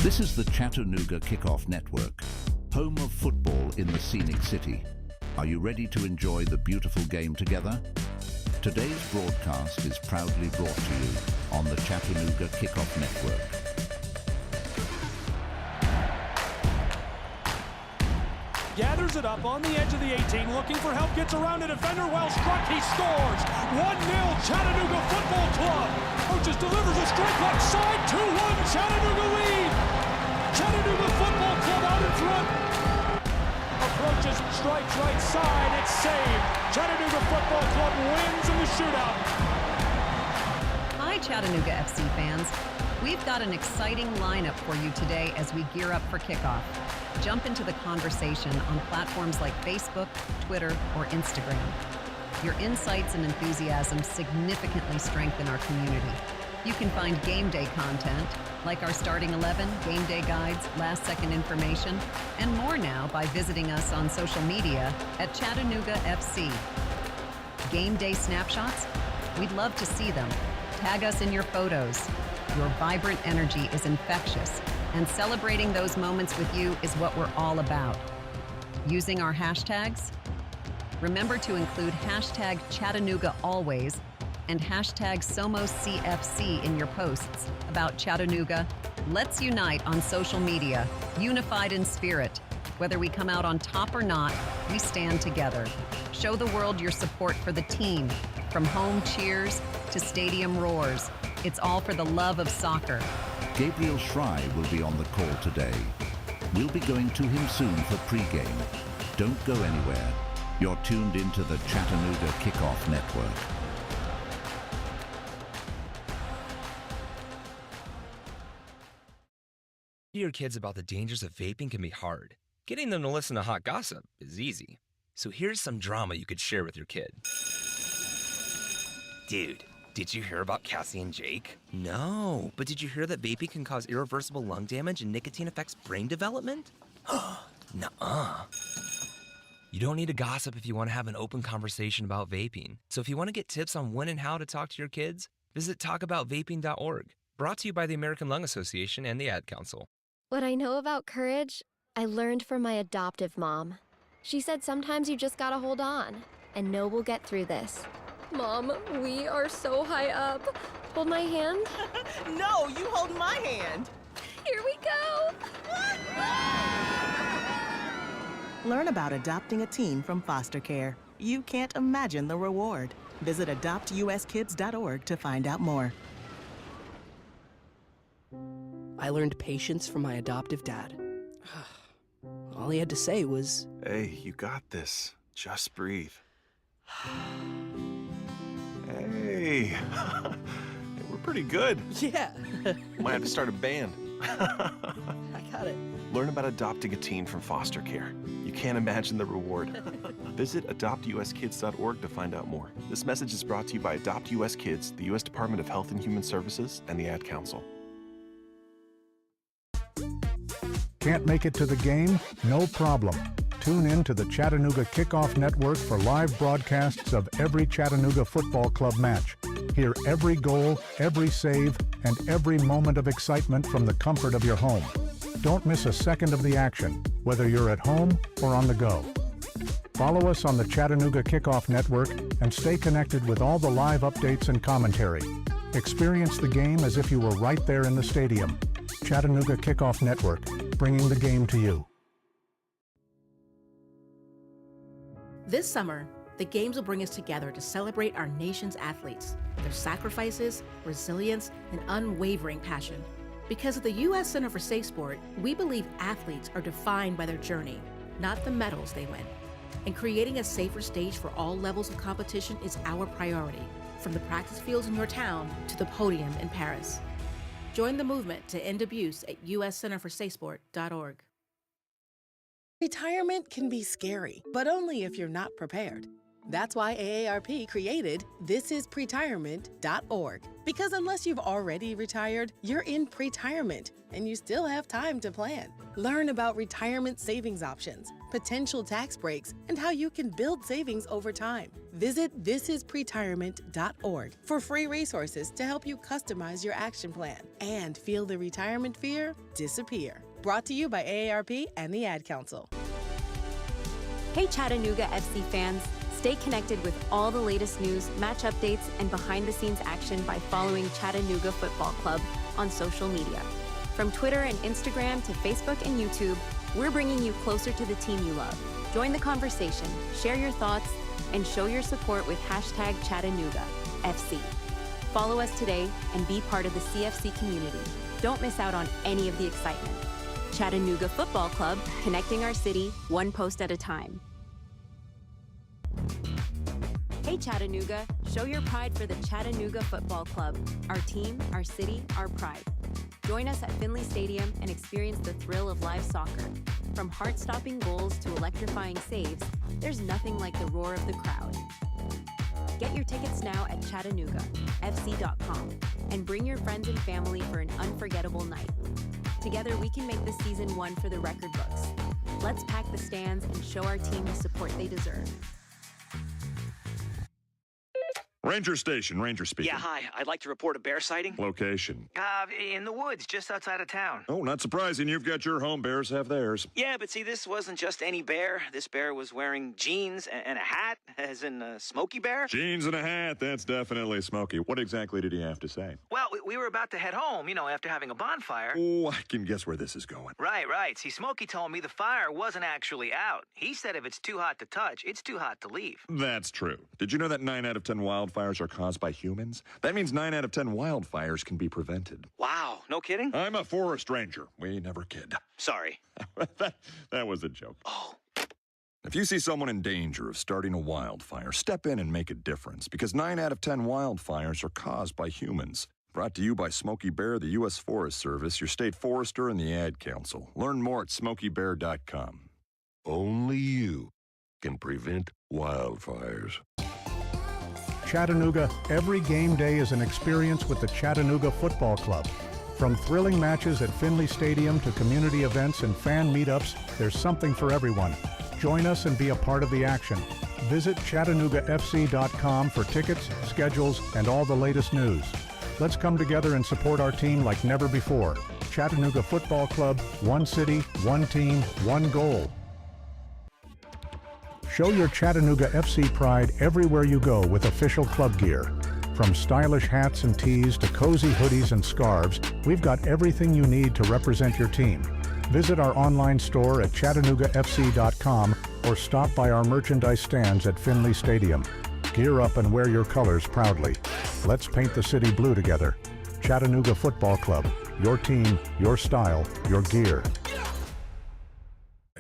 This is the Chattanooga Kickoff Network, home of football in the scenic city. Are you ready to enjoy the beautiful game together? Today's broadcast is proudly brought to you on the Chattanooga Kickoff Network. Gathers it up on the edge of the 18, looking for help, gets around a defender, well struck, he scores! 1-0 Chattanooga Football Club! Coaches delivers a straight left side, 2-1 Chattanooga lead! Chattanooga Football Club out in front! Approaches, strikes right side, it's saved! Chattanooga Football Club wins in the shootout! Hi Chattanooga FC fans. We've got an exciting lineup for you today as we gear up for kickoff. Jump into the conversation on platforms like Facebook, Twitter, or Instagram. Your insights and enthusiasm significantly strengthen our community. You can find game day content, like our starting 11, game day guides, last-second information, and more now by visiting us on social media at Chattanooga FC. Game day snapshots? We'd love to see them. Tag us in your photos. Your vibrant energy is infectious, and celebrating those moments with you is what we're all about. Using our hashtags? Remember to include hashtag Chattanooga always and hashtag SomosCFC in your posts about Chattanooga. Let's unite on social media, unified in spirit. Whether we come out on top or not, we stand together. Show the world your support for the team, from home cheers to stadium roars. It's all for the love of soccer. Gabriel Schrei will be on the call today. We'll be going to him soon for pregame. Don't go anywhere. You're tuned into the Chattanooga Kickoff Network. Your kids about the dangers of vaping can be hard. Getting them to listen to hot gossip is easy. So here's some drama you could share with your kid. Dude, did you hear about Cassie and Jake? No, but did you hear that vaping can cause irreversible lung damage and nicotine affects brain development? Nuh-uh. You don't need to gossip if you want to have an open conversation about vaping. So if you want to get tips on when and how to talk to your kids, visit talkaboutvaping.org. Brought to you by the American Lung Association and the Ad Council. What I know about courage, I learned from my adoptive mom. She said sometimes you just gotta hold on and know we'll get through this. Mom, we are so high up. Hold my hand. No, you hold my hand. Here we go. Learn about adopting a teen from foster care. You can't imagine the reward. Visit adoptuskids.org to find out more. I learned patience from my adoptive dad. All he had to say was, "Hey, you got this. Just breathe." Hey, we're pretty good. yeah, Might have to start a band. I got it. Learn about adopting a teen from foster care. You can't imagine the reward. Visit adoptuskids.org to find out more. This message is brought to you by Adopt US Kids, the U.S. Department of Health and Human Services, and the Ad Council. Can't make it to the game? No problem. Tune in to the Chattanooga Kickoff Network for live broadcasts of every Chattanooga Football Club match. Hear every goal, every save, and every moment of excitement from the comfort of your home. Don't miss a second of the action, whether you're at home or on the go. Follow us on the Chattanooga Kickoff Network and stay connected with all the live updates and commentary. Experience the game as if you were right there in the stadium. Chattanooga Kickoff Network, bringing the game to you. This summer, the Games will bring us together to celebrate our nation's athletes, their sacrifices, resilience, and unwavering passion. Because at the U.S. Center for Safe Sport, we believe athletes are defined by their journey, not the medals they win. And creating a safer stage for all levels of competition is our priority, from the practice fields in your town to the podium in Paris. Join the movement to end abuse at uscenterforsafesport.org. Retirement can be scary, but only if you're not prepared. That's why AARP created thisispretirement.org. Because unless you've already retired, you're in pretirement, and you still have time to plan. Learn about retirement savings options, potential tax breaks, and how you can build savings over time. Visit thisispretirement.org for free resources to help you customize your action plan and feel the retirement fear disappear. Brought to you by AARP and the Ad Council. Hey Chattanooga FC fans, stay connected with all the latest news, match updates, and behind-the-scenes action by following Chattanooga Football Club on social media. From Twitter and Instagram to Facebook and YouTube, we're bringing you closer to the team you love. Join the conversation, share your thoughts, and show your support with hashtag Chattanooga FC. Follow us today and be part of the CFC community. Don't miss out on any of the excitement. Chattanooga Football Club, connecting our city one post at a time. Hey Chattanooga, show your pride for the Chattanooga Football Club. Our team, our city, our pride. Join us at Finley Stadium and experience the thrill of live soccer. From heart-stopping goals to electrifying saves, there's nothing like the roar of the crowd. Get your tickets now at ChattanoogaFC.com and bring your friends and family for an unforgettable night. Together, we can make this season one for the record books. Let's pack the stands and show our team the support they deserve. Ranger Station, Ranger speaking. Yeah, hi. I'd like to report a bear sighting. Location. In the woods, just outside of town. Oh, not surprising. You've got your home. Bears have theirs. Yeah, but see, this wasn't just any bear. This bear was wearing jeans and a hat, as in Smokey Bear. Jeans and a hat. That's definitely Smokey. What exactly did he have to say? Well, we were about to head home, after having a bonfire. Oh, I can guess where this is going. Right. See, Smokey told me the fire wasn't actually out. He said if it's too hot to touch, it's too hot to leave. That's true. Did you know that 9 out of 10 wildfires are caused by humans? That means 9 out of 10 wildfires can be prevented. Wow, no kidding? I'm a forest ranger. We never kid. Sorry. that was a joke. Oh. If you see someone in danger of starting a wildfire, step in and make a difference, because 9 out of 10 wildfires are caused by humans. Brought to you by Smokey Bear, the U.S. Forest Service, your state forester, and the Ad Council. Learn more at SmokeyBear.com. Only you can prevent wildfires. Chattanooga, every game day is an experience with the Chattanooga Football Club. From thrilling matches at Finley Stadium to community events and fan meetups, there's something for everyone. Join us and be a part of the action. Visit ChattanoogaFC.com for tickets, schedules, and all the latest news. Let's come together and support our team like never before. Chattanooga Football Club, one city, one team, one goal. Show your Chattanooga FC pride everywhere you go with official club gear. From stylish hats and tees to cozy hoodies and scarves, we've got everything you need to represent your team. Visit our online store at ChattanoogaFC.com or stop by our merchandise stands at Finley Stadium. Gear up and wear your colors proudly. Let's paint the city blue together. Chattanooga Football Club. Your team, your style, your gear.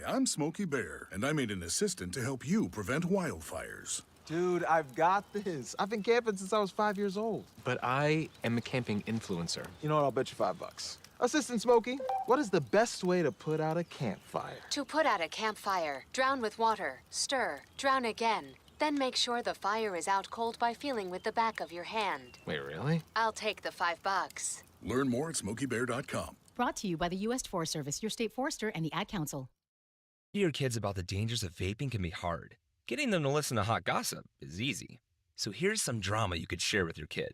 I'm Smokey Bear, and I made an assistant to help you prevent wildfires. Dude, I've got this. I've been camping since I was 5 years old. But I am a camping influencer. You know what? I'll bet you $5. Assistant Smokey, what is the best way to put out a campfire? To put out a campfire, drown with water, stir, drown again. Then make sure the fire is out cold by feeling with the back of your hand. Wait, really? I'll take the $5. Learn more at SmokeyBear.com. Brought to you by the U.S. Forest Service, your state forester, and the Ad Council. Your kids about the dangers of vaping can be hard. Getting them to listen to hot gossip is easy. So here's some drama you could share with your kid.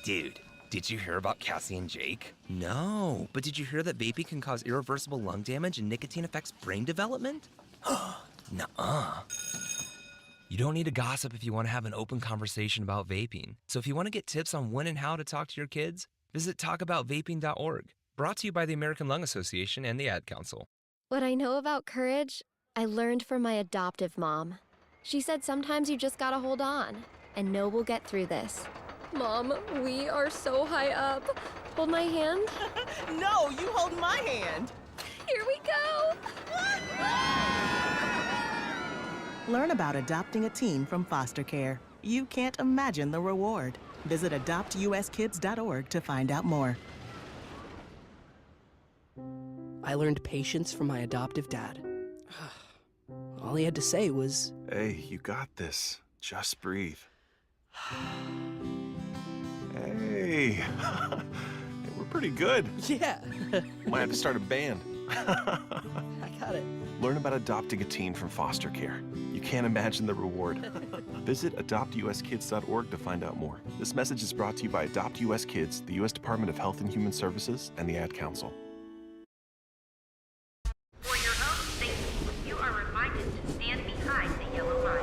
Dude, did you hear about Cassie and Jake? No, but did you hear that vaping can cause irreversible lung damage and nicotine affects brain development? Nuh-uh. You don't need to gossip if you want to have an open conversation about vaping. So if you want to get tips on when and how to talk to your kids, visit talkaboutvaping.org. Brought to you by the American Lung Association and the Ad Council. What I know about courage, I learned from my adoptive mom. She said sometimes you just gotta hold on and know we'll get through this. Mom, we are so high up. Hold my hand. No, you hold my hand. Here we go. Learn about adopting a teen from foster care. You can't imagine the reward. Visit adoptuskids.org to find out more. I learned patience from my adoptive dad. All he had to say was, Hey, you got this. Just breathe. Hey, we're pretty good. Yeah. Might have to start a band. I Got it. Learn about adopting a teen from foster care. You can't imagine the reward. Visit adoptuskids.org to find out more. This message is brought to you by Adopt US Kids, the U.S. Department of Health and Human Services, and the Ad Council. For your own safety, you are reminded to stand behind the yellow line.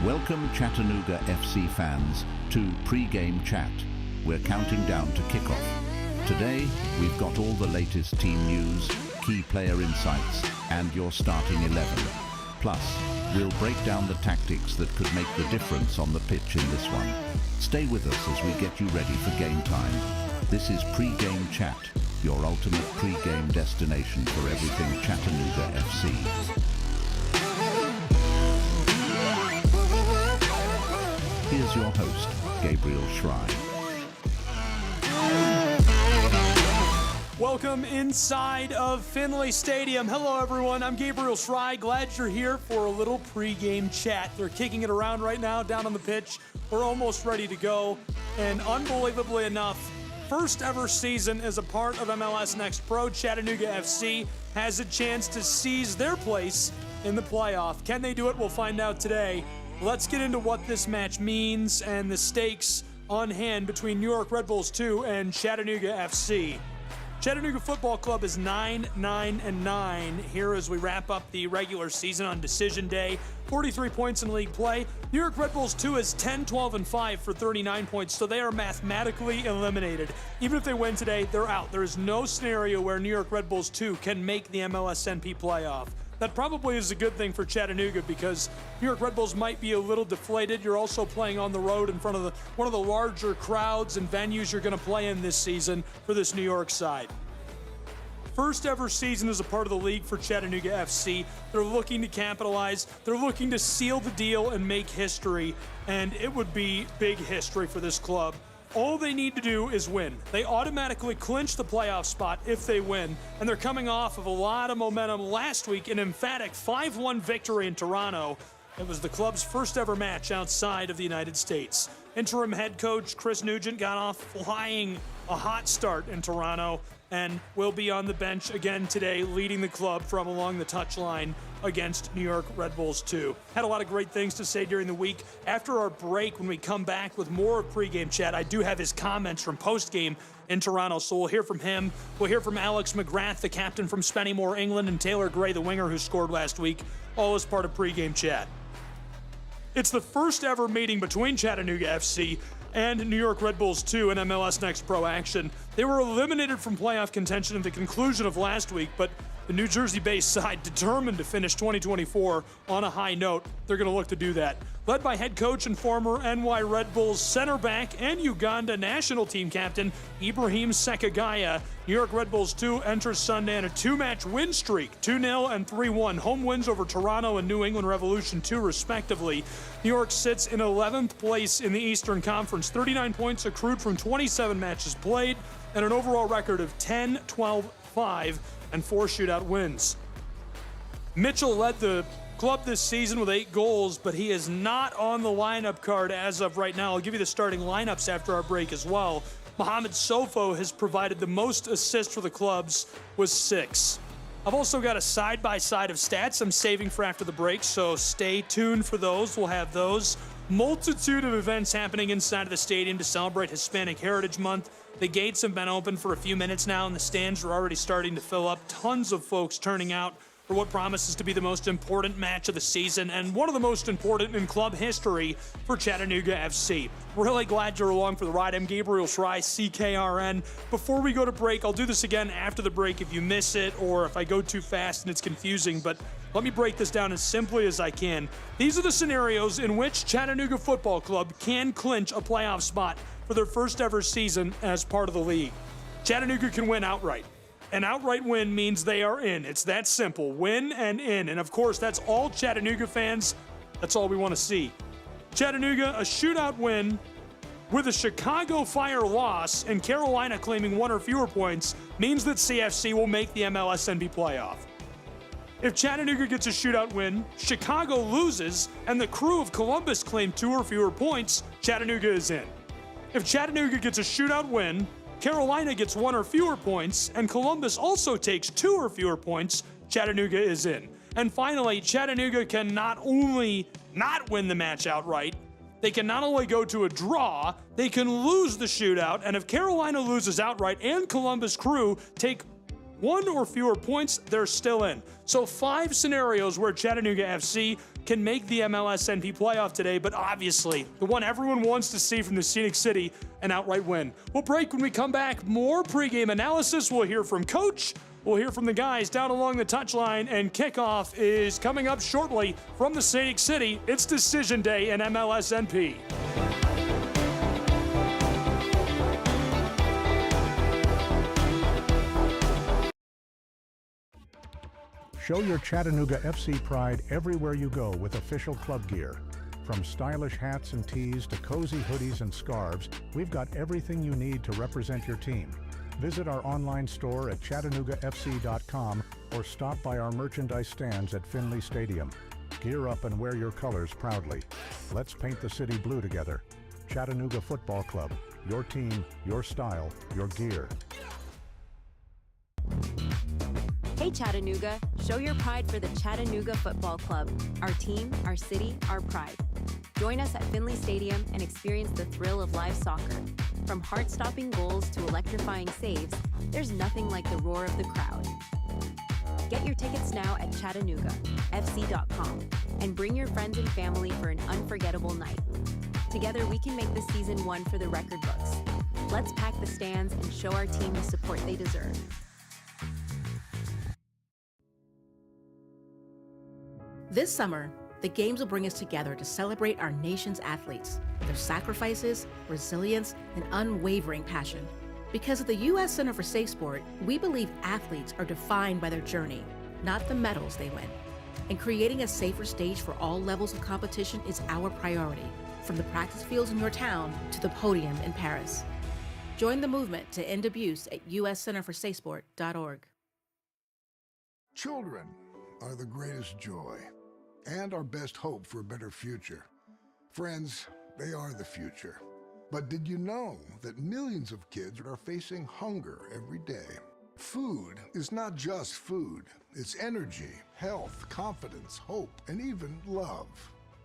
Welcome Chattanooga FC fans to Pre-Game Chat. We're counting down to kickoff. Today, we've got all the latest team news, key player insights, and your starting 11. Plus, we'll break down the tactics that could make the difference on the pitch in this one. Stay with us as we get you ready for game time. This is Pre-Game Chat, your ultimate pre-game destination for everything Chattanooga FC. Here's your host, Gabriel Schrei. Welcome inside of Finley Stadium. Hello, everyone. I'm Gabriel Schrei. Glad you're here for a little pregame chat. They're kicking it around right now down on the pitch. We're almost ready to go. And unbelievably enough, first ever season as a part of MLS Next Pro, Chattanooga FC has a chance to seize their place in the playoff. Can they do it? We'll find out today. Let's get into what this match means and the stakes on hand between New York Red Bulls 2 and Chattanooga FC. Chattanooga Football Club is 9-9-9 here as we wrap up the regular season on decision day. 43 points in league play. New York Red Bulls 2 is 10-12-5 for 39 points, so they are mathematically eliminated. Even if they win today, they're out. There is no scenario where New York Red Bulls 2 can make the MLSNP playoff. That probably is a good thing for Chattanooga because New York Red Bulls might be a little deflated. You're also playing on the road in front of one of the larger crowds and venues you're going to play in this season for this New York side. First ever season as a part of the league for Chattanooga FC. They're looking to capitalize. They're looking to seal the deal and make history, and it would be big history for this club. All they need to do is win. They automatically clinch the playoff spot if they win, and they're coming off of a lot of momentum last week, an emphatic 5-1 victory in Toronto. It was the club's first ever match outside of the United States. Interim head coach Chris Nugent got off flying a hot start in Toronto and will be on the bench again today, leading the club from along the touchline against New York Red Bulls 2. Had a lot of great things to say during the week. After our break, when we come back with more of pregame chat, I do have his comments from postgame in Toronto, so we'll hear from him. We'll hear from Alex McGrath, the captain from Spennymoor, England, and Taylor Gray, the winger who scored last week, all as part of pregame chat. It's the first ever meeting between Chattanooga FC and New York Red Bulls 2 in MLS Next Pro action. They were eliminated from playoff contention at the conclusion of last week, but the New Jersey-based side determined to finish 2024 on a high note. They're going to look to do that. Led by head coach and former NY Red Bulls center back and Uganda national team captain Ibrahim Sekagaya, New York Red Bulls 2 enters Sunday on a two-match win streak, 2-0 and 3-1. Home wins over Toronto and New England Revolution 2 respectively. New York sits in 11th place in the Eastern Conference, 39 points accrued from 27 matches played, and an overall record of 10-12-5 and 4 shootout wins. Mitchell led the club this season with 8 goals, but he is not on the lineup card as of right now. I'll give you the starting lineups after our break as well. Mohamed Sofo has provided the most assists for the clubs with 6. I've also got a side-by-side of stats I'm saving for after the break, so stay tuned for those. We'll have those. Multitude of events happening inside of the stadium to celebrate Hispanic Heritage Month. The gates have been open for a few minutes now, and the stands are already starting to fill up. Tons of folks turning out for what promises to be the most important match of the season and one of the most important in club history for Chattanooga FC. Really glad you're along for the ride. I'm Gabriel Schrei, CKRN. Before we go to break, I'll do this again after the break if you miss it or if I go too fast and it's confusing, but let me break this down as simply as I can. These are the scenarios in which Chattanooga Football Club can clinch a playoff spot for their first ever season as part of the league. Chattanooga can win outright. An outright win means they are in. It's that simple. Win and in. And of course, that's all Chattanooga fans. That's all we want to see. Chattanooga, a shootout win With a Chicago Fire loss and Carolina claiming 1 or fewer points means that CFC will make the MLSNB playoff. If Chattanooga gets a shootout win, Chicago loses, and the crew of Columbus claim 2 or fewer points, Chattanooga is in. If Chattanooga gets a shootout win, Carolina gets 1 or fewer points, and Columbus also takes 2 or fewer points, Chattanooga is in. And finally, Chattanooga can not only not win the match outright, they can not only go to a draw, they can lose the shootout, and if Carolina loses outright and Columbus Crew take 1 or fewer points, they're still in. So 5 scenarios where Chattanooga FC can make the MLSNP playoff today, but obviously the one everyone wants to see from the Scenic City, an outright win. We'll break. When we come back, more pregame analysis. We'll hear from Coach. We'll hear from the guys down along the touchline, and kickoff is coming up shortly from the Scenic City. It's Decision Day in MLSNP. Show your Chattanooga FC pride everywhere you go with official club gear. From stylish hats and tees to cozy hoodies and scarves, we've got everything you need to represent your team. Visit our online store at ChattanoogaFC.com or stop by our merchandise stands at Finley Stadium. Gear up and wear your colors proudly. Let's paint the city blue together. Chattanooga Football Club. Your team, your style, your gear. Hey Chattanooga, show your pride for the Chattanooga Football Club. Our team, our city, our pride. Join us at Finley Stadium and experience the thrill of live soccer. From heart-stopping goals to electrifying saves, there's nothing like the roar of the crowd. Get your tickets now at ChattanoogaFC.com and bring your friends and family for an unforgettable night. Together we can make this season one for the record books. Let's pack the stands and show our team the support they deserve. This summer, the Games will bring us together to celebrate our nation's athletes, their sacrifices, resilience, and unwavering passion. Because at the U.S. Center for Safe Sport, we believe athletes are defined by their journey, not the medals they win. And creating a safer stage for all levels of competition is our priority, from the practice fields in your town to the podium in Paris. Join the movement to end abuse at uscenterforsafesport.org. Children are the greatest joy and our best hope for a better future. Friends, they are the future. But did you know that millions of kids are facing hunger every day? Food is not just food. It's energy, health, confidence, hope, and even love.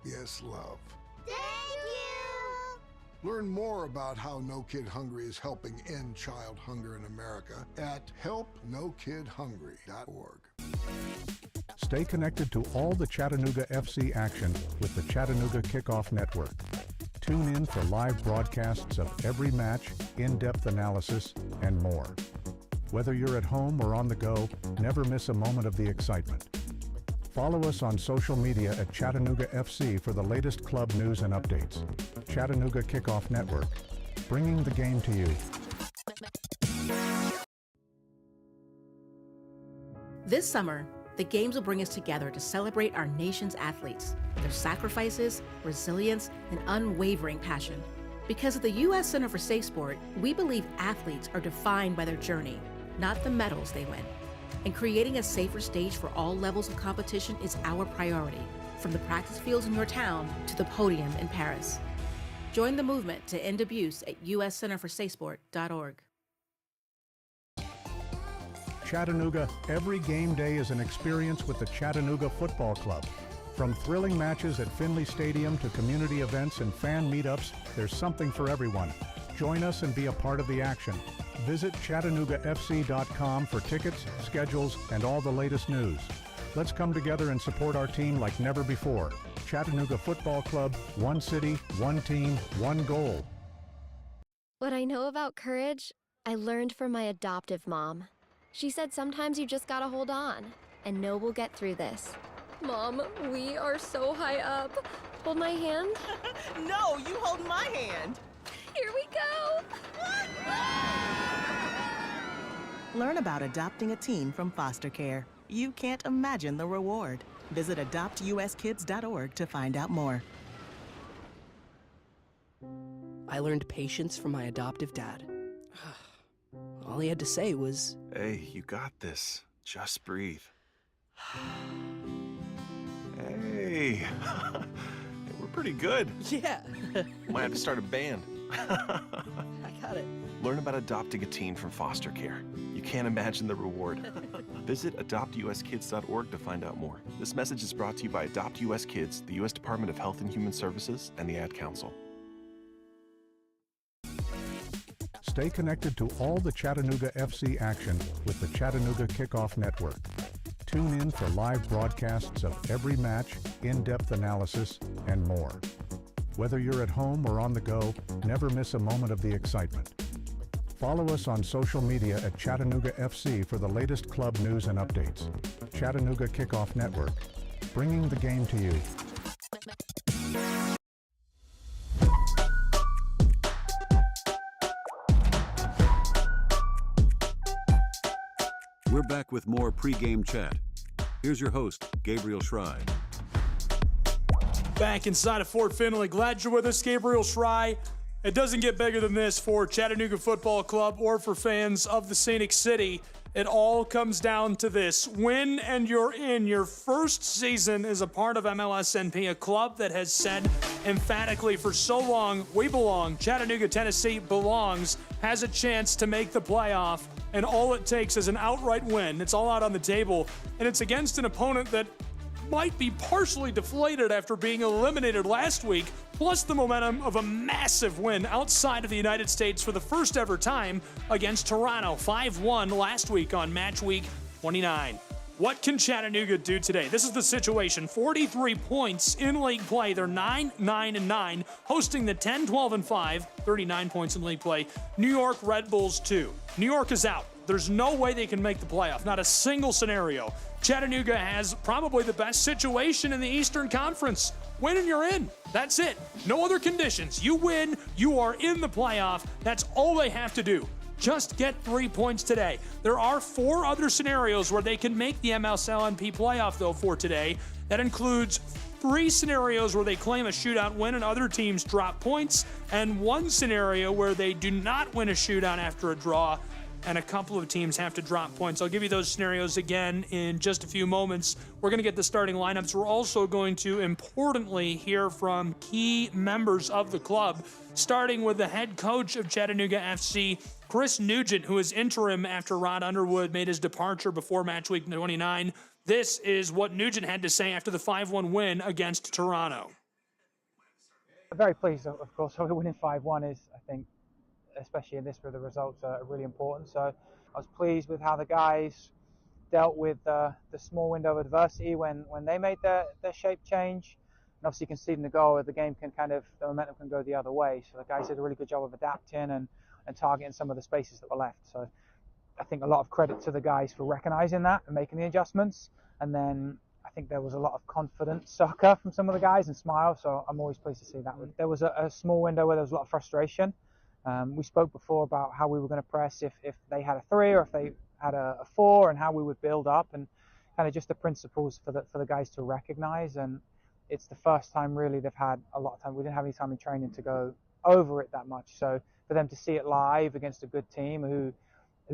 Yes, love. Thank you! Learn more about how No Kid Hungry is helping end child hunger in America at helpnokidhungry.org. Stay connected to all the Chattanooga FC action with the Chattanooga Kickoff Network. Tune in for live broadcasts of every match, in-depth analysis, and more. Whether you're at home or on the go, never miss a moment of the excitement. Follow us on social media at Chattanooga FC for the latest club news and updates. Chattanooga Kickoff Network, bringing the game to you. This summer, the Games will bring us together to celebrate our nation's athletes, their sacrifices, resilience, and unwavering passion. Because at the U.S. Center for Safe Sport, we believe athletes are defined by their journey, not the medals they win. And creating a safer stage for all levels of competition is our priority, from the practice fields in your town to the podium in Paris. Join the movement to end abuse at uscenterforsafesport.org. Chattanooga, every game day is an experience with the Chattanooga Football Club. From thrilling matches at Finley Stadium to community events and fan meetups, there's something for everyone. Join us and be a part of the action. Visit ChattanoogaFC.com for tickets, schedules, and all the latest news. Let's come together and support our team like never before. Chattanooga Football Club, one city, one team, one goal. What I know about courage, I learned from my adoptive mom. She said sometimes you just gotta hold on and know we'll get through this. Mom, we are so high up. Hold my hand. No, you hold my hand. Here we go. Learn about adopting a teen from foster care. You can't imagine the reward. Visit adoptuskids.org to find out more. I learned patience from my adoptive dad. All he had to say was, Hey, you got this. Just breathe. Hey, we're pretty good. Yeah. Might have to start a band. I got it. Learn about adopting a teen from foster care. You can't imagine the reward. Visit adoptuskids.org to find out more. This message is brought to you by Adopt US Kids, the U.S. Department of Health and Human Services, and the Ad Council. Stay connected to all the Chattanooga FC action with the Chattanooga Kickoff Network. Tune in for live broadcasts of every match, in-depth analysis, and more. Whether you're at home or on the go, never miss a moment of the excitement. Follow us on social media at Chattanooga FC for the latest club news and updates. Chattanooga Kickoff Network, bringing the game to you. We're back with more pre-game chat. Here's your host, Gabriel Schrei. Back inside of Fort Finley. Glad you're with us, Gabriel Schrei. It doesn't get bigger than this for Chattanooga Football Club or for fans of the Scenic City. It all comes down to this. Win and you're in. Your first season as a part of MLSNP, a club that has said emphatically for so long, we belong. Chattanooga, Tennessee belongs, has a chance to make the playoff, and all it takes is an outright win. It's all out on the table, and it's against an opponent that might be partially deflated after being eliminated last week, plus the momentum of a massive win outside of the United States for the first ever time against Toronto, 5-1 last week on match week 29. What can Chattanooga do today? This is the situation. 43 points in league play. They're 9-9-9, hosting the 10-12-5, 39 points in league play. New York Red Bulls 2. New York is out. There's no way they can make the playoff. Not a single scenario. Chattanooga has probably the best situation in the Eastern Conference. Win and you're in. That's it. No other conditions. You win, you are in the playoff. That's all they have to do. Just get 3 points today. There are 4 other scenarios where they can make the MLSNP playoff, though, for today. That includes 3 scenarios where they claim a shootout win and other teams drop points, and 1 scenario where they do not win a shootout after a draw and a couple of teams have to drop points. I'll give you those scenarios again in just a few moments. We're going to get the starting lineups. We're also going to, importantly, hear from key members of the club, starting with the head coach of Chattanooga FC, Chris Nugent, who is interim after Rod Underwood made his departure before match week 29. This is what Nugent had to say after the 5-1 win against Toronto. I'm very pleased, of course. Winning 5-1 is, I think, especially in this where the results are really important. So I was pleased with how the guys dealt with the small window of adversity when they made their shape change. And obviously conceding the goal, the game can the momentum can go the other way. So the guys did a really good job of adapting and targeting some of the spaces that were left. So I think a lot of credit to the guys for recognizing that and making the adjustments. And then I think there was a lot of confident soccer from some of the guys and smiles. So I'm always pleased to see that. There was a small window where there was a lot of frustration. We spoke before about how we were going to press if they had a 3 or if they had a 4 and how we would build up and kind of just the principles for the guys to recognize. And it's the first time really they've had a lot of time. We didn't have any time in training to go over it that much. So for them to see it live against a good team who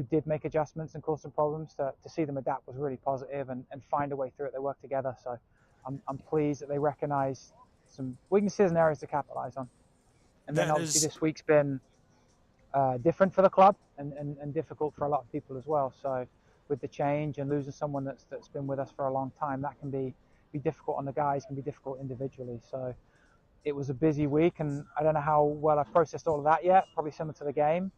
did make adjustments and cause some problems, to see them adapt was really positive and find a way through it. They worked together. So I'm pleased that they recognize some weaknesses and areas to capitalize on. And then obviously this week's been different for the club and difficult for a lot of people as well. So with the change and losing someone that's been with us for a long time, that can be difficult on the guys, can be difficult individually. So it was a busy week, and I don't know how well I've processed all of that yet, probably similar to the game.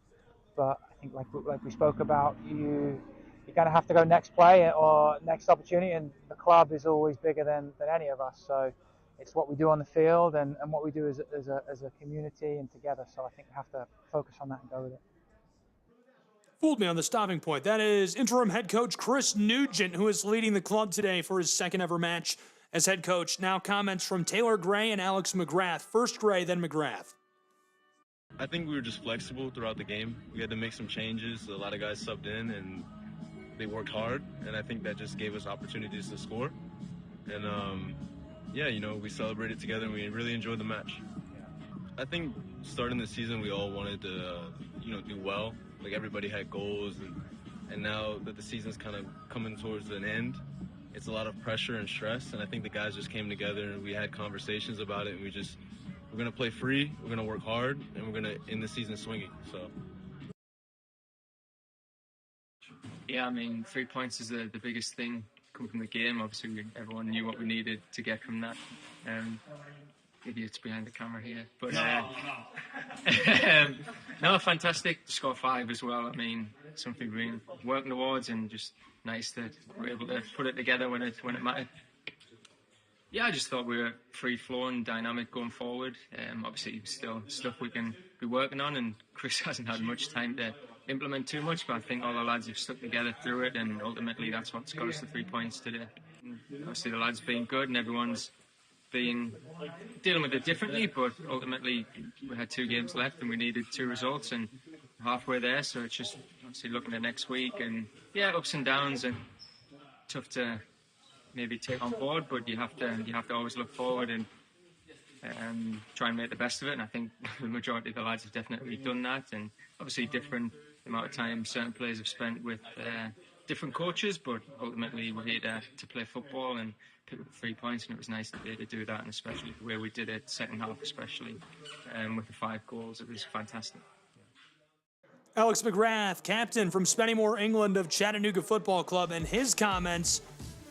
But I think like we spoke about, you kind of have to go next play or next opportunity, and the club is always bigger than any of us. So it's what we do on the field and what we do as a community and together. So I think we have to focus on that and go with it. Fooled me on the stopping point. That is interim head coach Chris Nugent, who is leading the club today for his second ever match as head coach. Now comments from Taylor Gray and Alex McGrath. First Gray, then McGrath. I think we were just flexible throughout the game. We had to make some changes. A lot of guys subbed in and they worked hard, and I think that just gave us opportunities to score. And yeah, we celebrated together and we really enjoyed the match. I think starting the season, we all wanted to, do well. Like everybody had goals, and now that the season's kind of coming towards an end, it's a lot of pressure and stress. And I think the guys just came together and we had conversations about it. And we're gonna play free, we're gonna work hard, and we're gonna end the season swinging. So. Yeah, I mean, 3 points is the biggest thing come from the game. Obviously, everyone knew what we needed to get from that. Idiots behind the camera here, but no, fantastic to score 5 as well. I mean, something we've been working towards, and just nice that we're able to put it together when it mattered. Yeah, I just thought we were free flowing, dynamic going forward. Obviously, still stuff we can be working on, and Chris hasn't had much time to implement too much, but I think all the lads have stuck together through it, and ultimately that's what's got us the 3 points today. Obviously, the lads being good, and everyone's dealing with it differently, but ultimately we had 2 games left and we needed 2 results, and halfway there, so it's just obviously looking at next week, and yeah, ups and downs, and tough to maybe take on board, but you have to always look forward and try and make the best of it, and I think the majority of the lads have definitely done that, and obviously different amount of time certain players have spent with different coaches, but ultimately we're here to play football and pick up 3 points, and it was nice to be able to do that, and especially the way we did it, second half especially, with the 5 goals, it was fantastic. Alex McGrath, captain from Spennymoor, England of Chattanooga Football Club, and his comments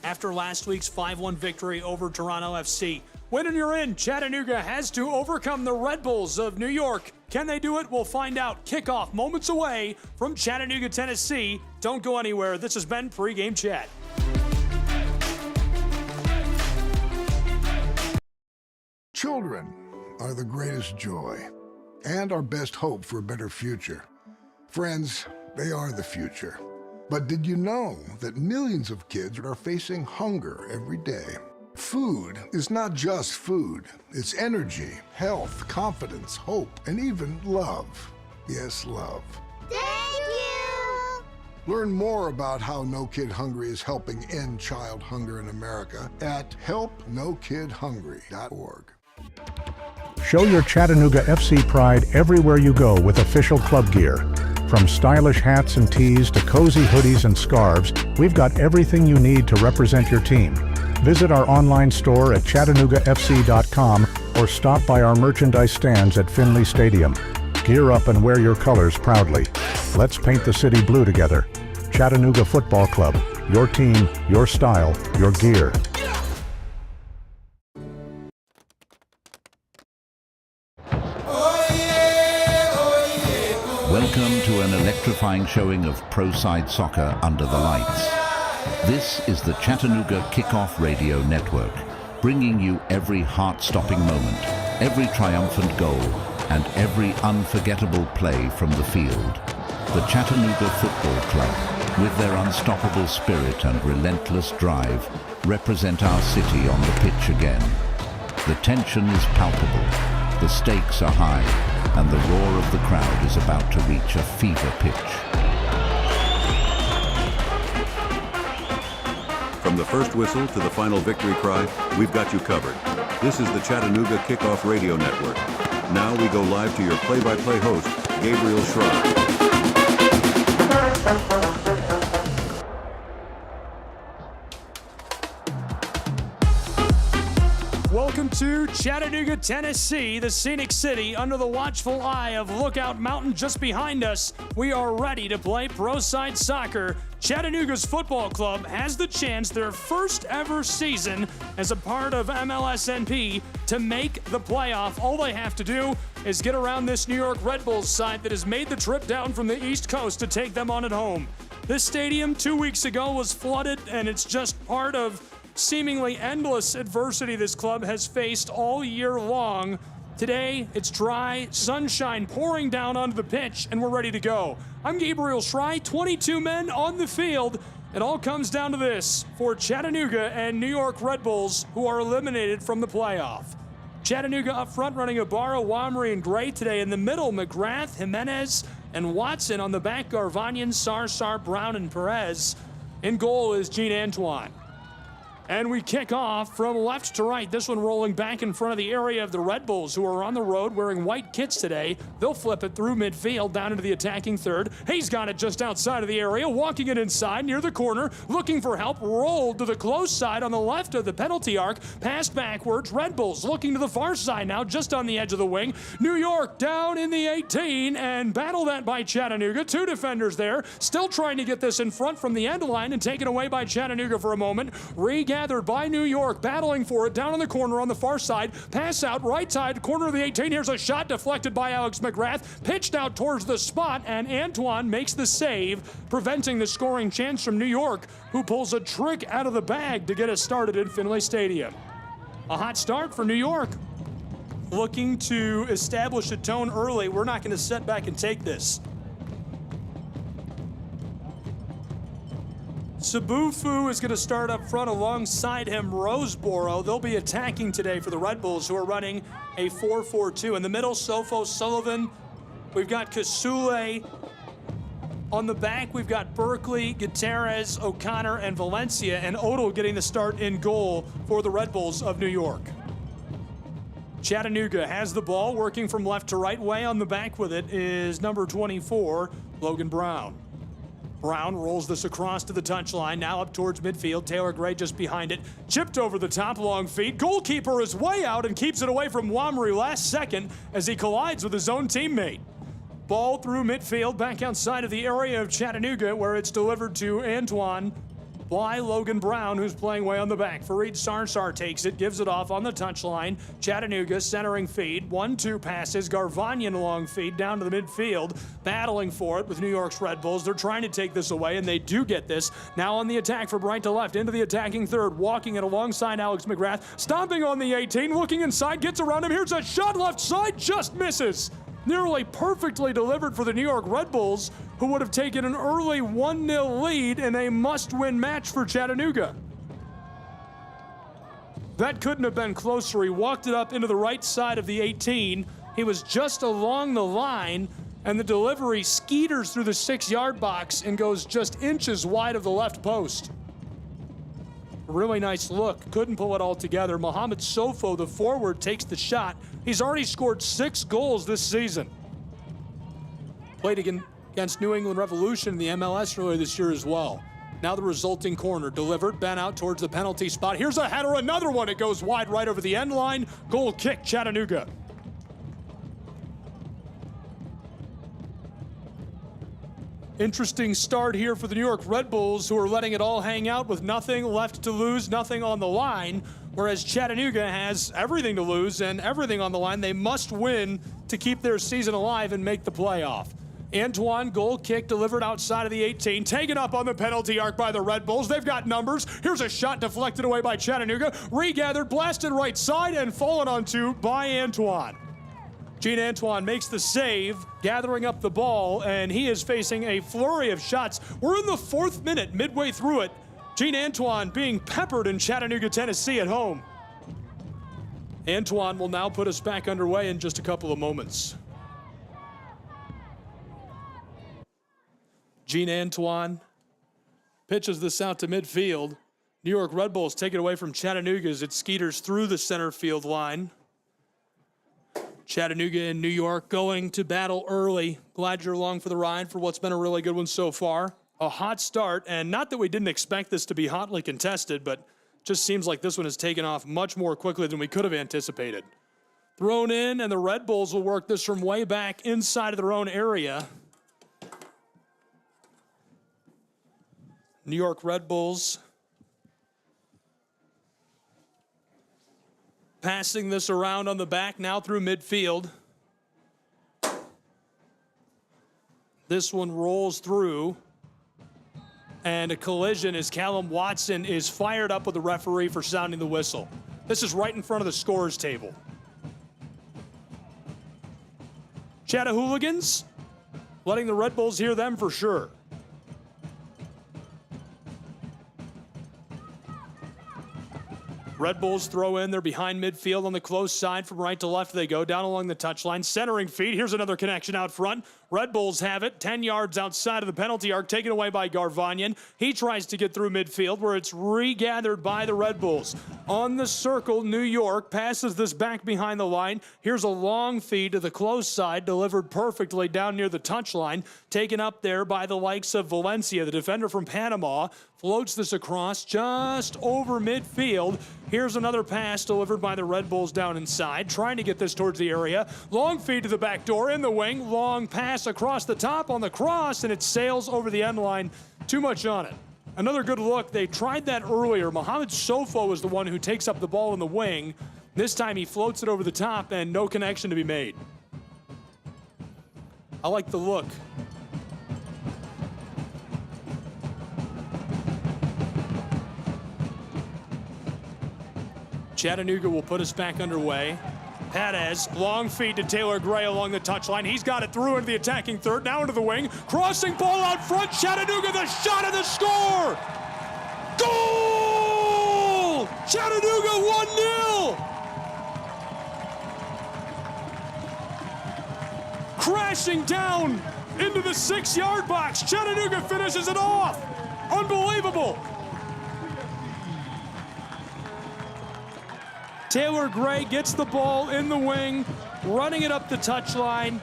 after last week's 5-1 victory over Toronto FC. Win and you're in. Chattanooga has to overcome the Red Bulls of New York. Can they do it? We'll find out. Kickoff moments away from Chattanooga, Tennessee. Don't go anywhere. This has been Pregame Chat. Children are the greatest joy and our best hope for a better future. Friends, they are the future. But did you know that millions of kids are facing hunger every day? Food is not just food. It's energy, health, confidence, hope, and even love. Yes, love. Thank you! Learn more about how No Kid Hungry is helping end child hunger in America at helpnokidhungry.org. Show your Chattanooga FC pride everywhere you go with official club gear. From stylish hats and tees to cozy hoodies and scarves, we've got everything you need to represent your team. Visit our online store at ChattanoogaFC.com or stop by our merchandise stands at Finley Stadium. Gear up and wear your colors proudly. Let's paint the city blue together. Chattanooga Football Club. Your team, your style, your gear. Welcome to an electrifying showing of pro-side soccer under the lights. This is the Chattanooga Kickoff Radio Network, bringing you every heart-stopping moment, every triumphant goal, and every unforgettable play from the field. The Chattanooga Football Club, with their unstoppable spirit and relentless drive, represent our city on the pitch again. The tension is palpable, the stakes are high, and the roar of the crowd is about to reach a fever pitch. From the first whistle to the final victory cry, we've got you covered. This is the Chattanooga Kickoff Radio Network. Now we go live to your play-by-play host, Gabriel Schreiber. Welcome to Chattanooga, Tennessee, the scenic city under the watchful eye of Lookout Mountain just behind us. We are ready to play pro-side soccer. Chattanooga's football club has the chance, their first ever season as a part of MLSNP, to make the playoff. All they have to do is get around this New York Red Bulls side that has made the trip down from the East Coast to take them on at home. This stadium 2 weeks ago was flooded, and it's just part of seemingly endless adversity this club has faced all year long. Today, it's dry, sunshine pouring down onto the pitch, and we're ready to go. I'm Gabriel Schreiber, 22 men on the field. It all comes down to this for Chattanooga and New York Red Bulls, who are eliminated from the playoff. Chattanooga up front running Ibarra, Wamry, and Gray today. In the middle, McGrath, Jimenez, and Watson. On the back, Garvanyan, Sarsar, Brown, and Perez. In goal is Gene Antoine. And we kick off from left to right. This one rolling back in front of the area of the Red Bulls, who are on the road wearing white kits today. They'll flip it through midfield down into the attacking third. He's got it just outside of the area, walking it inside near the corner, looking for help, rolled to the close side on the left of the penalty arc, passed backwards. Red Bulls looking to the far side now, just on the edge of the wing. New York down in the 18 and battle that by Chattanooga. Two defenders there, still trying to get this in front from the end line and taken away by Chattanooga for a moment. Gathered by New York, battling for it down in the corner on the far side. Pass out right side, corner of the 18. Here's a shot deflected by Alex McGrath, pitched out towards the spot, and Antoine makes the save, preventing the scoring chance from New York, who pulls a trick out of the bag to get us started in Finley Stadium. A hot start for New York. Looking to establish a tone early. We're not going to sit back and take this. Sabufu is going to start up front alongside him, Roseboro. They'll be attacking today for the Red Bulls, who are running a 4-4-2. In the middle, Sofo, Sullivan. We've got Kasule. On the back, we've got Berkeley, Gutierrez, O'Connor, and Valencia, and Odell getting the start in goal for the Red Bulls of New York. Chattanooga has the ball, working from left to right. Way on the back with it is number 24, Logan Brown. Brown rolls this across to the touchline, now up towards midfield. Taylor Gray just behind it. Chipped over the top, long feet. Goalkeeper is way out and keeps it away from Wamry last second as he collides with his own teammate. Ball through midfield, back outside of the area of Chattanooga, where it's delivered to Antoine by Logan Brown, who's playing way on the back. Fareed Sarsar takes it, gives it off on the touchline. Chattanooga centering feed, 1-2 passes. Garvanyan long feed down to the midfield, battling for it with New York's Red Bulls. They're trying to take this away, and they do get this. Now on the attack from right to left, into the attacking third, walking it alongside Alex McGrath, stomping on the 18, looking inside, gets around him. Here's a shot left side, just misses. Nearly perfectly delivered for the New York Red Bulls, who would have taken an early 1-0 lead in a must-win match for Chattanooga. That couldn't have been closer. He walked it up into the right side of the 18. He was just along the line, and the delivery skeeters through the 6-yard box and goes just inches wide of the left post. Really nice look. Couldn't pull it all together. Mohamed Sofo, the forward, takes the shot. He's already scored 6 goals this season. Played against New England Revolution in the MLS earlier this year as well. Now the resulting corner delivered, bent out towards the penalty spot. Here's a header, another one. It goes wide right over the end line. Goal kick, Chattanooga. Interesting start here for the New York Red Bulls, who are letting it all hang out with nothing left to lose, nothing on the line, whereas Chattanooga has everything to lose and everything on the line. They must win to keep their season alive and make the playoff. Antoine, goal kick delivered outside of the 18, taken up on the penalty arc by the Red Bulls. They've got numbers. Here's a shot deflected away by Chattanooga, regathered, blasted right side, and fallen onto by Antoine. Gene Antoine makes the save, gathering up the ball, and he is facing a flurry of shots. We're in the 4th minute, midway through it. Gene Antoine being peppered in Chattanooga, Tennessee at home. Antoine will now put us back underway in just a couple of moments. Gene Antoine pitches this out to midfield. New York Red Bulls take it away from Chattanooga as it skeeters through the center field line. Chattanooga and New York going to battle early. Glad you're along for the ride for what's been a really good one so far. A hot start, and not that we didn't expect this to be hotly contested, but just seems like this one has taken off much more quickly than we could have anticipated. Thrown in, and the Red Bulls will work this from way back inside of their own area. New York Red Bulls passing this around on the back, now through midfield. This one rolls through, and a collision as Callum Watson is fired up with the referee for sounding the whistle. This is right in front of the scorer's table. Chattahooligans letting the Red Bulls hear them for sure. Red Bulls throw in. They're behind midfield on the close side. From right to left they go. Down along the touchline. Centering feed. Here's another connection out front. Red Bulls have it 10 yards outside of the penalty arc, taken away by Garvanyan. He tries to get through midfield where it's regathered by the Red Bulls. On the circle, New York passes this back behind the line. Here's a long feed to the close side, delivered perfectly down near the touchline, taken up there by the likes of Valencia, the defender from Panama. Floats this across just over midfield. Here's another pass delivered by the Red Bulls down inside, trying to get this towards the area. Long feed to the back door in the wing. Long pass across the top on the cross, and it sails over the end line. Too much on it. Another good look. They tried that earlier. Mohamed Sofo is the one who takes up the ball in the wing. This time he floats it over the top, and no connection to be made. I like the look. Chattanooga will put us back underway. Perez, long feed to Taylor Gray along the touchline. He's got it through into the attacking third, now into the wing. Crossing ball out front, Chattanooga, the shot and the score! Goal! Chattanooga 1-0! Crashing down into the 6-yard box. Chattanooga finishes it off. Unbelievable. Taylor Gray gets the ball in the wing, running it up the touchline.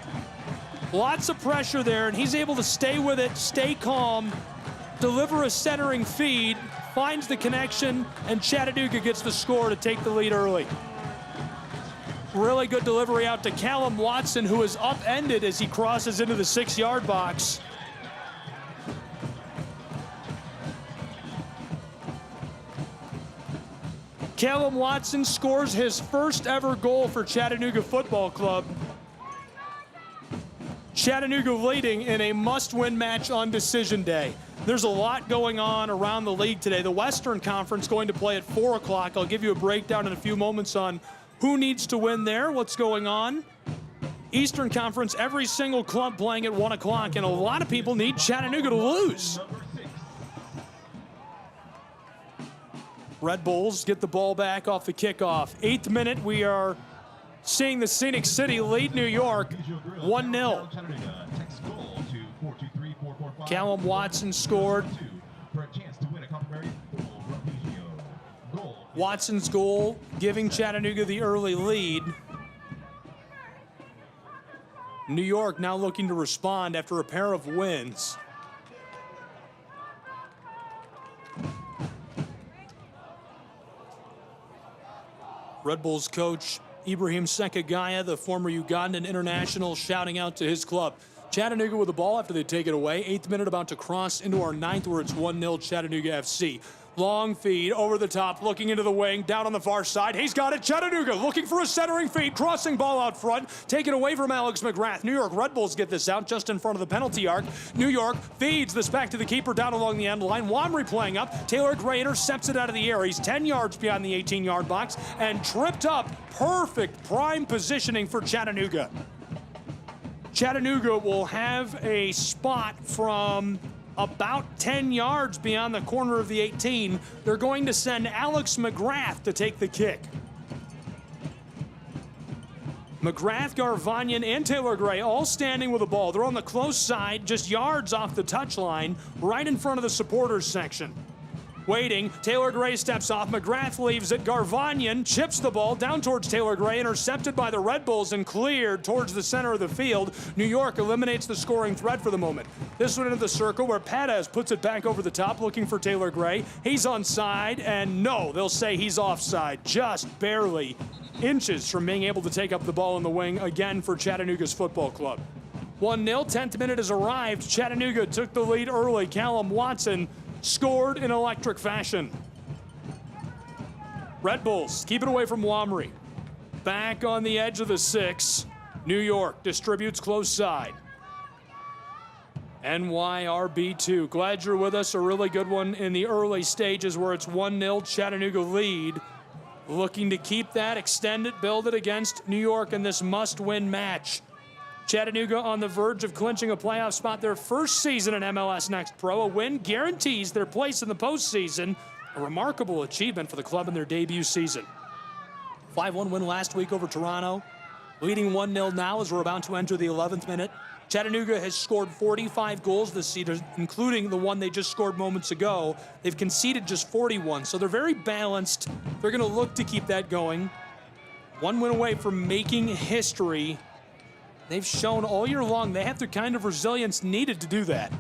Lots of pressure there, and he's able to stay with it, stay calm, deliver a centering feed, finds the connection, and Chattanooga gets the score to take the lead early. Really good delivery out to Callum Watson, who is upended as he crosses into the 6-yard box. Callum Watson scores his first ever goal for Chattanooga Football Club. Chattanooga leading in a must-win match on decision day. There's a lot going on around the league today. The Western Conference going to play at 4 o'clock. I'll give you a breakdown in a few moments on who needs to win there, what's going on. Eastern Conference, every single club playing at 1 o'clock, and a lot of people need Chattanooga to lose. Red Bulls get the ball back off the kickoff. 8th minute, we are seeing the Scenic City lead New York 1-0. Callum Watson scored. Watson's goal giving Chattanooga the early lead. New York now looking to respond after a pair of wins. Red Bulls coach Ibrahim Sekagaya, the former Ugandan international, shouting out to his club. Chattanooga with the ball after they take it away. 8th minute, about to cross into our 9th, where it's 1-0 Chattanooga FC. Long feed over the top, looking into the wing, down on the far side. He's got it. Chattanooga looking for a centering feed, crossing ball out front, taken away from Alex McGrath. New York Red Bulls get this out just in front of the penalty arc. New York feeds this back to the keeper down along the end line. Wamry playing up. Taylor Gray intercepts it out of the air. He's 10 yards beyond the 18-yard box and tripped up. Perfect prime positioning for Chattanooga. Chattanooga will have a spot from about 10 yards beyond the corner of the 18. They're going to send Alex McGrath to take the kick. McGrath, Garvanyan, and Taylor Gray all standing with the ball. They're on the close side, just yards off the touchline, right in front of the supporters section. Waiting, Taylor Gray steps off, McGrath leaves it, Garvanyan chips the ball down towards Taylor Gray, intercepted by the Red Bulls and cleared towards the center of the field. New York eliminates the scoring threat for the moment. This one into the circle where Perez puts it back over the top, looking for Taylor Gray. He's onside, and no, they'll say he's offside, just barely inches from being able to take up the ball in the wing again for Chattanooga's football club. 1-0, 10th minute has arrived. Chattanooga took the lead early. Callum Watson scored in electric fashion. Red Bulls keep it away from Wamry. Back on the edge of the 6. New York distributes close side. NYRB2. Glad you're with us. A really good one in the early stages where it's 1-0 Chattanooga lead. Looking to keep that, extend it, build it against New York in this must-win match. Chattanooga on the verge of clinching a playoff spot, their first season in MLS Next Pro. A win guarantees their place in the postseason. A remarkable achievement for the club in their debut season. 5-1 win last week over Toronto. Leading 1-0 now as we're about to enter the 11th minute. Chattanooga has scored 45 goals this season, including the one they just scored moments ago. They've conceded just 41, so they're very balanced. They're going to look to keep that going. One win away from making history. They've shown all year long they have the kind of resilience needed to do that.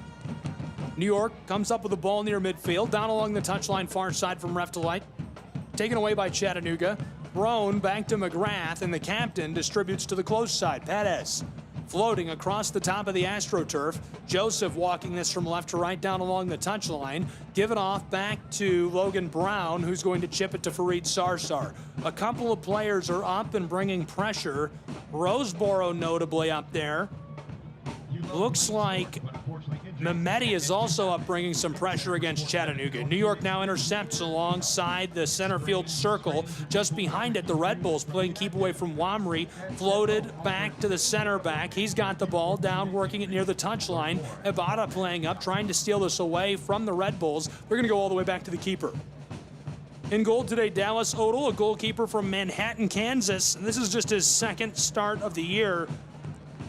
New York comes up with the ball near midfield, down along the touchline far side from left to right. Taken away by Chattanooga. Thrown back to McGrath, and the captain distributes to the close side. Perez floating across the top of the AstroTurf. Joseph walking this from left to right down along the touchline. Give it off back to Logan Brown, who's going to chip it to Fareed Sarsar. A couple of players are up and bringing pressure. Roseboro notably up there. Looks like Mehmeti is also up bringing some pressure against Chattanooga. New York now intercepts alongside the center field circle. Just behind it, the Red Bulls playing keep away from Wamry. Floated back to the center back. He's got the ball down, working it near the touchline. Ibata playing up, trying to steal this away from the Red Bulls. They're going to go all the way back to the keeper. In goal today, Dallas Odell, a goalkeeper from Manhattan, Kansas. And this is just his second start of the year.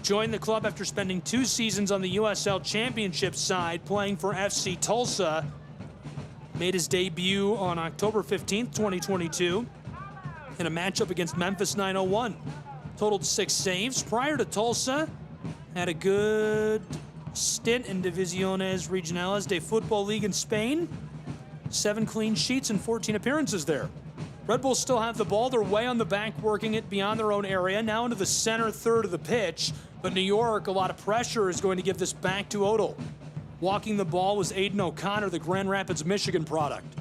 Joined the club after spending 2 seasons on the USL Championship side, playing for FC Tulsa. Made his debut on October 15th, 2022, in a matchup against Memphis 901. Totaled 6 saves. Prior to Tulsa, had a good stint in Divisiones Regionales de Football League in Spain. 7 clean sheets and 14 appearances there. Red Bulls still have the ball. They're way on the back, working it beyond their own area. Now into the center third of the pitch. But New York, a lot of pressure is going to give this back to Odell. Walking the ball was Aiden O'Connor, the Grand Rapids, Michigan product.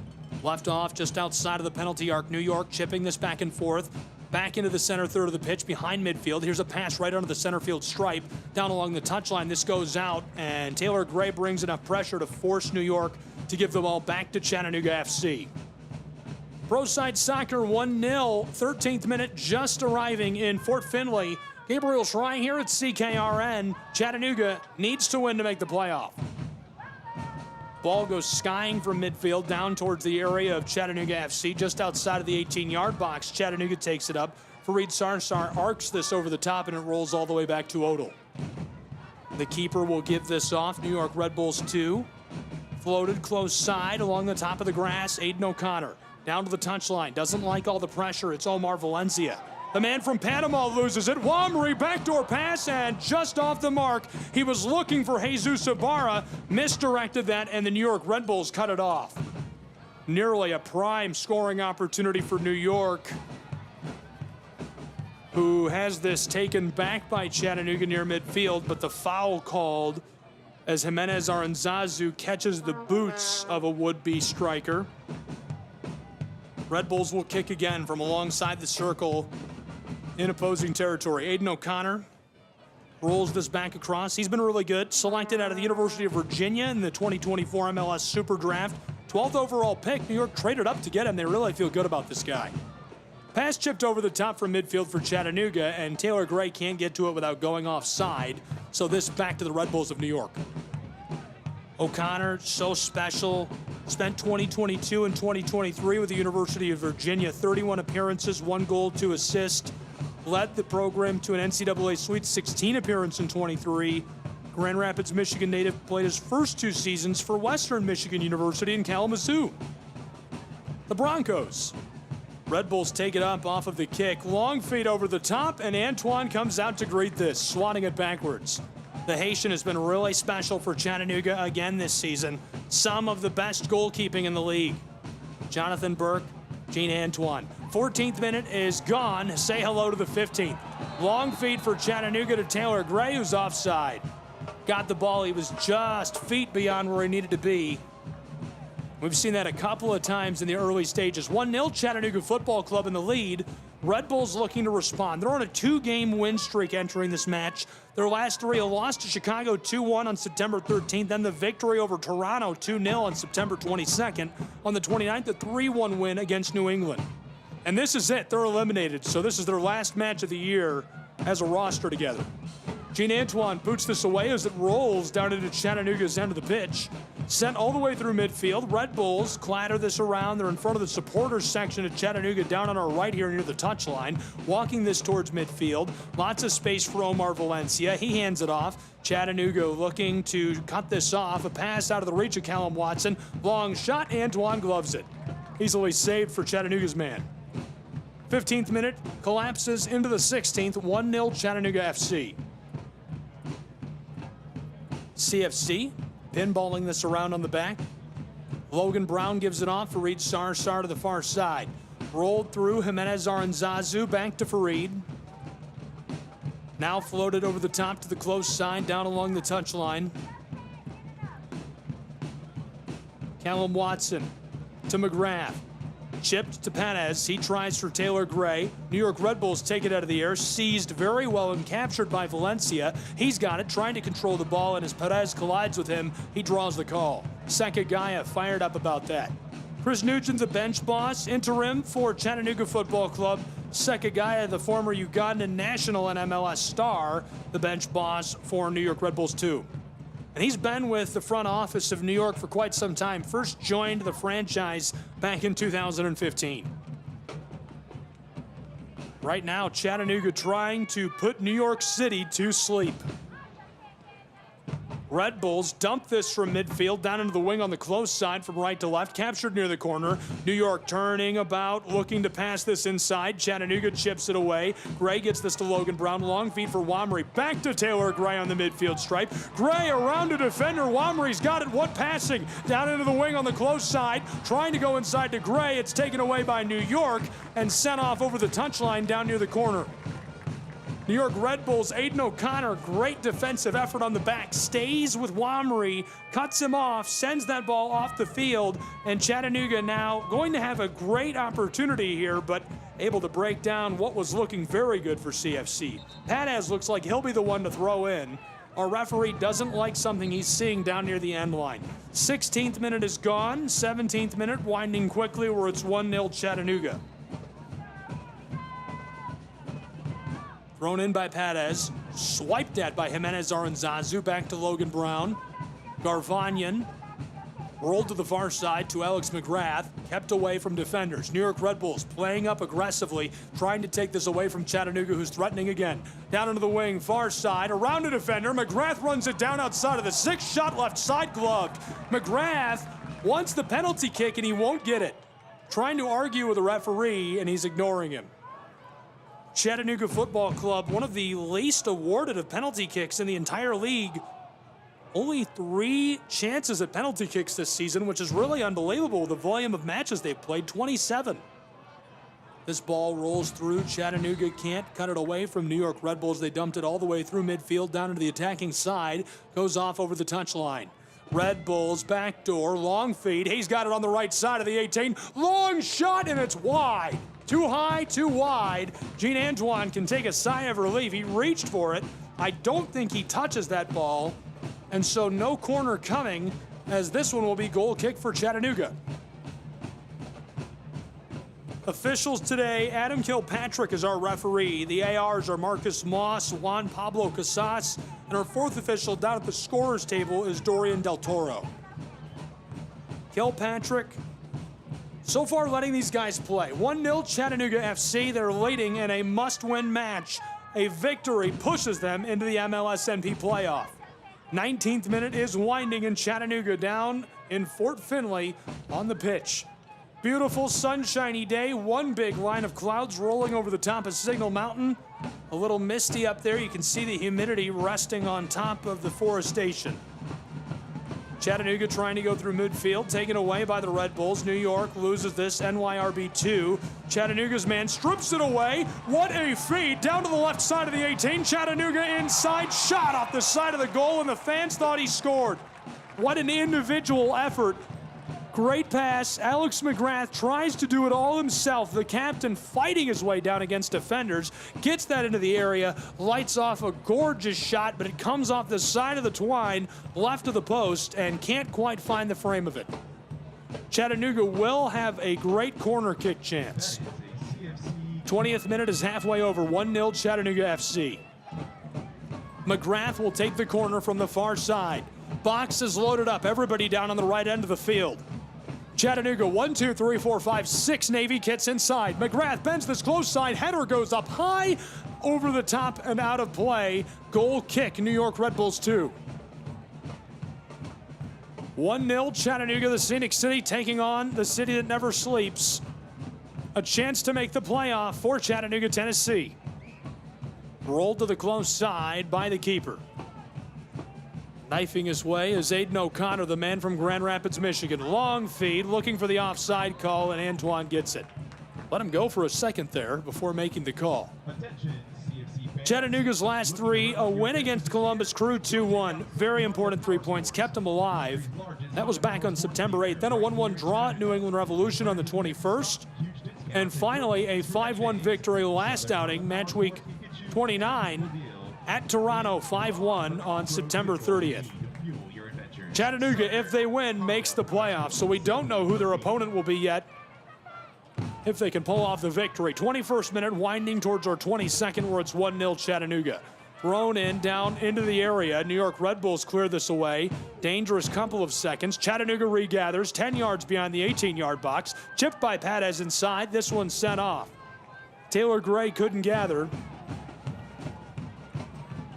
Left off just outside of the penalty arc. New York chipping this back and forth. Back into the center third of the pitch, behind midfield. Here's a pass right under the center field stripe. Down along the touchline, this goes out, and Taylor Gray brings enough pressure to force New York to give the ball back to Chattanooga FC. Pro Side Soccer 1-0, 13th minute, just arriving in Fort Finley. Gabriel Schrei here at CKRN. Chattanooga needs to win to make the playoff. Ball goes skying from midfield down towards the area of Chattanooga FC, just outside of the 18-yard box. Chattanooga takes it up. Fareed Sarsar arcs this over the top, and it rolls all the way back to Odell. The keeper will give this off. New York Red Bulls 2. Floated close side along the top of the grass. Aiden O'Connor down to the touchline. Doesn't like all the pressure. It's Omar Valencia. The man from Panama loses it. Wamry, backdoor pass, and just off the mark. He was looking for Jesus Ibarra, misdirected that, and the New York Red Bulls cut it off. Nearly a prime scoring opportunity for New York, who has this taken back by Chattanooga near midfield, but the foul called as Jimenez Aranzazu catches the boots of a would-be striker. Red Bulls will kick again from alongside the circle in opposing territory. Aiden O'Connor rolls this back across. He's been really good. Selected out of the University of Virginia in the 2024 MLS Super Draft. 12th overall pick. New York traded up to get him. They really feel good about this guy. Pass chipped over the top from midfield for Chattanooga, and Taylor Gray can't get to it without going offside. So this back to the Red Bulls of New York. O'Connor, so special. Spent 2022 and 2023 with the University of Virginia. 31 appearances, 1 goal, 2 assists. Led the program to an NCAA Sweet 16 appearance in 23. Grand Rapids, Michigan native, played his first 2 seasons for Western Michigan University in Kalamazoo. The Broncos. Red Bulls take it up off of the kick. Long feed over the top, and Antoine comes out to greet this, swatting it backwards. The Haitian has been really special for Chattanooga again this season. Some of the best goalkeeping in the league. Jonathan Burke, Gene Antoine. 14th minute is gone. Say hello to the 15th. Long feed for Chattanooga to Taylor Gray, who's offside. Got the ball. He was just feet beyond where he needed to be. We've seen that a couple of times in the early stages. 1-0 Chattanooga Football Club in the lead. Red Bulls looking to respond. They're on a 2-game win streak entering this match. Their last 3, a loss to Chicago 2-1 on September 13th, then the victory over Toronto 2-0 on September 22nd. On the 29th, a 3-1 win against New England. And this is it. They're eliminated. So this is their last match of the year as a roster together. Gene Antoine boots this away as it rolls down into Chattanooga's end of the pitch. Sent all the way through midfield. Red Bulls clatter this around. They're in front of the supporters section of Chattanooga down on our right here near the touchline. Walking this towards midfield. Lots of space for Omar Valencia. He hands it off. Chattanooga looking to cut this off. A pass out of the reach of Callum Watson. Long shot, Antoine gloves it. Easily saved for Chattanooga's man. 15th minute collapses into the 16th. 1-0 Chattanooga FC. CFC pinballing this around on the back. Logan Brown gives it off. Fareed Sarsar to the far side. Rolled through Jimenez Aranzazu, back to Fareed. Now floated over the top to the close side, down along the touchline. Callum Watson to McGrath. Chipped to Perez. He tries for Taylor Gray. New York Red Bulls take it out of the air. Seized very well and captured by Valencia. He's got it, trying to control the ball, and as Perez collides with him, he draws the call. Sekagaya fired up about that. Chris Nugent, the bench boss, interim for Chattanooga Football Club. Sekagaya, the former Ugandan national and MLS star, the bench boss for New York Red Bulls too. And he's been with the front office of New York for quite some time. First joined the franchise back in 2015. Right now, Chattanooga trying to put New York City to sleep. Red Bulls dump this from midfield down into the wing on the close side from right to left, captured near the corner. New York turning about, looking to pass this inside. Chattanooga chips it away. Gray gets this to Logan Brown. Long feed for Wamry. Back to Taylor Gray on the midfield stripe. Gray around a defender. Wamry's got it. What passing? Down into the wing on the close side. Trying to go inside to Gray. It's taken away by New York and sent off over the touchline down near the corner. New York Red Bulls, Aiden O'Connor, great defensive effort on the back, stays with Wamry, cuts him off, sends that ball off the field, and Chattanooga now going to have a great opportunity here, but able to break down what was looking very good for CFC. Perez looks like he'll be the one to throw in. Our referee doesn't like something he's seeing down near the end line. 16th minute is gone, 17th minute winding quickly where it's 1-0 Chattanooga. Thrown in by Perez, swiped at by Jimenez Aranzazu, back to Logan Brown. Garvanyan rolled to the far side to Alex McGrath, kept away from defenders. New York Red Bulls playing up aggressively, trying to take this away from Chattanooga, who's threatening again. Down into the wing, far side, around a defender. McGrath runs it down outside of the 6, shot left side gloved. McGrath wants the penalty kick and he won't get it. Trying to argue with the referee and he's ignoring him. Chattanooga Football Club, one of the least awarded of penalty kicks in the entire league. Only 3 chances at penalty kicks this season, which is really unbelievable with the volume of matches they've played, 27. This ball rolls through. Chattanooga can't cut it away from New York Red Bulls. They dumped it all the way through midfield, down into the attacking side, goes off over the touchline. Red Bulls backdoor, long feed. He's got it on the right side of the 18. Long shot, and it's wide. Too high, too wide. Gene Antoine can take a sigh of relief. He reached for it. I don't think he touches that ball. And so no corner coming, as this one will be goal kick for Chattanooga. Officials today, Adam Kilpatrick is our referee. The ARs are Marcus Moss, Juan Pablo Casas, and our 4th official down at the scorer's table is Dorian Del Toro. Kilpatrick, so far letting these guys play. 1-0 Chattanooga FC. They're leading in a must-win match. A victory pushes them into the MLSNP playoff. 19th minute is winding in Chattanooga, down in Fort Finley on the pitch. Beautiful sunshiny day. One big line of clouds rolling over the top of Signal Mountain. A little misty up there. You can see the humidity resting on top of the forestation. Chattanooga trying to go through midfield, taken away by the Red Bulls. New York loses this, NYRB2. Chattanooga's man strips it away. What a feed, down to the left side of the 18. Chattanooga inside, shot off the side of the goal, and the fans thought he scored. What an individual effort. Great pass. Alex McGrath tries to do it all himself. The captain fighting his way down against defenders. Gets that into the area. Lights off a gorgeous shot, but it comes off the side of the twine, left of the post, and can't quite find the frame of it. Chattanooga will have a great corner kick chance. 20th minute is halfway over. 1-0 Chattanooga FC. McGrath will take the corner from the far side. Box is loaded up. Everybody down on the right end of the field. Chattanooga, 1, 2, 3, 4, 5, 6 Navy kits inside. McGrath bends this close side. Header goes up high. over the top and out of play. Goal kick, New York Red Bulls 2. 1-0 Chattanooga, the Scenic City taking on the city that never sleeps. A chance to make the playoff for Chattanooga, Tennessee. Rolled to the close side by the keeper. Knifing his way is Aiden O'Connor, the man from Grand Rapids, Michigan. Long feed, looking for the offside call, and Antoine gets it. Let him go for a second there before making the call. Chattanooga's last three, a win against Columbus Crew 2-1. Very important 3 points, kept them alive. That was back on September 8th. Then a 1-1 draw at New England Revolution on the 21st. And finally, a 5-1 victory last outing, match week 29, at Toronto, 5-1 on September 30th. Chattanooga, if they win, makes the playoffs, so we don't know who their opponent will be yet if they can pull off the victory. 21st minute, winding towards our 22nd, where it's 1-0 Chattanooga. Thrown in, down into the area. New York Red Bulls clear this away. Dangerous couple of seconds. Chattanooga regathers, 10 yards behind the 18-yard box. Chipped by Padez inside. This one sent off. Taylor Gray couldn't gather.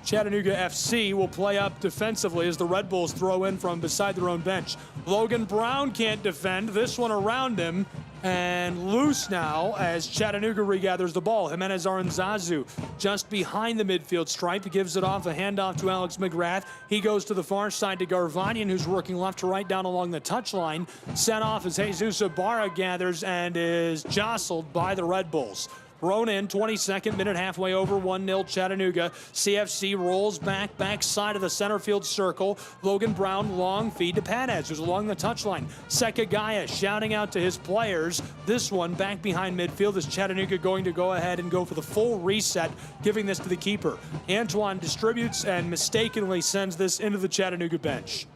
Chattanooga FC will play up defensively as the Red Bulls throw in from beside their own bench. Logan Brown can't defend. This one around him and loose now as Chattanooga regathers the ball. Jimenez Aranzazu just behind the midfield stripe. He gives it off, a handoff to Alex McGrath. He goes to the far side to Garvanian, who's working left to right down along the touchline. Sent off as Jesus Ibarra gathers and is jostled by the Red Bulls. Thrown in, 22nd minute, halfway over, 1-0 Chattanooga. CFC rolls back side of the center field circle. Logan Brown, long feed to Padez, who's along the touchline. Sekagaya shouting out to his players. This one back behind midfield is Chattanooga going to go ahead and go for the full reset, giving this to the keeper. Antoine distributes and mistakenly sends this into the Chattanooga bench.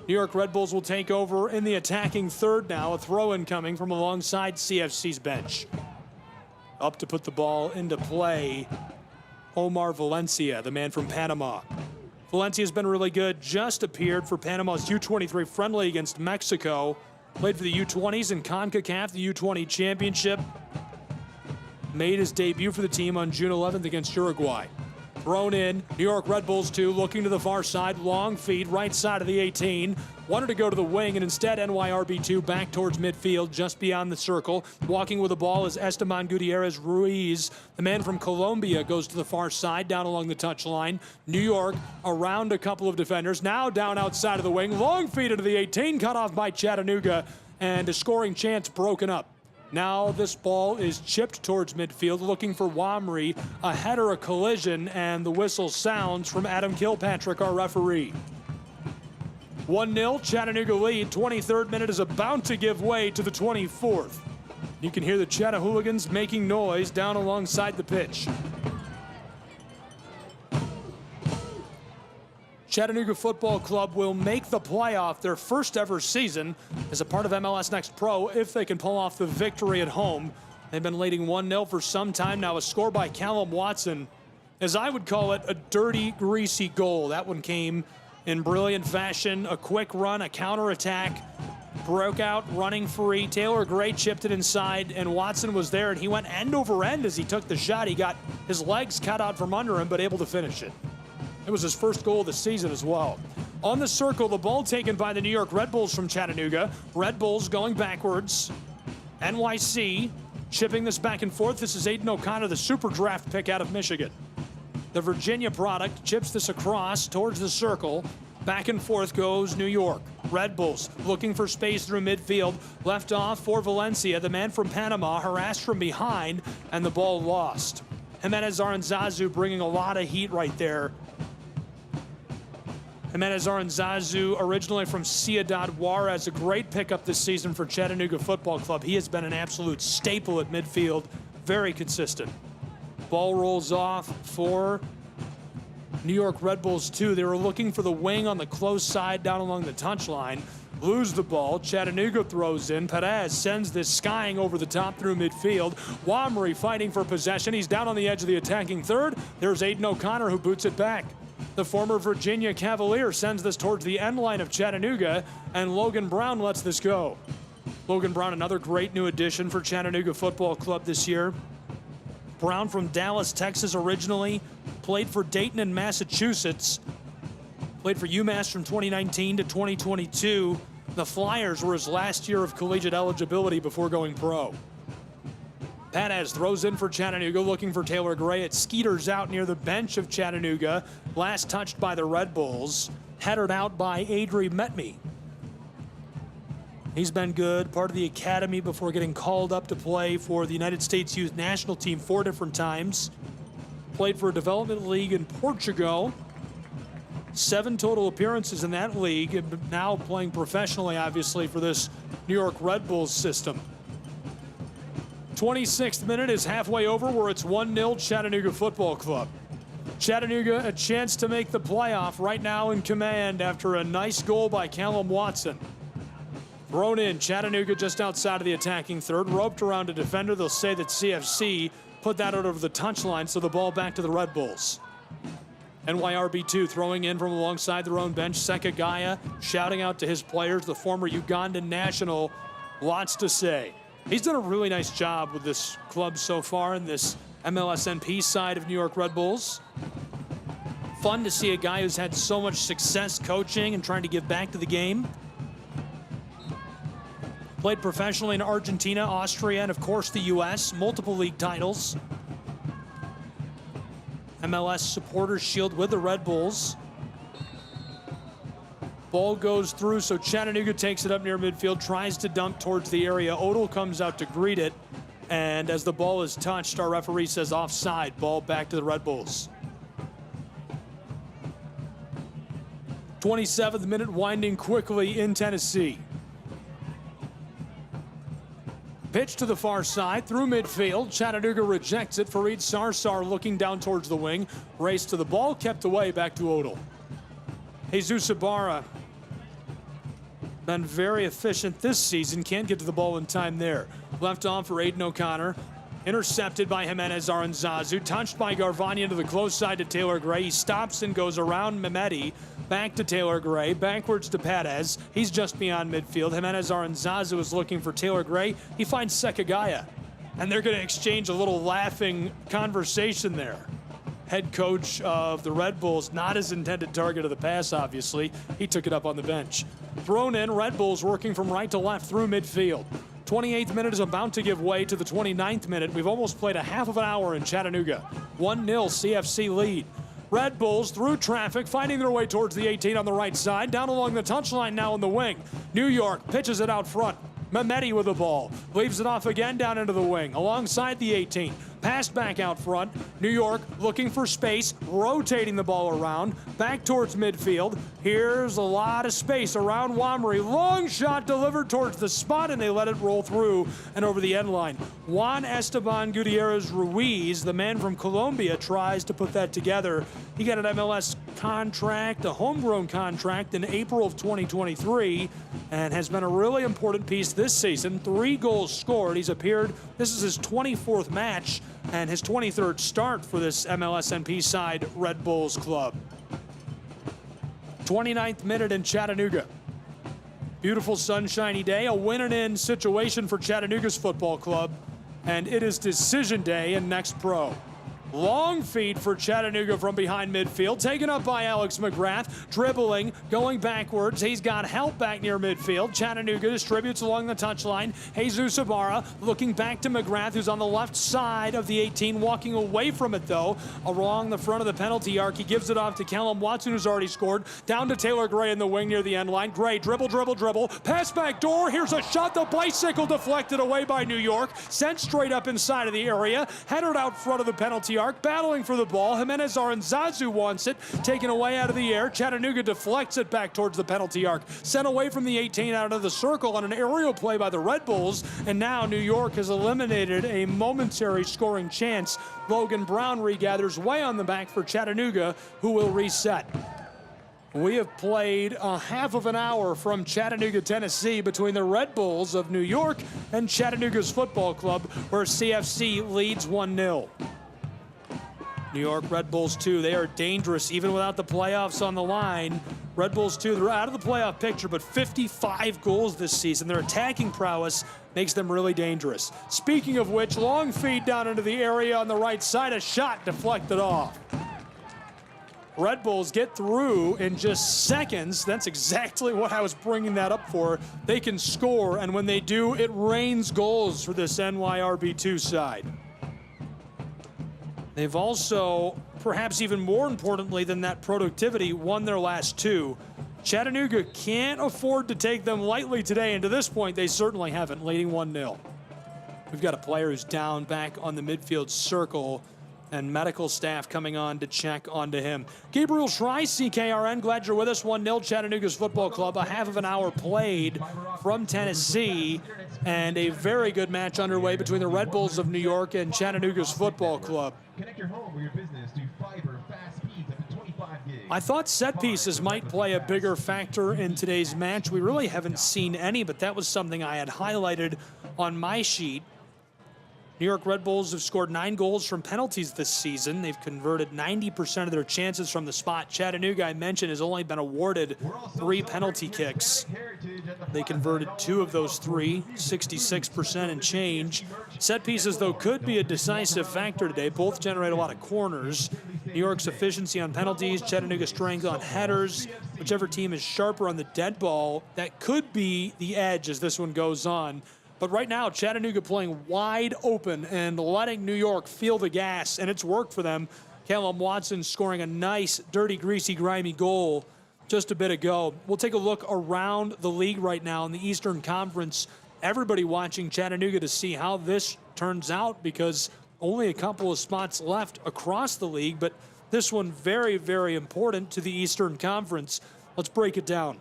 New York Red Bulls will take over in the attacking third now. A throw-in coming from alongside CFC's bench. Up to put the ball into play, Omar Valencia, the man from Panama. Valencia's been really good, just appeared for Panama's U23 friendly against Mexico. Played for the U20s in CONCACAF, the U20 championship. Made his debut for the team on June 11th against Uruguay. Thrown in, New York Red Bulls 2, looking to the far side, long feed, right side of the 18. Wanted to go to the wing, and instead NYRB2 back towards midfield, just beyond the circle. Walking with the ball is Esteban Gutierrez Ruiz. The man from Colombia goes to the far side, down along the touchline. New York around a couple of defenders, now down outside of the wing. Long feed into the 18, cut off by Chattanooga, and a scoring chance broken up. Now this ball is chipped towards midfield, looking for Wamri. A header, a collision, and the whistle sounds from Adam Kilpatrick, our referee. 1-0, Chattanooga lead. 23rd minute is about to give way to the 24th. You can hear the Chattahooligans making noise down alongside the pitch. Chattanooga Football Club will make the playoff, their first ever season, as a part of MLS Next Pro if they can pull off the victory at home. They've been leading 1-0 for some time now. A score by Callum Watson, as I would call it, a dirty, greasy goal. That one came in brilliant fashion. A quick run, a counterattack, broke out, running free. Taylor Gray chipped it inside, and Watson was there, and he went end over end as he took the shot. He got his legs cut out from under him, but able to finish it. It was his first goal of the season as well. On the circle, the ball taken by the New York Red Bulls from Chattanooga. Red Bulls going backwards. NYC chipping this back and forth. This is Aiden O'Connor, the super draft pick out of Michigan. The Virginia product chips this across towards the circle. Back and forth goes New York. Red Bulls looking for space through midfield. Left off for Valencia, the man from Panama, harassed from behind, and the ball lost. Jimenez Aranzazu bringing a lot of heat right there. Jimenez Aranzazu, originally from Ciudad Juarez, a great pickup this season for Chattanooga Football Club. He has been an absolute staple at midfield, very consistent. Ball rolls off for New York Red Bulls 2. They were looking for the wing on the close side down along the touchline. Lose the ball. Chattanooga throws in. Perez sends this skying over the top through midfield. Wamri fighting for possession. He's down on the edge of the attacking third. There's Aiden O'Connor who boots it back. The former Virginia Cavalier sends this towards the end line of Chattanooga, and Logan Brown lets this go. Logan Brown, another great new addition for Chattanooga Football Club this year. Brown from Dallas, Texas originally, played for Dayton and Massachusetts, played for UMass from 2019 to 2022. The Flyers were his last year of collegiate eligibility before going pro. Pataz throws in for Chattanooga, looking for Taylor Gray. It skeeters out near the bench of Chattanooga. Last touched by the Red Bulls. Headed out by Adri Metme. He's been good, part of the academy before getting called up to play for the United States Youth National Team 4 different times. Played for a development league in Portugal. 7 total appearances in that league, and now playing professionally, obviously, for this New York Red Bulls system. 26th minute is halfway over, where it's 1-0 Chattanooga Football Club. Chattanooga a chance to make the playoff, right now in command after a nice goal by Callum Watson. Thrown in, Chattanooga just outside of the attacking third, roped around a defender. They'll say that CFC put that out over the touchline, so the ball back to the Red Bulls. NYRB2 throwing in from alongside their own bench. Sekagaya shouting out to his players, the former Ugandan national. Lots to say. He's done a really nice job with this club so far in this MLSNP side of New York Red Bulls. Fun to see a guy who's had so much success coaching and trying to give back to the game. Played professionally in Argentina, Austria, and of course the U.S. Multiple league titles. MLS Supporters Shield with the Red Bulls. Ball goes through, so Chattanooga takes it up near midfield, tries to dump towards the area. Odell comes out to greet it, and as the ball is touched, our referee says offside. Ball back to the Red Bulls. 27th minute, winding quickly in Tennessee. Pitch to the far side, through midfield. Chattanooga rejects it. Fareed Sarsar looking down towards the wing. Race to the ball, kept away, back to Odell. Jesus Ibarra been very efficient this season. Can't get to the ball in time there. Left on for Aiden O'Connor. Intercepted by Jimenez Aranzazu. Touched by Garvania to the close side to Taylor Gray. He stops and goes around Mehmeti. Back to Taylor Gray. Backwards to Pataz. He's just beyond midfield. Jimenez Aranzazu is looking for Taylor Gray. He finds Sekagaya. And they're going to exchange a little laughing conversation there. Head coach of the Red Bulls, not his intended target of the pass, obviously. He took it up on the bench. Thrown in, Red Bulls working from right to left through midfield. 28th minute is about to give way to the 29th minute. We've almost played a half of an hour in Chattanooga. 1-0 CFC lead. Red Bulls through traffic, finding their way towards the 18 on the right side. Down along the touchline now in the wing. New York pitches it out front. Mehmeti with the ball. Leaves it off again down into the wing. Alongside the 18. Passed back out front. New York looking for space. Rotating the ball around. Back towards midfield. Here's a lot of space around Wamri. Long shot delivered towards the spot, and they let it roll through and over the end line. Juan Esteban Gutierrez Ruiz, the man from Colombia, tries to put that together. He got an MLS contract, a homegrown contract in April of 2023, and has been a really important piece this season. 3 goals scored. He's appeared, this is his 24th match and his 23rd start for this MLSNP side Red Bulls club. 29th minute in Chattanooga. Beautiful sunshiny day, a win and in situation for Chattanooga's football club, and it is decision day in Next Pro. Long feed for Chattanooga from behind midfield, taken up by Alex McGrath, dribbling, going backwards. He's got help back near midfield. Chattanooga distributes along the touchline. Jesus Ibarra looking back to McGrath, who's on the left side of the 18, walking away from it, though, along the front of the penalty arc. He gives it off to Callum Watson, who's already scored. Down to Taylor Gray in the wing near the end line. Gray, dribble, dribble, dribble. Pass back door. Here's a shot. The bicycle deflected away by New York. Sent straight up inside of the area. Headed out front of the penalty arc, battling for the ball. Jimenez Aranzazu wants it, taken away out of the air. Chattanooga deflects it back towards the penalty arc. Sent away from the 18 out of the circle on an aerial play by the Red Bulls, and now New York has eliminated a momentary scoring chance. Logan Brown regathers way on the back for Chattanooga, who will reset. We have played a half of an hour from Chattanooga, Tennessee, between the Red Bulls of New York and Chattanooga's football club, where CFC leads 1-0. New York Red Bulls 2, they are dangerous even without the playoffs on the line. Red Bulls 2, they're out of the playoff picture, but 55 goals this season. Their attacking prowess makes them really dangerous. Speaking of which, long feed down into the area on the right side, a shot deflected off. Red Bulls get through in just seconds. That's exactly what I was bringing that up for. They can score, and when they do, it rains goals for this NYRB2 side. They've also, perhaps even more importantly than that productivity, won their last two. Chattanooga can't afford to take them lightly today, and to this point, they certainly haven't, leading 1-0. We've got a player who's down back on the midfield circle, and medical staff coming on to check onto him. Gabriel Schrei, CKRN, glad you're with us. 1-0 Chattanooga's football club. A half of an hour played from Tennessee, and a very good match underway between the Red Bulls of New York and Chattanooga's football club. Connect your home or your business to fiber fast speeds up to 25 gigs. I thought set pieces might play a bigger factor in today's match. We really haven't seen any, but that was something I had highlighted on my sheet. New York Red Bulls have scored 9 goals from penalties this season. They've converted 90% of their chances from the spot. Chattanooga, I mentioned, has only been awarded 3 penalty kicks. They converted 2 of those 3, 66% and change. Set pieces, though, could be a decisive factor today. Both generate a lot of corners. New York's efficiency on penalties, Chattanooga's strength on headers. Whichever team is sharper on the dead ball, that could be the edge as this one goes on. But right now, Chattanooga playing wide open and letting New York feel the gas, and it's worked for them. Callum Watson scoring a nice, dirty, greasy, grimy goal just a bit ago. We'll take a look around the league right now in the Eastern Conference. Everybody watching Chattanooga to see how this turns out, because only a couple of spots left across the league, but this one very, very important to the Eastern Conference. Let's break it down.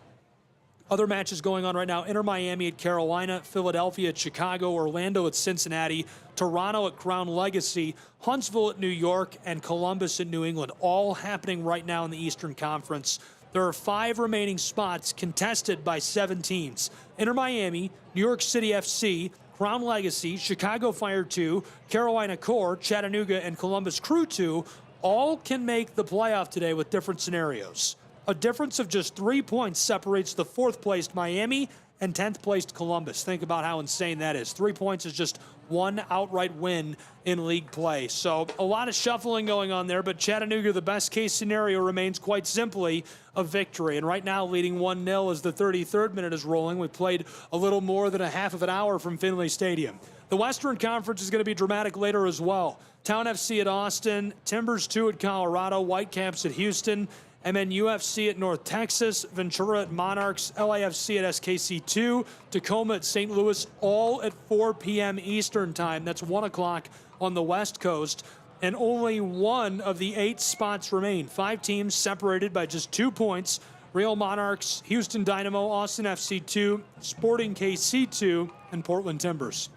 Other matches going on right now: Inter Miami at Carolina, Philadelphia at Chicago, Orlando at Cincinnati, Toronto at Crown Legacy, Huntsville at New York, and Columbus at New England, all happening right now in the Eastern Conference. There are 5 remaining spots contested by 7 teams. Inter Miami, New York City FC, Crown Legacy, Chicago Fire 2, Carolina Core, Chattanooga, and Columbus Crew 2 all can make the playoff today with different scenarios. A difference of just 3 points separates the 4th-placed Miami and 10th-placed Columbus. Think about how insane that is. 3 points is just 1 outright win in league play. So a lot of shuffling going on there, but Chattanooga, the best-case scenario remains quite simply a victory. And right now, leading 1-0 as the 33rd minute is rolling. We've played a little more than a half of an hour from Finley Stadium. The Western Conference is going to be dramatic later as well. Town FC at Austin, Timbers 2 at Colorado, Whitecaps at Houston, MNUFC at North Texas, Ventura at Monarchs, LAFC at SKC2, Tacoma at St. Louis, all at 4 p.m. Eastern time. That's 1 o'clock on the West Coast. And only 1 of the 8 spots remain. 5 teams separated by just 2 points. Real Monarchs, Houston Dynamo, Austin FC2, Sporting KC2, and Portland Timbers.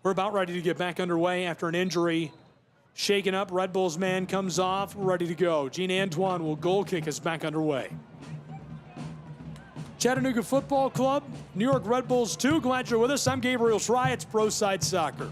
We're about ready to get back underway after an injury. Shaken up, Red Bulls man comes off, ready to go. Gene Antoine will goal kick us back underway. Chattanooga Football Club, New York Red Bulls 2. Glad you're with us. I'm Gabriel Schrei. It's Pro Side Soccer.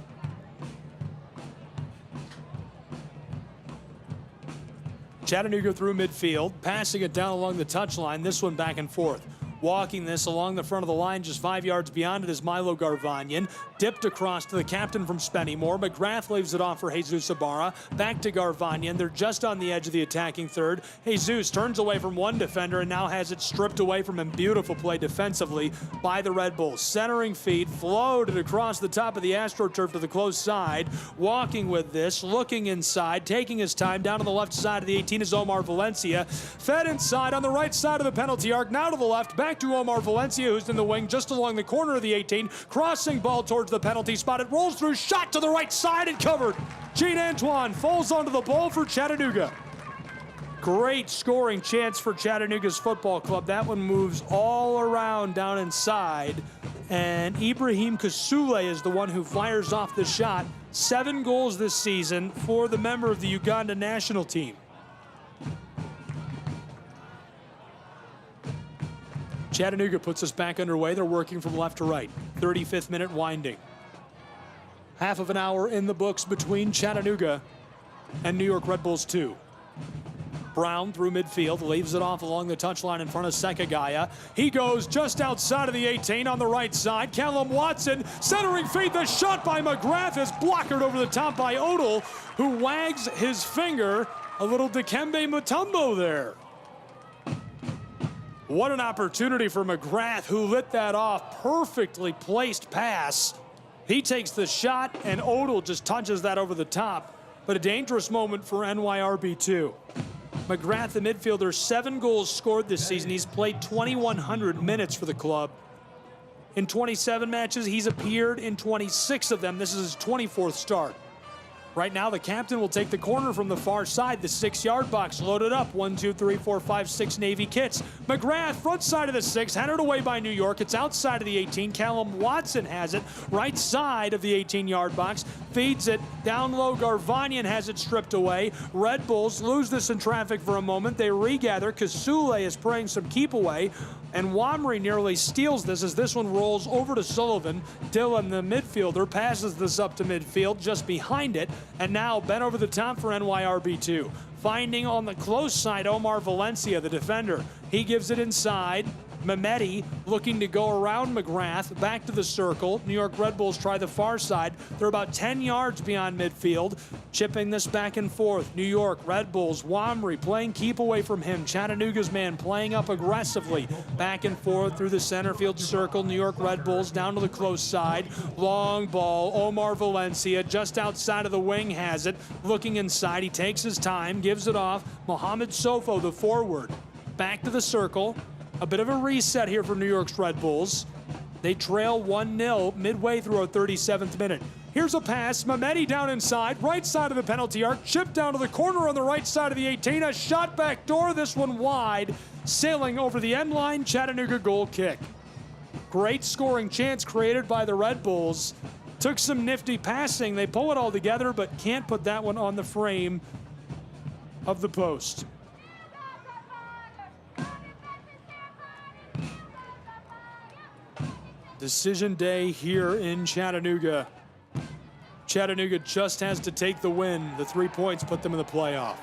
Chattanooga through midfield, passing it down along the touchline. This one back and forth. Walking this along the front of the line, just 5 yards beyond it is Milo Garvanyan. Dipped across to the captain from Spennymoor. McGrath leaves it off for Jesus Ibarra. Back to Garvanyan. They're just on the edge of the attacking third. Jesus turns away from one defender and now has it stripped away from him. Beautiful play defensively by the Red Bulls. Centering feed, floated across the top of the AstroTurf to the close side. Walking with this, looking inside, taking his time. Down on the left side of the 18 is Omar Valencia. Fed inside on the right side of the penalty arc. Now to the left, back to Omar Valencia, who's in the wing just along the corner of the 18. Crossing ball towards the penalty spot. It rolls through, shot to the right side and covered. Gene Antoine falls onto the ball for Chattanooga. Great scoring chance for Chattanooga's football club. That one moves all around down inside. And Ibrahim Kasule is the one who fires off the shot. 7 goals this season for the member of the Uganda national team. Chattanooga puts us back underway. They're working from left to right. 35th minute winding. Half of an hour in the books between Chattanooga and New York Red Bulls 2. Brown through midfield, leaves it off along the touchline in front of Sekagaya. He goes just outside of the 18 on the right side. Callum Watson centering feed. The shot by McGrath is blocked over the top by Odell, who wags his finger. A little Dikembe Mutombo there. What an opportunity for McGrath, who lit that off. Perfectly placed pass. He takes the shot, and Odell just touches that over the top. But a dangerous moment for NYRB2. McGrath, the midfielder, 7 goals scored this season. He's played 2,100 minutes for the club. In 27 matches, he's appeared in 26 of them. This is his 24th start. Right now, the captain will take the corner from the far side. The 6-yard box loaded up. 1, 2, 3, 4, 5, 6 Navy kits. McGrath, front side of the 6, headed away by New York. It's outside of the 18. Callum Watson has it. Right side of the 18-yard box. Feeds it. Down low, Garvanian has it stripped away. Red Bulls lose this in traffic for a moment. They regather. Kasule is praying some keep away. And Wamry nearly steals this as this one rolls over to Sullivan. Dillon, the midfielder, passes this up to midfield just behind it. And now bent over the top for NYRB2. Finding on the close side Omar Valencia, the defender. He gives it inside. Mehmeti looking to go around McGrath, back to the circle. New York Red Bulls try the far side. They're about 10 yards beyond midfield, chipping this back and forth. New York Red Bulls, Wamry playing keep away from him. Chattanooga's man playing up aggressively. Back and forth through the center field circle. New York Red Bulls down to the close side. Long ball, Omar Valencia just outside of the wing has it. Looking inside, he takes his time, gives it off. Mohamed Sofo, the forward, back to the circle. A bit of a reset here for New York's Red Bulls. They trail 1-0 midway through our 37th minute. Here's a pass. Mehmeti down inside, right side of the penalty arc. Chip down to the corner on the right side of the 18. A shot back door, this one wide. Sailing over the end line, Chattanooga goal kick. Great scoring chance created by the Red Bulls. Took some nifty passing. They pull it all together, but can't put that one on the frame of the post. Decision day here in Chattanooga. Chattanooga just has to take the win. The 3 points put them in the playoff.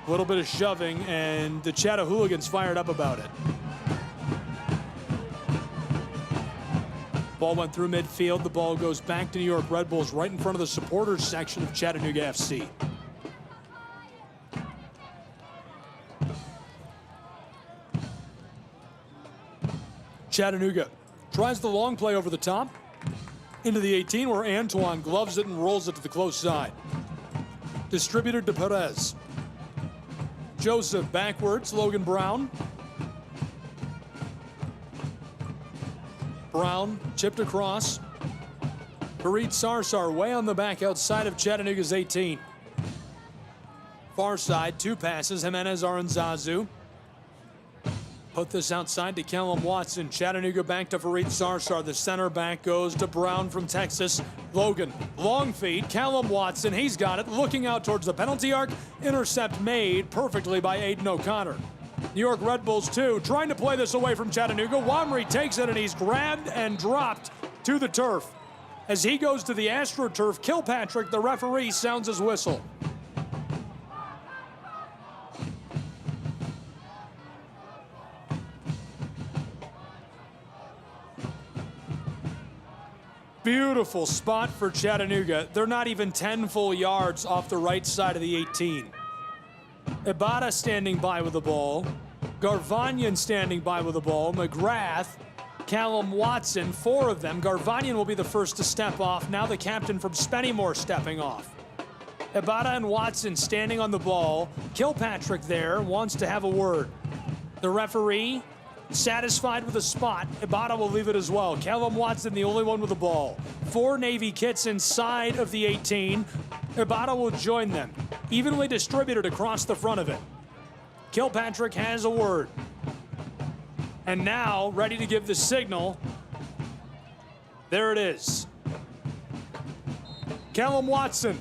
A little bit of shoving, and the Chattahooligans fired up about it. Ball went through midfield. The ball goes back to New York Red Bulls right in front of the supporters section of Chattanooga FC. Chattanooga tries the long play over the top into the 18, where Antoine gloves it and rolls it to the close side. Distributed to Perez. Joseph backwards, Logan Brown. Brown chipped across. Fareed Sarsar way on the back outside of Chattanooga's 18. Far side, 2 passes, Jimenez Aranzazu. Put this outside to Callum Watson. Chattanooga back to Fareed Sarsar. The center back goes to Brown from Texas. Logan, long feed. Callum Watson, he's got it. Looking out towards the penalty arc. Intercept made perfectly by Aiden O'Connor. New York Red Bulls, too, trying to play this away from Chattanooga. Wamry takes it, and he's grabbed and dropped to the turf. As he goes to the AstroTurf, Kilpatrick, the referee, sounds his whistle. Beautiful spot for Chattanooga. They're not even 10 full yards off the right side of the 18. Ibata standing by with the ball. Garvanian standing by with the ball. McGrath, Callum Watson, 4 of them. Garvanian will be the first to step off. Now the captain from Spennymoor stepping off. Ibata and Watson standing on the ball. Kilpatrick there wants to have a word. The referee satisfied with the spot. Ibata will leave it as well. Callum Watson, the only one with the ball. 4 Navy kits inside of the 18. Ibata will join them. Evenly distributed across the front of it. Kilpatrick has a word. And now, ready to give the signal. There it is. Callum Watson.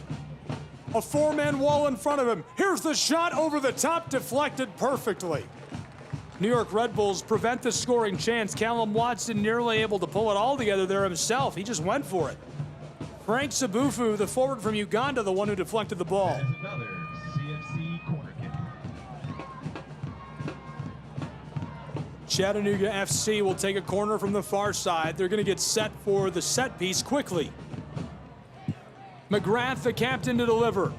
A 4-man wall in front of him. Here's the shot over the top, deflected perfectly. New York Red Bulls prevent the scoring chance. Callum Watson nearly able to pull it all together there himself. He just went for it. Frank Sabufu, the forward from Uganda, the one who deflected the ball. That is another CFC corner kick. Chattanooga FC will take a corner from the far side. They're going to get set for the set piece quickly. McGrath, the captain, to deliver.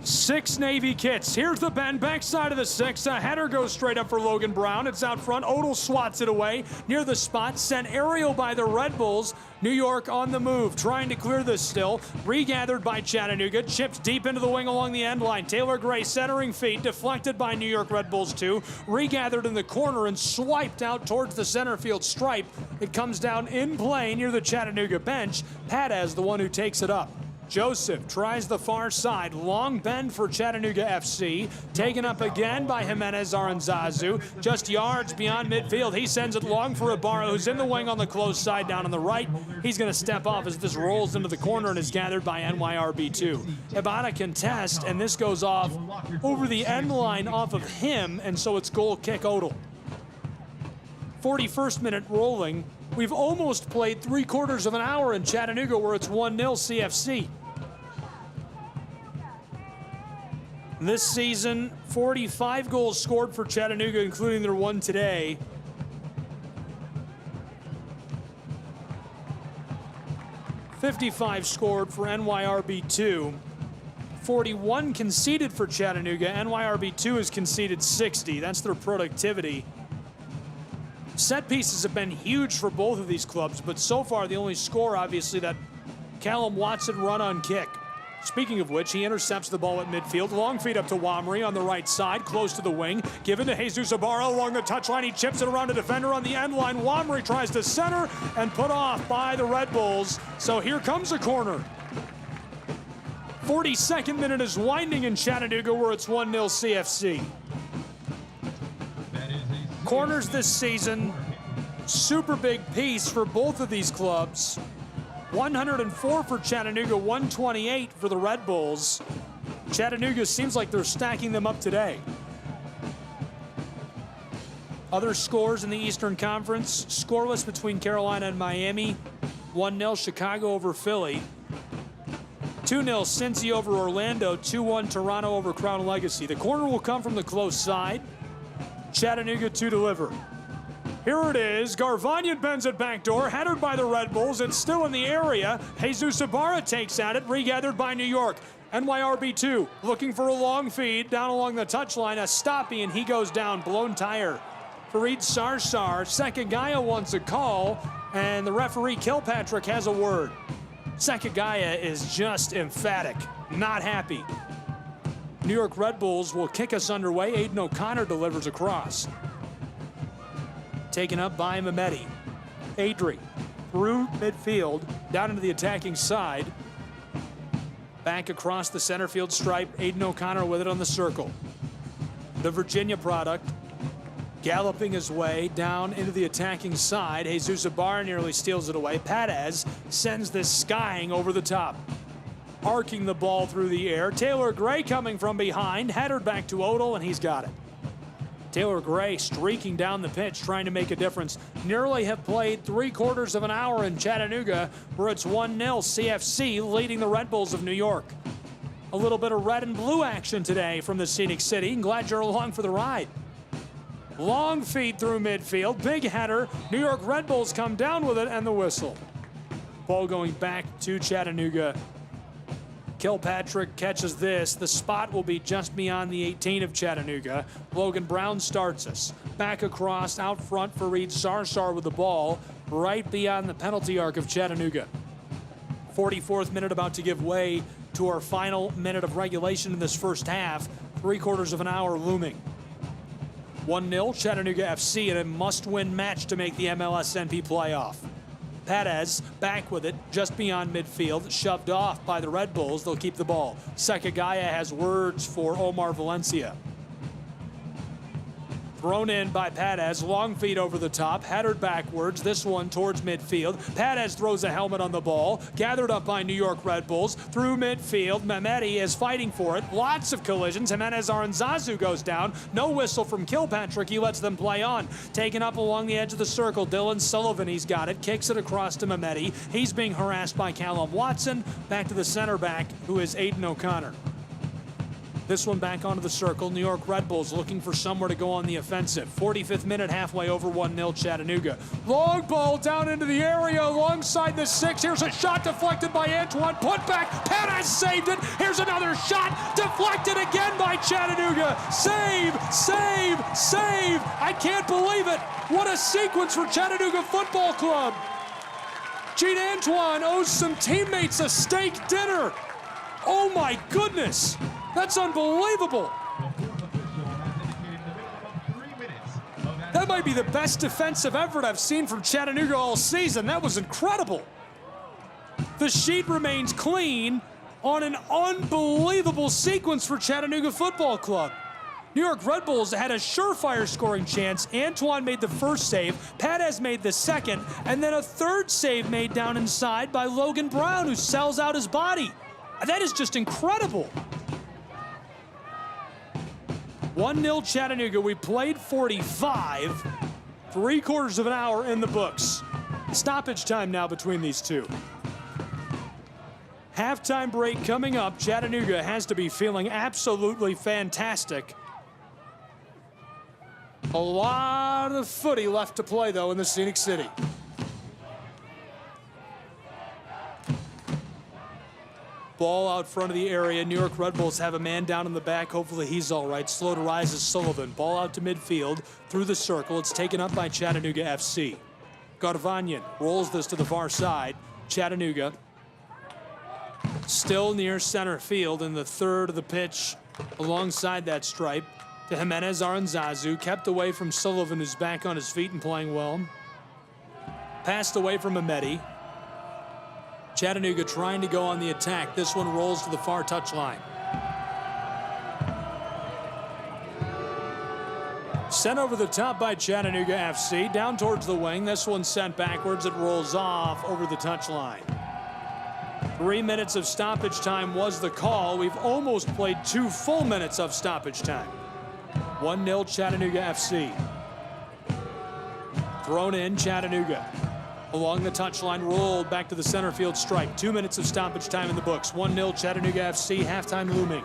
6 Navy kits. Here's the bend, backside of the 6. A header goes straight up for Logan Brown. It's out front. Odell swats it away near the spot. Sent aerial by the Red Bulls. New York on the move, trying to clear this still. Regathered by Chattanooga. Chipped deep into the wing along the end line. Taylor Gray centering feet. Deflected by New York Red Bulls 2. Regathered in the corner and swiped out towards the center field stripe. It comes down in play near the Chattanooga bench. Padez, the one who takes it up. Joseph tries the far side. Long bend for Chattanooga FC. Taken up again by Jimenez Aranzazu. Just yards beyond midfield. He sends it long for Ibarra, who's in the wing on the close side down on the right. He's going to step off as this rolls into the corner and is gathered by NYRB2. Ibarra contests, and this goes off over the end line off of him, and so it's goal kick Odell. 41st minute rolling. We've almost played 3/4 of an hour in Chattanooga where it's 1-0 CFC. This season, 45 goals scored for Chattanooga, including their one today. $55 scored for NYRB2. 41 conceded for Chattanooga. NYRB2 has conceded 60. That's their productivity. Set pieces have been huge for both of these clubs, but so far the only score, obviously, that Callum Watson run on kick. Speaking of which, he intercepts the ball at midfield. Long feed up to Wamry on the right side, close to the wing. Given to Jesus Ibarra along the touchline. He chips it around a defender on the end line. Wamry tries to center and put off by the Red Bulls. So here comes a corner. 42nd minute is winding in Chattanooga where it's 1-0 CFC. Corners this season, super big piece for both of these clubs. 104 for Chattanooga, 128 for the Red Bulls. Chattanooga seems like they're stacking them up today. Other scores in the Eastern Conference, scoreless between Carolina and Miami. 1-0 Chicago over Philly. 2-0 Cincy over Orlando. 2-1 Toronto over Crown Legacy. The corner will come from the close side. Chattanooga to deliver. Here it is. Garvanyan bends it backdoor, headed by the Red Bulls. It's still in the area. Jesus Ibarra takes at it, regathered by New York. NYRB2 looking for a long feed down along the touchline. A stoppie, and he goes down, blown tire. Fareed Sarsar, Sekagaya wants a call, and the referee Kilpatrick has a word. Sekagaya is just emphatic, not happy. New York Red Bulls will kick us underway. Aiden O'Connor delivers across. Taken up by Mehmeti. Adri through midfield, down into the attacking side. Back across the center field stripe. Aiden O'Connor with it on the circle. The Virginia product galloping his way down into the attacking side. Jesus Ibarra nearly steals it away. Padez sends this skying over the top. Arcing the ball through the air. Taylor Gray coming from behind. Headed back to Odell, and he's got it. Taylor Gray streaking down the pitch, trying to make a difference. Nearly have played 3/4 of an hour in Chattanooga, where it's 1-0 CFC, leading the Red Bulls of New York. A little bit of red and blue action today from the Scenic City. I'm glad you're along for the ride. Long feed through midfield. Big header. New York Red Bulls come down with it, and the whistle. Ball going back to Chattanooga. Kilpatrick catches this. The spot will be just beyond the 18 of Chattanooga. Logan Brown starts us. Back across, out front for Fareed Sarsar with the ball, right beyond the penalty arc of Chattanooga. 44th minute about to give way to our final minute of regulation in this first half. 3/4 of an hour looming. 1-0 Chattanooga FC in a must-win match to make the MLS NP playoff. Padez back with it just beyond midfield, shoved off by the Red Bulls. They'll keep the ball. Sekagaya has words for Omar Valencia. Thrown in by Padez, long feed over the top, headed backwards, this one towards midfield. Padez throws a helmet on the ball, gathered up by New York Red Bulls, through midfield. Mehmeti is fighting for it, lots of collisions. Jimenez Aranzazu goes down, no whistle from Kilpatrick, he lets them play on. Taken up along the edge of the circle, Dylan Sullivan, he's got it, kicks it across to Mehmeti. He's being harassed by Callum Watson, back to the center back, who is Aiden O'Connor. This one back onto the circle. New York Red Bulls looking for somewhere to go on the offensive. 45th minute, halfway over, 1-0 Chattanooga. Long ball down into the area alongside the 6. Here's a shot deflected by Antoine. Put back. Perez saved it. Here's another shot deflected again by Chattanooga. Save, save, save. I can't believe it. What a sequence for Chattanooga Football Club. Gene Antoine owes some teammates a steak dinner. Oh my goodness. That's unbelievable. That might be the best defensive effort I've seen from Chattanooga all season. That was incredible. The sheet remains clean on an unbelievable sequence for Chattanooga Football Club. New York Red Bulls had a surefire scoring chance. Antoine made the first save, Perez made the second, and then a third save made down inside by Logan Brown, who sells out his body. That is just incredible. 1-0 Chattanooga. We played 45. 3/4 of an hour in the books. Stoppage time now between these two. Halftime break coming up. Chattanooga has to be feeling absolutely fantastic. A lot of footy left to play, though, in the Scenic City. Ball out front of the area. New York Red Bulls have a man down in the back. Hopefully he's all right. Slow to rise is Sullivan. Ball out to midfield through the circle. It's taken up by Chattanooga FC. Garvanyan rolls this to the far side. Chattanooga still near center field in the third of the pitch alongside that stripe. To Jimenez Aranzazu, kept away from Sullivan, who's back on his feet and playing well. Passed away from Ameti. Chattanooga trying to go on the attack. This one rolls to the far touchline. Sent over the top by Chattanooga FC. Down towards the wing. This one sent backwards. It rolls off over the touchline. 3 minutes of stoppage time was the call. We've almost played 2 full minutes of stoppage time. 1-0 Chattanooga FC. Thrown in Chattanooga. Along the touchline, rolled back to the center field stripe. 2 minutes of stoppage time in the books. 1-0 Chattanooga FC, halftime looming.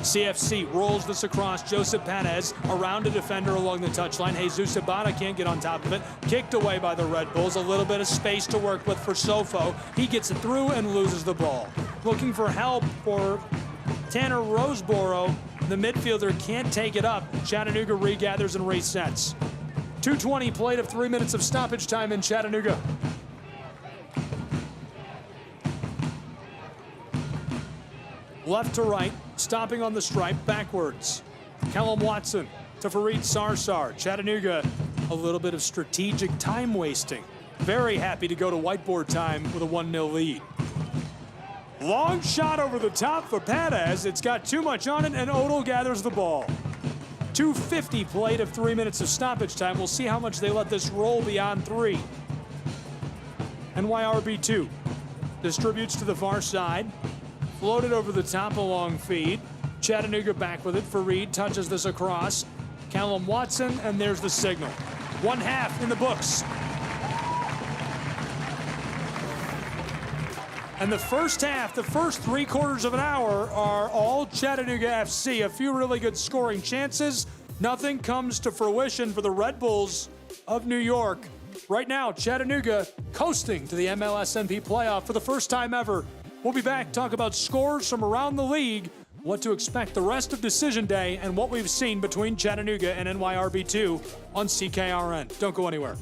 CFC rolls this across. Joseph Perez around a defender along the touchline. Jesus Ibarra can't get on top of it. Kicked away by the Red Bulls. A little bit of space to work with for Sofo. He gets it through and loses the ball. Looking for help for Tanner Roseboro. The midfielder can't take it up. Chattanooga regathers and resets. 2:20 played of 3 minutes of stoppage time in Chattanooga. Left to right, stopping on the stripe, backwards. Callum Watson to Fareed Sarsar. Chattanooga, a little bit of strategic time wasting. Very happy to go to whiteboard time with a 1-0 lead. Long shot over the top for Perez. It's got too much on it, and Odell gathers the ball. 2:50 played of 3 minutes of stoppage time. We'll see how much they let this roll beyond 3. NYRB2 distributes to the far side. Floated over the top, a long feed. Chattanooga back with it. Fareed touches this across. Callum Watson, and there's the signal. 1/2 in the books. And the first half, the first 3/4 of an hour are all Chattanooga FC. A few really good scoring chances. Nothing comes to fruition for the Red Bulls of New York. Right now, Chattanooga coasting to the MLSNP playoff for the first time ever. We'll be back, talk about scores from around the league, what to expect the rest of Decision Day, and what we've seen between Chattanooga and NYRB2 on CKRN. Don't go anywhere.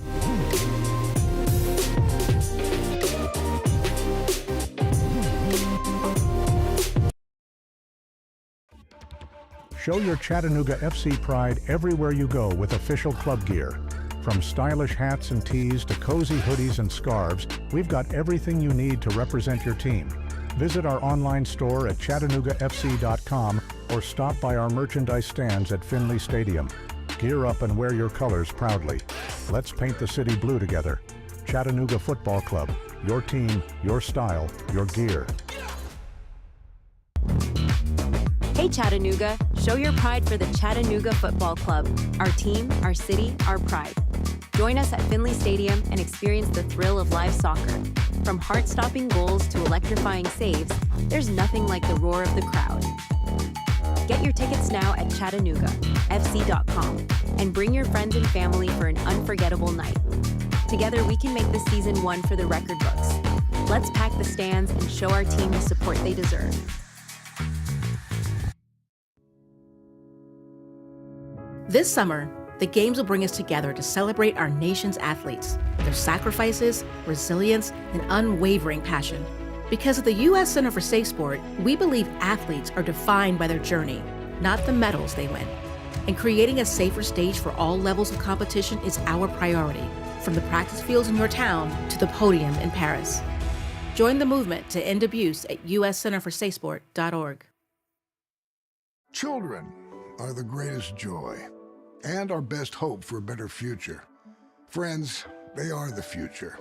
Show your Chattanooga FC pride everywhere you go with official club gear. From stylish hats and tees to cozy hoodies and scarves, we've got everything you need to represent your team. Visit our online store at ChattanoogaFC.com or stop by our merchandise stands at Finley Stadium. Gear up and wear your colors proudly. Let's paint the city blue together. Chattanooga Football Club. Your team, your style, your gear. Hey Chattanooga, show your pride for the Chattanooga Football Club. Our team, our city, our pride. Join us at Finley Stadium and experience the thrill of live soccer. From heart-stopping goals to electrifying saves, there's nothing like the roar of the crowd. Get your tickets now at ChattanoogaFC.com and bring your friends and family for an unforgettable night. Together, we can make this season one for the record books. Let's pack the stands and show our team the support they deserve. This summer, the Games will bring us together to celebrate our nation's athletes, their sacrifices, resilience, and unwavering passion. Because at the U.S. Center for Safe Sport, we believe athletes are defined by their journey, not the medals they win. And creating a safer stage for all levels of competition is our priority, from the practice fields in your town to the podium in Paris. Join the movement to end abuse at uscenterforsafesport.org. Children are the greatest joy and our best hope for a better future. Friends, they are the future.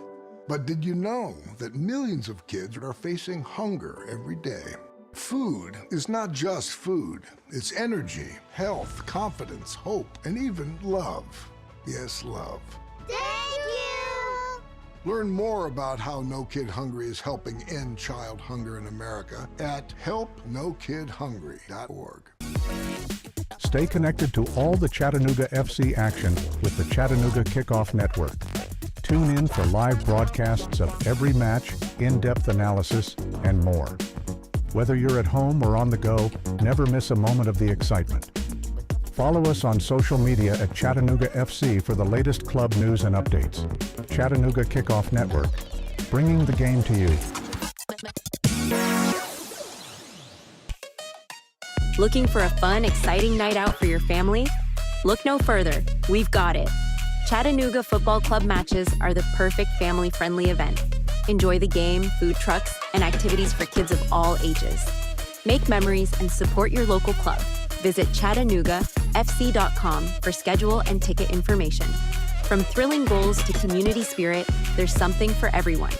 But did you know that millions of kids are facing hunger every day? Food is not just food. It's energy, health, confidence, hope, and even love. Yes, love. Thank you! Learn more about how No Kid Hungry is helping end child hunger in America at helpnokidhungry.org. Stay connected to all the Chattanooga FC action with the Chattanooga Kickoff Network. Tune in for live broadcasts of every match, in-depth analysis, and more. Whether you're at home or on the go, never miss a moment of the excitement. Follow us on social media at Chattanooga FC for the latest club news and updates. Chattanooga Kickoff Network, bringing the game to you. Looking for a fun, exciting night out for your family? Look no further. We've got it. Chattanooga Football Club matches are the perfect family-friendly event. Enjoy the game, food trucks, and activities for kids of all ages. Make memories and support your local club. Visit ChattanoogaFC.com for schedule and ticket information. From thrilling goals to community spirit, there's something for everyone.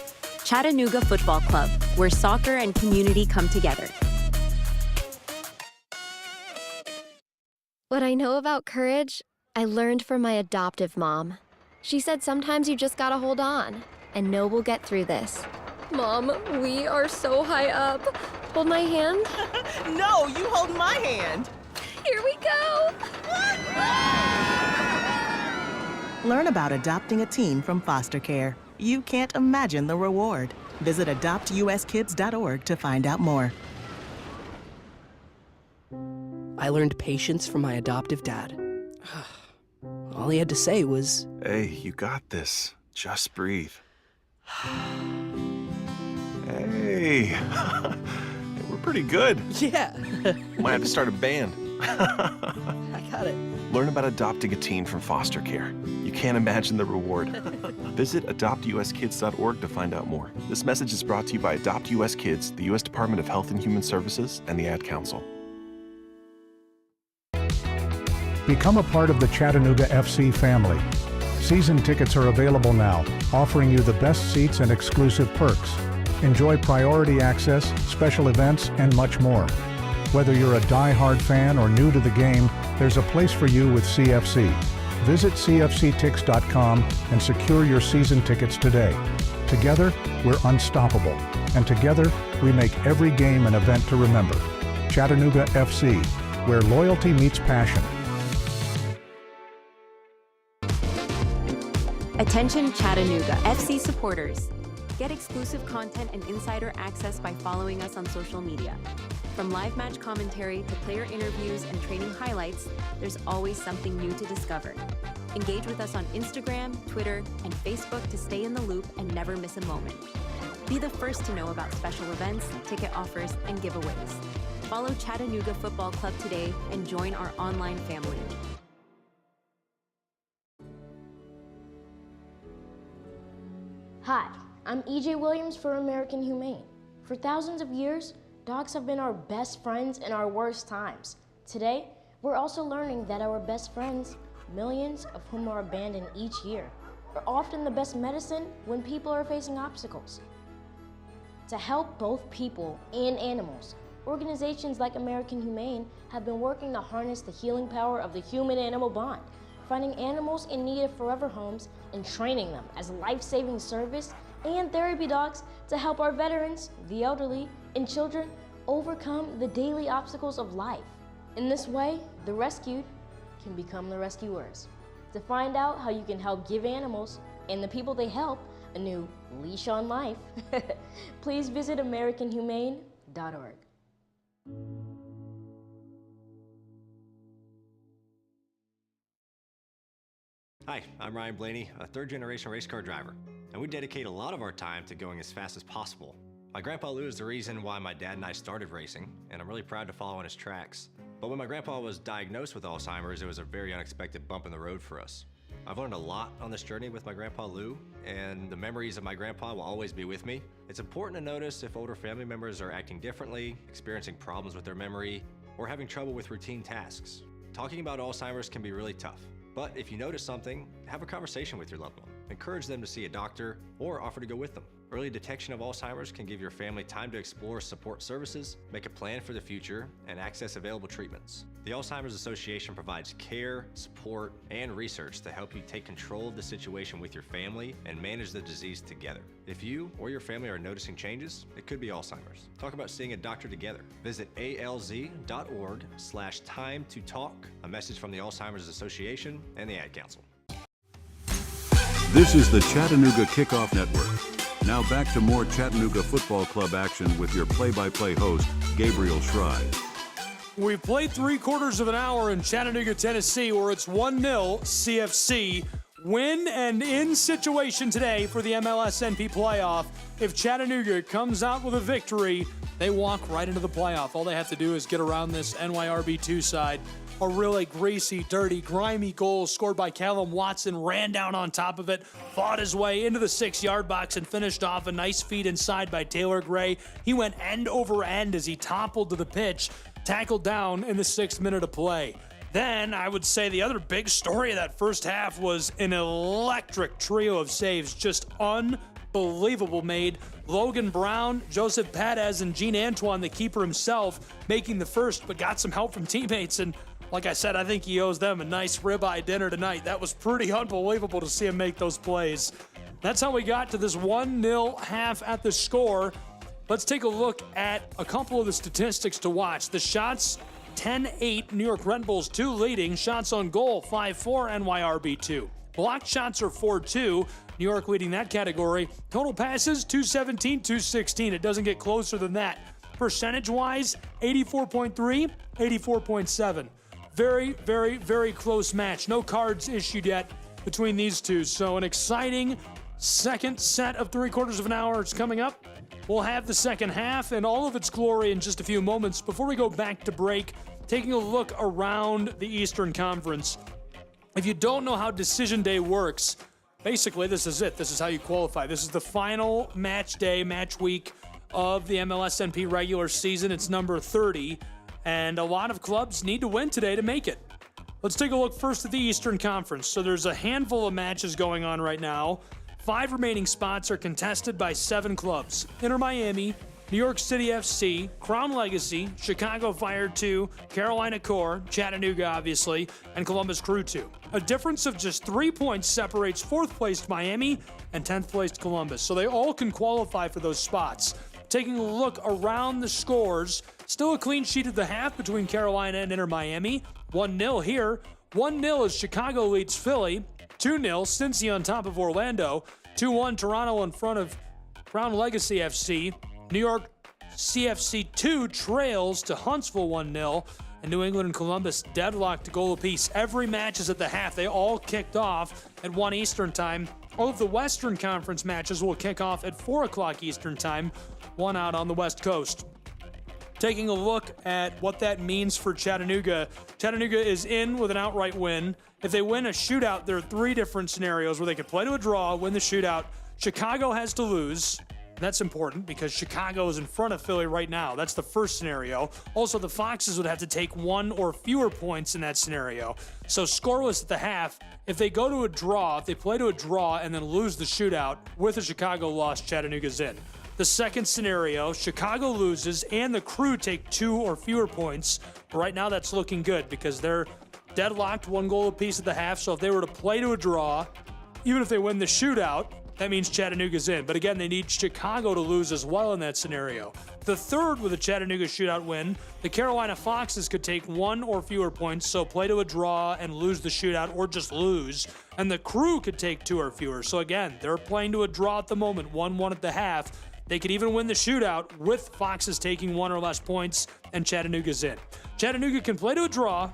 Chattanooga Football Club, where soccer and community come together. What I know about courage, I learned from my adoptive mom. She said sometimes you just gotta hold on and know we'll get through this. Mom, we are so high up. Hold my hand. No, you hold my hand. Here we go. Learn about adopting a teen from foster care. You can't imagine the reward. Visit adoptuskids.org to find out more. I learned patience from my adoptive dad. All he had to say was, Hey, you got this. Just breathe. Hey, we're pretty good. Yeah. Might have to start a band. I got it. Learn about adopting a teen from foster care. You can't imagine the reward. Visit adoptuskids.org to find out more. This message is brought to you by Adopt US Kids, the U.S. Department of Health and Human Services, and the Ad Council. Become a part of the Chattanooga FC family. Season tickets are available now, offering you the best seats and exclusive perks. Enjoy priority access, special events, and much more. Whether you're a die-hard fan or new to the game, there's a place for you with CFC. Visit cfctix.com and secure your season tickets today. Together, we're unstoppable. And together, we make every game an event to remember. Chattanooga FC, where loyalty meets passion. Attention Chattanooga FC supporters. Get exclusive content and insider access by following us on social media. From live match commentary to player interviews and training highlights, there's always something new to discover. Engage with us on Instagram, Twitter, and Facebook to stay in the loop and never miss a moment. Be the first to know about special events, ticket offers, and giveaways. Follow Chattanooga Football Club today and join our online family. Hi, I'm EJ Williams for American Humane. For thousands of years, dogs have been our best friends in our worst times. Today, we're also learning that our best friends, millions of whom are abandoned each year, are often the best medicine when people are facing obstacles. To help both people and animals, organizations like American Humane have been working to harness the healing power of the human-animal bond, finding animals in need of forever homes and training them as life-saving service and therapy dogs to help our veterans, the elderly, and children overcome the daily obstacles of life. In this way, the rescued can become the rescuers. To find out how you can help give animals and the people they help a new leash on life, please visit AmericanHumane.org. Hi, I'm Ryan Blaney, a third-generation race car driver, and we dedicate a lot of our time to going as fast as possible. My Grandpa Lou is the reason why my dad and I started racing, and I'm really proud to follow in his tracks. But when my grandpa was diagnosed with Alzheimer's, it was a very unexpected bump in the road for us. I've learned a lot on this journey with my Grandpa Lou, and the memories of my grandpa will always be with me. It's important to notice if older family members are acting differently, experiencing problems with their memory, or having trouble with routine tasks. Talking about Alzheimer's can be really tough, but if you notice something, have a conversation with your loved one. Encourage them to see a doctor or offer to go with them. Early detection of Alzheimer's can give your family time to explore support services, make a plan for the future, and access available treatments. The Alzheimer's Association provides care, support, and research to help you take control of the situation with your family and manage the disease together. If you or your family are noticing changes, it could be Alzheimer's. Talk about seeing a doctor together. Visit alz.org/time to talk. A message from the Alzheimer's Association and the Ad Council. This is the Chattanooga Kickoff Network. Now back to more Chattanooga Football Club action with your play-by-play host, Gabriel Schrei. We've played 3/4 of an hour in Chattanooga, Tennessee, where it's 1-0 CFC. Win and in situation today for the MLS NP playoff. If Chattanooga comes out with a victory, they walk right into the playoff. All they have to do is get around this NYRB2 side. A really greasy, dirty, grimy goal scored by Callum Watson, ran down on top of it, fought his way into the 6-yard box and finished off a nice feed inside by Taylor Gray. He went end over end as he toppled to the pitch, tackled down in the 6th minute of play. Then I would say the other big story of that first half was an electric trio of saves, just unbelievable made. Logan Brown, Joseph Perez, and Gene Antoine, the keeper himself, making the first, but got some help from teammates. And like I said, I think he owes them a nice ribeye dinner tonight. That was pretty unbelievable to see him make those plays. That's how we got to this 1-0 half at the score. Let's take a look at a couple of the statistics to watch. The shots, 10-8, New York Red Bulls 2 leading. Shots on goal, 5-4, NYRB 2. Blocked shots are 4-2, New York leading that category. Total passes, 217, 216. It doesn't get closer than that. Percentage-wise, 84.3, 84.7. Very, very, very close match. No cards issued yet between these two. So an exciting second set of 3/4 of an hour is coming up. We'll have the second half in all of its glory in just a few moments. Before we go back to break, taking a look around the Eastern Conference. If you don't know how Decision Day works, basically this is it. This is how you qualify. This is the final match day, match week of the MLS NP regular season. It's number 30. And a lot of clubs need to win today to make it. Let's take a look first at the Eastern Conference. So there's a handful of matches going on right now. 5 remaining spots are contested by 7 clubs. Inter Miami, New York City FC, Crown Legacy, Chicago Fire 2, Carolina Core, Chattanooga obviously, and Columbus Crew 2. A difference of just 3 points separates 4th placed Miami and 10th placed Columbus. So they all can qualify for those spots. Taking a look around the scores, still a clean sheet at the half between Carolina and Inter Miami. 1-0 here. 1-0 as Chicago leads Philly. 2-0 Cincy on top of Orlando. 2-1 Toronto in front of Crown Legacy FC. New York CFC 2 trails to Huntsville 1-0. And New England and Columbus deadlocked a goal apiece. Every match is at the half. They all kicked off at 1 Eastern time. All of the Western Conference matches will kick off at 4 o'clock Eastern time. 1 out on the West Coast. Taking a look at what that means for Chattanooga. Chattanooga is in with an outright win. If they win a shootout, there are 3 different scenarios where they could play to a draw, win the shootout. Chicago has to lose. That's important because Chicago is in front of Philly right now. That's the first scenario. Also, the Foxes would have to take 1 or fewer points in that scenario. So scoreless at the half. If they go to a draw, if they play to a draw and then lose the shootout, with a Chicago loss, Chattanooga's in. The second scenario, Chicago loses and the Crew take 2 or fewer points. Right now that's looking good because they're deadlocked 1 goal apiece at the half. So if they were to play to a draw, even if they win the shootout, that means Chattanooga's in. But again, they need Chicago to lose as well in that scenario. The third with a Chattanooga shootout win, the Carolina Foxes could take 1 or fewer points, so play to a draw and lose the shootout or just lose. And the Crew could take 2 or fewer. So again, they're playing to a draw at the moment, 1-1 at the half. They could even win the shootout with Foxes taking 1 or less points, and Chattanooga's in. Chattanooga can play to a draw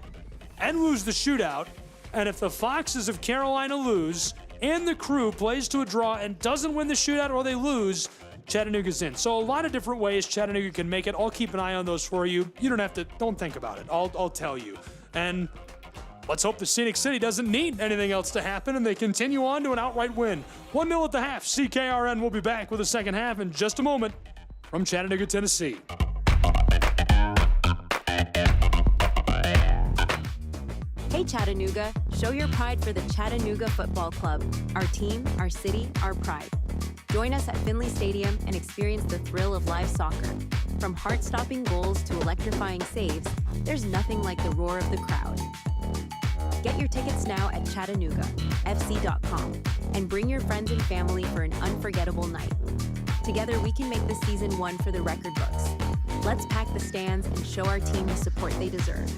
and lose the shootout. And if the Foxes of Carolina lose and the Crew plays to a draw and doesn't win the shootout or they lose, Chattanooga's in. So a lot of different ways Chattanooga can make it. I'll keep an eye on those for you. You don't think about it. I'll tell you. And let's hope the Scenic City doesn't need anything else to happen and they continue on to an outright win. 1-0 at the half. CKRN will be back with the second half in just a moment from Chattanooga, Tennessee. Hey Chattanooga, show your pride for the Chattanooga Football Club. Our team, our city, our pride. Join us at Finley Stadium and experience the thrill of live soccer. From heart-stopping goals to electrifying saves, there's nothing like the roar of the crowd. Get your tickets now at ChattanoogaFC.com and bring your friends and family for an unforgettable night. Together we can make this season one for the record books. Let's pack the stands and show our team the support they deserve.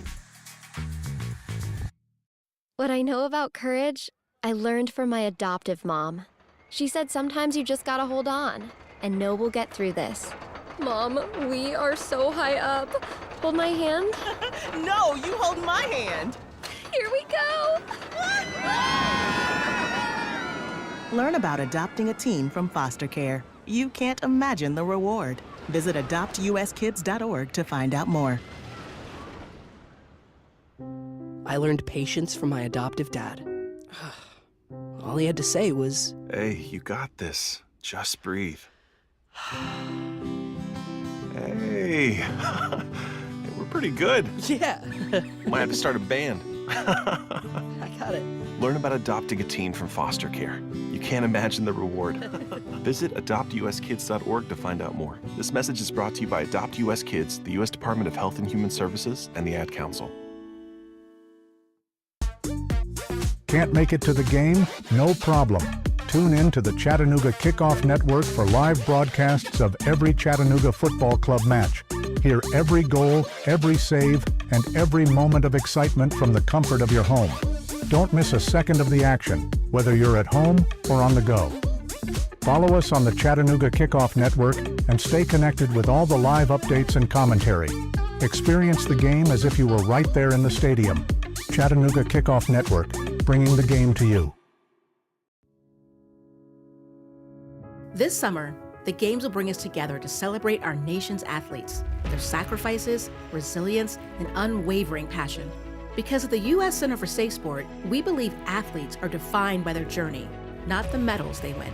What I know about courage, I learned from my adoptive mom. She said sometimes you just gotta hold on and know we'll get through this. Mom, we are so high up. Hold my hand. No, you hold my hand. Here we go. Learn about adopting a teen from foster care. You can't imagine the reward. Visit adoptuskids.org to find out more. I learned patience from my adoptive dad. All he had to say was, Hey, you got this. Just breathe. Hey. We're pretty good. Yeah. Might have to start a band. I got it. Learn about adopting a teen from foster care. You can't imagine the reward. Visit adoptuskids.org to find out more. This message is brought to you by Adopt US Kids, the U.S. Department of Health and Human Services, and the Ad Council. Can't make it to the game? No problem. Tune in to the Chattanooga Kickoff Network for live broadcasts of every Chattanooga football club match. Hear every goal, every save, and every moment of excitement from the comfort of your home. Don't miss a second of the action, whether you're at home or on the go. Follow us on the Chattanooga Kickoff Network and stay connected with all the live updates and commentary. Experience the game as if you were right there in the stadium. Chattanooga Kickoff Network, bringing the game to you. This summer, the Games will bring us together to celebrate our nation's athletes, their sacrifices, resilience, and unwavering passion. Because at the U.S. Center for Safe Sport, we believe athletes are defined by their journey, not the medals they win.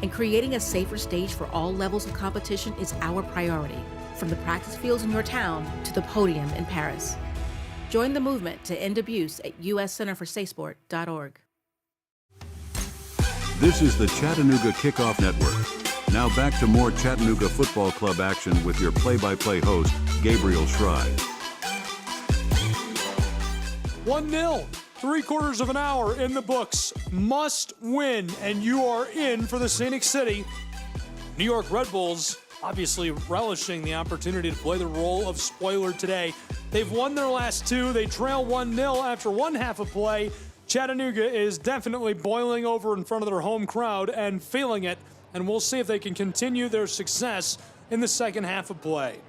And creating a safer stage for all levels of competition is our priority, from the practice fields in your town to the podium in Paris. Join the movement to end abuse at uscenterforsafesport.org. This is the Chattanooga Kickoff Network. Now back to more Chattanooga Football Club action with your play-by-play host, Gabriel Schrei. 1-0, 3/4 of an hour in the books. Must win, and you are in for the Scenic City. New York Red Bulls obviously relishing the opportunity to play the role of spoiler today. They've won their last 2. They trail 1-0 after one half of play. Chattanooga is definitely boiling over in front of their home crowd and feeling it, and we'll see if they can continue their success in the second half of play.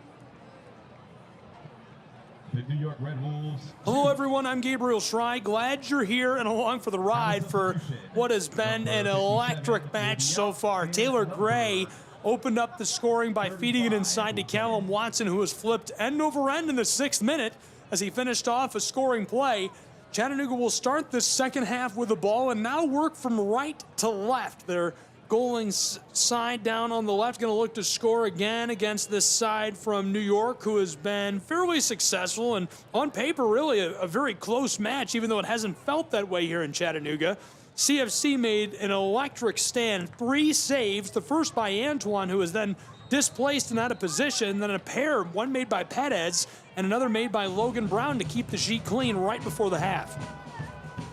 The New York Red Wolves. Hello, everyone. I'm Gabriel Schrei. Glad you're here and along for the ride for what has been an electric match so far. Taylor Gray opened up the scoring by feeding it inside to Callum Watson, who was flipped end over end in the 6th minute as he finished off a scoring play. Chattanooga will start this second half with the ball and now work from right to left. Their goaling side down on the left going to look to score again against this side from New York, who has been fairly successful and on paper really a very close match, even though it hasn't felt that way here in Chattanooga. CFC made an electric stand, 3 saves, the first by Antoine, who was then displaced and out of position, then a pair, one made by Perez and another made by Logan Brown to keep the sheet clean right before the half.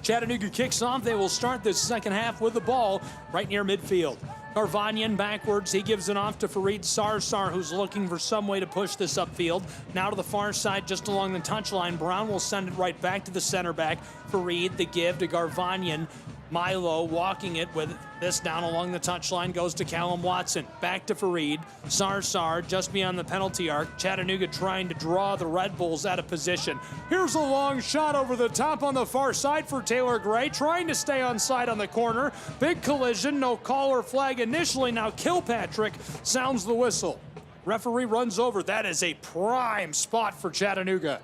Chattanooga kicks off. They will start this second half with the ball right near midfield. Garvanyan backwards. He gives it off to Fareed Sarsar, who's looking for some way to push this upfield. Now to the far side, just along the touchline. Brown will send it right back to the center back. Fareed, the give to Garvanyan. Milo walking it with this down along the touchline, goes to Callum Watson. Back to Fareed. Sarsar just beyond the penalty arc. Chattanooga trying to draw the Red Bulls out of position. Here's a long shot over the top on the far side for Taylor Gray, trying to stay onside on the corner. Big collision, no call or flag initially. Now Kilpatrick sounds the whistle. Referee runs over. That is a prime spot for Chattanooga.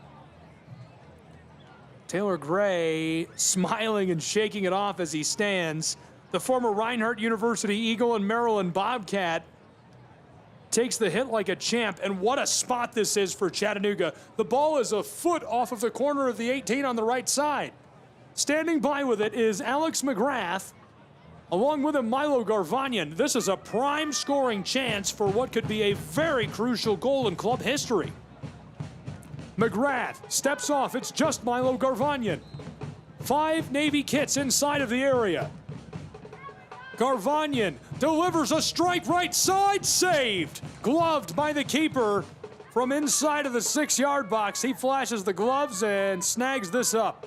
Taylor Gray smiling and shaking it off as he stands. The former Reinhardt University Eagle and Maryland Bobcat takes the hit like a champ, and what a spot this is for Chattanooga. The ball is a foot off of the corner of the 18 on the right side. Standing by with it is Alex McGrath, along with him Milo Garvanyan. This is a prime scoring chance for what could be a very crucial goal in club history. McGrath steps off. It's just Milo Garvanyan. 5 Navy kits inside of the area. Garvanyan delivers a strike right side, saved. Gloved by the keeper from inside of the 6-yard box. He flashes the gloves and snags this up.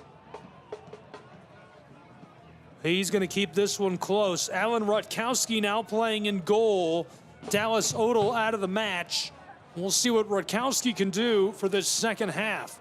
He's going to keep this one close. Alan Rutkowski now playing in goal. Dallas Odell out of the match. We'll see what Rutkowski can do for this second half.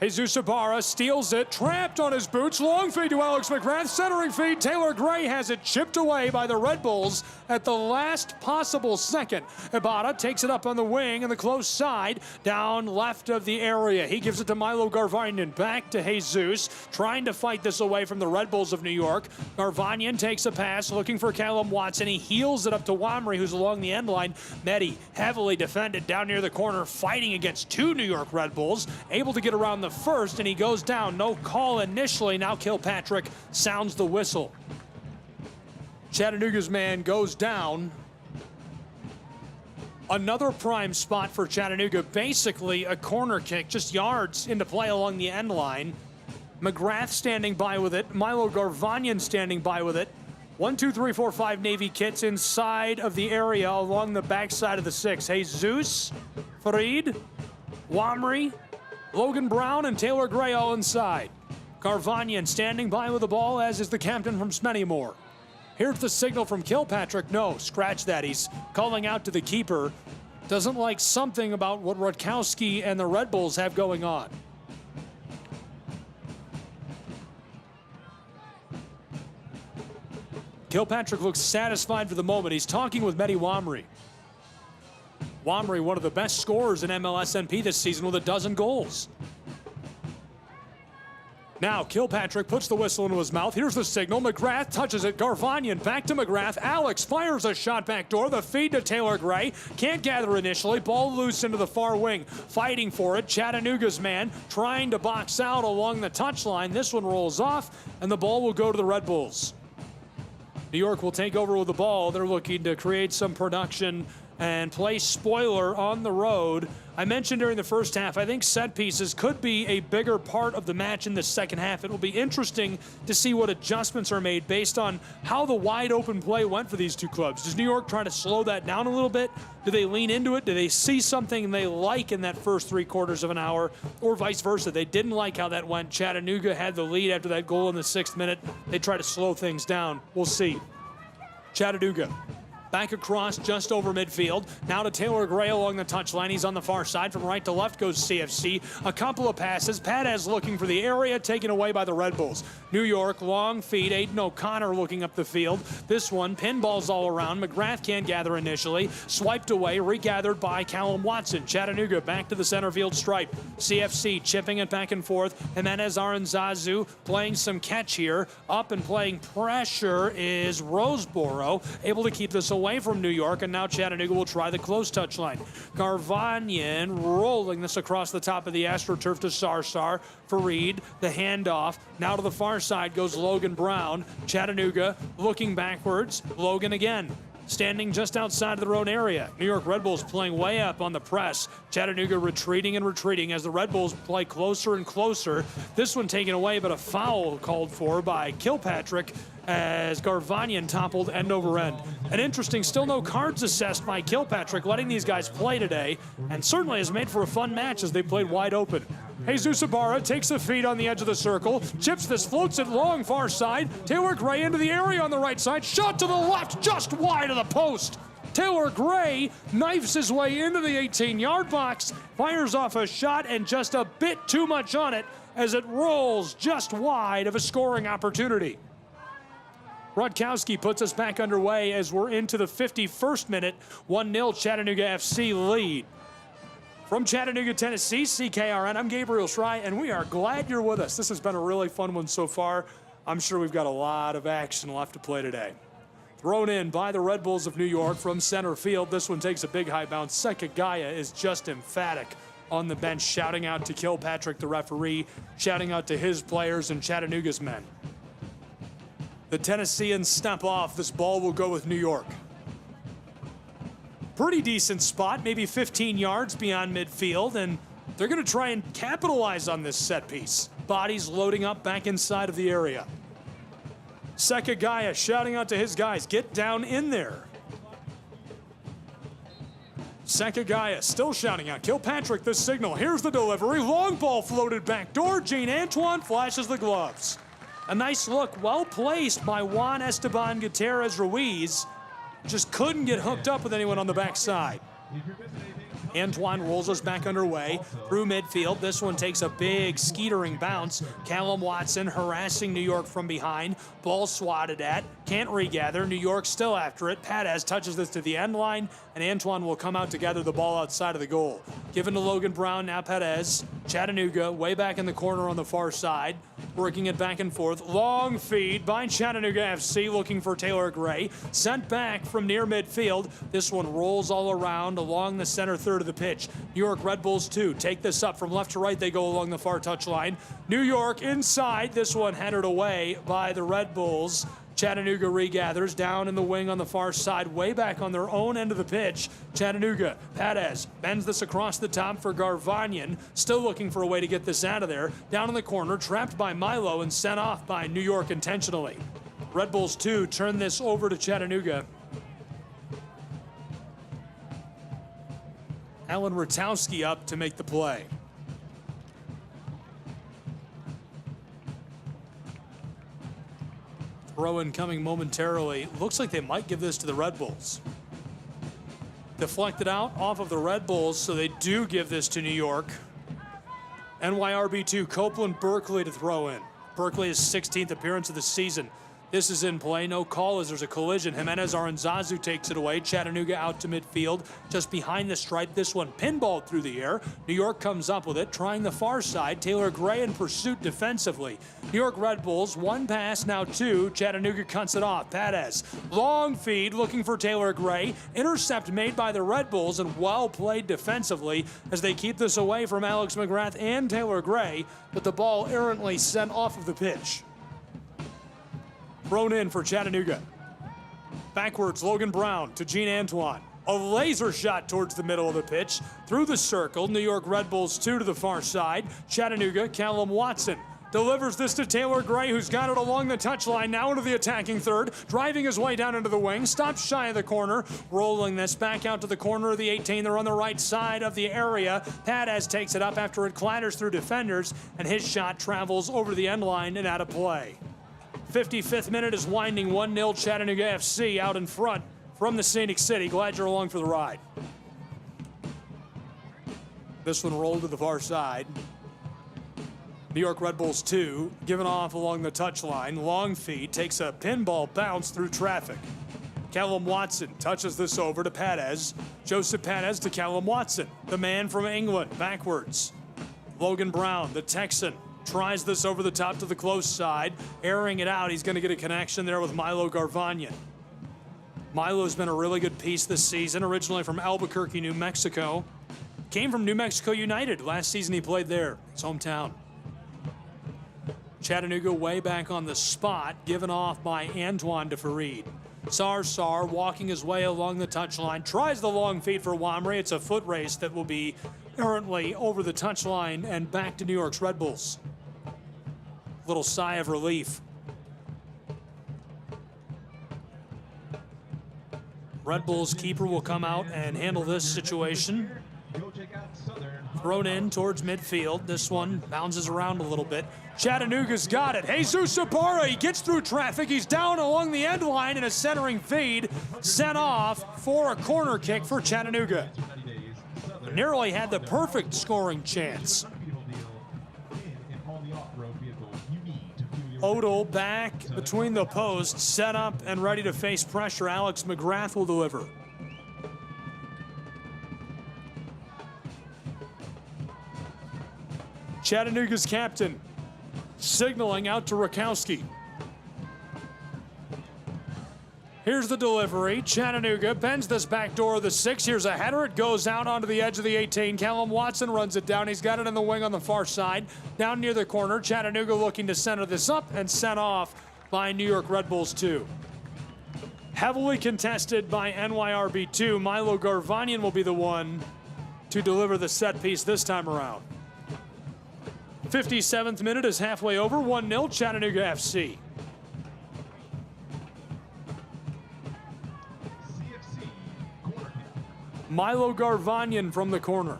Jesus Ibarra steals it, trapped on his boots. Long feed to Alex McGrath, centering feed. Taylor Gray has it chipped away by the Red Bulls at the last possible second. Ibarra takes it up on the wing and the close side, down left of the area. He gives it to Milo Garvanyan, back to Jesus, trying to fight this away from the Red Bulls of New York. Garvanyan takes a pass, looking for Callum Watson. He heels it up to Wamry, who's along the end line. Mehdi, heavily defended down near the corner, fighting against 2 New York Red Bulls, able to get around the first, and he goes down. No call initially. Now Kilpatrick sounds the whistle. Chattanooga's man goes down. Another prime spot for Chattanooga, basically a corner kick, just yards into play along the end line. McGrath standing by with it. Milo Garvanyan standing by with it. 1, 2, 3, 4, 5 Navy kits inside of the area along the backside of the 6. Jesus, Fareed, Wamry, Logan Brown, and Taylor Gray all inside. Garvanyan standing by with the ball, as is the captain from Spennymoor. Here's the signal from Kilpatrick. No, scratch that. He's calling out to the keeper. Doesn't like something about what Rutkowski and the Red Bulls have going on. Kilpatrick looks satisfied for the moment. He's talking with Mehdi Wamry. Wamry, one of the best scorers in MLSNP this season with 12 goals. Now Kilpatrick puts the whistle into his mouth. Here's the signal. McGrath touches it. Garvanyan back to McGrath. Alex fires a shot back door. The feed to Taylor Gray. Can't gather initially. Ball loose into the far wing. Fighting for it. Chattanooga's man trying to box out along the touchline. This one rolls off, and the ball will go to the Red Bulls. New York will take over with the ball. They're looking to create some production and play spoiler on the road. I mentioned during the first half, I think set pieces could be a bigger part of the match in the second half. It will be interesting to see what adjustments are made based on how the wide open play went for these two clubs. Does New York try to slow that down a little bit? Do they lean into it? Do they see something they like in that first 3/4 of an hour, or vice versa? They didn't like how that went. Chattanooga had the lead after that goal in the 6th minute. They try to slow things down. We'll see. Chattanooga back across just over midfield. Now to Taylor Gray along the touchline. He's on the far side. From right to left goes CFC. A couple of passes. Padez looking for the area, taken away by the Red Bulls. New York, long feed. Aiden O'Connor looking up the field. This one, pinballs all around. McGrath can't gather initially. Swiped away, regathered by Callum Watson. Chattanooga back to the center field stripe. CFC chipping it back and forth. Jimenez Aranzazu playing some catch here. Up and playing pressure is Roseboro, able to keep this away from New York, and now Chattanooga will try the close touchline. Garvanyan rolling this across the top of the AstroTurf to Sarsar. Fareed, the handoff. Now to the far side goes Logan Brown. Chattanooga looking backwards. Logan again. standing just outside of their own area. New York Red Bulls playing way up on the press. Chattanooga retreating and retreating as the Red Bulls play closer and closer. This one taken away, but a foul called for by Kilpatrick as Garvanian toppled end over end. And interesting, still no cards assessed by Kilpatrick, letting these guys play today, and certainly has made for a fun match as they played wide open. Jesus Ibarra takes a feed on the edge of the circle, chips this, floats it long far side. Taylor Gray into the area on the right side, shot to the left, just wide of the post. Taylor Gray knifes his way into the 18-yard box, fires off a shot and just a bit too much on it as it rolls just wide of a scoring opportunity. Rodkowski puts us back underway as we're into the 51st minute, 1-0 Chattanooga FC lead. From Chattanooga, Tennessee, CKRN, I'm Gabriel Schrei, and we are glad you're with us. This has been a really fun one so far. I'm sure we've got a lot of action left to play today. Thrown in by the Red Bulls of New York from center field. This one takes a big high bounce. Sekagaya is just emphatic on the bench, shouting out to Kilpatrick, the referee, shouting out to his players and Chattanooga's men. The Tennesseans step off. This ball will go with New York. Pretty decent spot, maybe 15 yards beyond midfield, and they're going to try and capitalize on this set piece. Bodies loading up back inside of the area. Sekagaya shouting out to his guys, get down in there. Sekagaya still shouting out. Kilpatrick the signal. Here's the delivery. Long ball floated back door. Jean Antoine flashes the gloves. A nice look, well placed by Juan Esteban Gutierrez Ruiz. Just couldn't get hooked up with anyone on the backside. Antoine rolls us back underway through midfield. This one takes a big skeetering bounce. Callum Watson harassing New York from behind. Ball swatted at. Can't regather. New York still after it. Patez touches this to the end line, and Antoine will come out to gather the ball outside of the goal. Given to Logan Brown, now Patez. Chattanooga way back in the corner on the far side. Working it back and forth. Long feed by Chattanooga FC looking for Taylor Gray. Sent back from near midfield. This one rolls all around along the center third of the pitch. New York Red Bulls 2 take this up from left to right. They go along the far touchline. New York inside. This one headed away by the Red Bulls. Chattanooga regathers down in the wing on the far side, way back on their own end of the pitch. Chattanooga, Patez bends this across the top for Garvanian, still looking for a way to get this out of there. Down in the corner, trapped by Milo and sent off by New York intentionally. Red Bulls 2 turn this over to Chattanooga. Alan Ratowski up to make the play. Throw-in coming momentarily. Looks like they might give this to the Red Bulls. Deflected out off of the Red Bulls, so they do give this to New York. NYRB2, Copeland Berkeley to throw in. Berkeley his 16th appearance of the season. This is in play, no call as there's a collision. Jimenez Aranzazu takes it away. Chattanooga out to midfield, just behind the stripe. This one pinballed through the air. New York comes up with it, trying the far side. Taylor Gray in pursuit defensively. New York Red Bulls, one pass, now two. Chattanooga cuts it off. Patez, long feed, looking for Taylor Gray. Intercept made by the Red Bulls, and well played defensively as they keep this away from Alex McGrath and Taylor Gray, but the ball errantly sent off of the pitch. Thrown in for Chattanooga. Backwards, Logan Brown to Jean Antoine. A laser shot towards the middle of the pitch. Through the circle, New York Red Bulls 2 to the far side. Chattanooga, Callum Watson delivers this to Taylor Gray, who's got it along the touchline, now into the attacking third, driving his way down into the wing, stops shy of the corner, rolling this back out to the corner of the 18. They're on the right side of the area. Patez takes it up after it clatters through defenders, and his shot travels over the end line and out of play. 55th minute is winding, 1-0 Chattanooga FC out in front from the Scenic City. Glad you're along for the ride. This one rolled to the far side. New York Red Bulls 2, given off along the touchline. Long feed, takes a pinball bounce through traffic. Callum Watson touches this over to Patez. Joseph Patez to Callum Watson, the man from England, backwards. Logan Brown, the Texan, tries this over the top to the close side, airing it out. He's going to get a connection there with Milo Garvanian. Milo's been a really good piece this season, originally from Albuquerque, New Mexico. Came from New Mexico United. Last season he played there, his hometown. Chattanooga way back on the spot, given off by Antoine de Farid. Sarsar walking his way along the touchline, tries the long feed for Wamry. It's a foot race that will be errantly over the touchline and back to New York's Red Bulls. Little sigh of relief. Red Bulls keeper will come out and handle this situation. Thrown in towards midfield. This one bounces around a little bit. Chattanooga's got it. Jesus Ibarra, he gets through traffic. He's down along the end line in a centering feed. Sent off for a corner kick for Chattanooga. Narrowly had the perfect scoring chance. Odell back between the posts, set up and ready to face pressure. Alex McGrath will deliver. Chattanooga's captain signaling out to Rakowski. Here's the delivery. Chattanooga bends this back door of the 6. Here's a header. It goes out onto the edge of the 18. Callum Watson runs it down. He's got it in the wing on the far side. Down near the corner. Chattanooga looking to center this up and sent off by New York Red Bulls 2. Heavily contested by NYRB 2. Milo Garvanian will be the one to deliver the set piece this time around. 57th minute is halfway over. 1-0 Chattanooga FC. Milo Garvanian from the corner.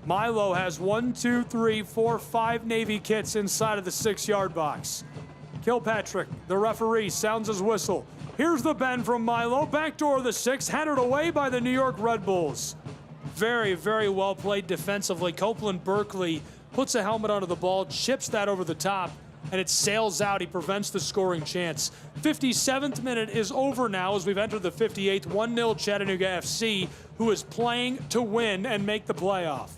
Milo has 1, 2, 3, 4, 5 Navy kits inside of the 6-yard box. Kilpatrick, the referee, sounds his whistle. Here's the bend from Milo. Back door of the 6, headed away by the New York Red Bulls. Very, very well played defensively. Copeland Berkeley puts a helmet onto the ball, chips that over the top, and it sails out. He prevents the scoring chance. 57th minute is over now as we've entered the 58th. 1-0 Chattanooga FC, who is playing to win and make the playoff.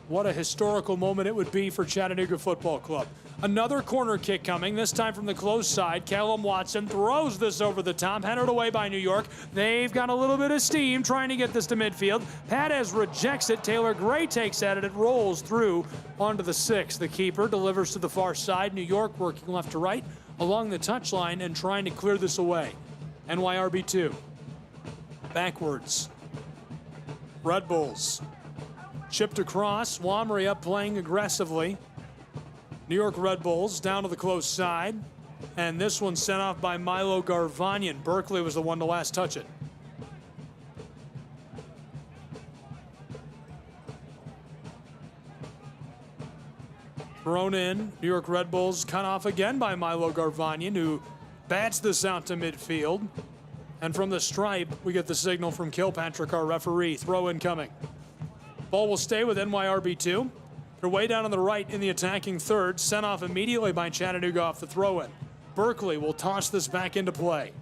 What a historical moment it would be for Chattanooga Football Club. Another corner kick coming, this time from the close side. Callum Watson throws this over the top, headed away by New York. They've got a little bit of steam trying to get this to midfield. Padez rejects it. Taylor Gray takes at it. It rolls through onto the 6. The keeper delivers to the far side. New York working left to right along the touchline and trying to clear this away. NYRB 2. Backwards. Red Bulls. Chipped across. Wamry up playing aggressively. New York Red Bulls down to the close side. And this one sent off by Milo Garvanian. Berkeley was the one to last touch it. Thrown in. New York Red Bulls cut off again by Milo Garvanian, who bats this out to midfield. And from the stripe, we get the signal from Kilpatrick, our referee. Throw in coming. Ball will stay with NYRB 2. They're way down on the right in the attacking third, sent off immediately by Chattanooga off the throw-in. Berkeley will toss this back into play.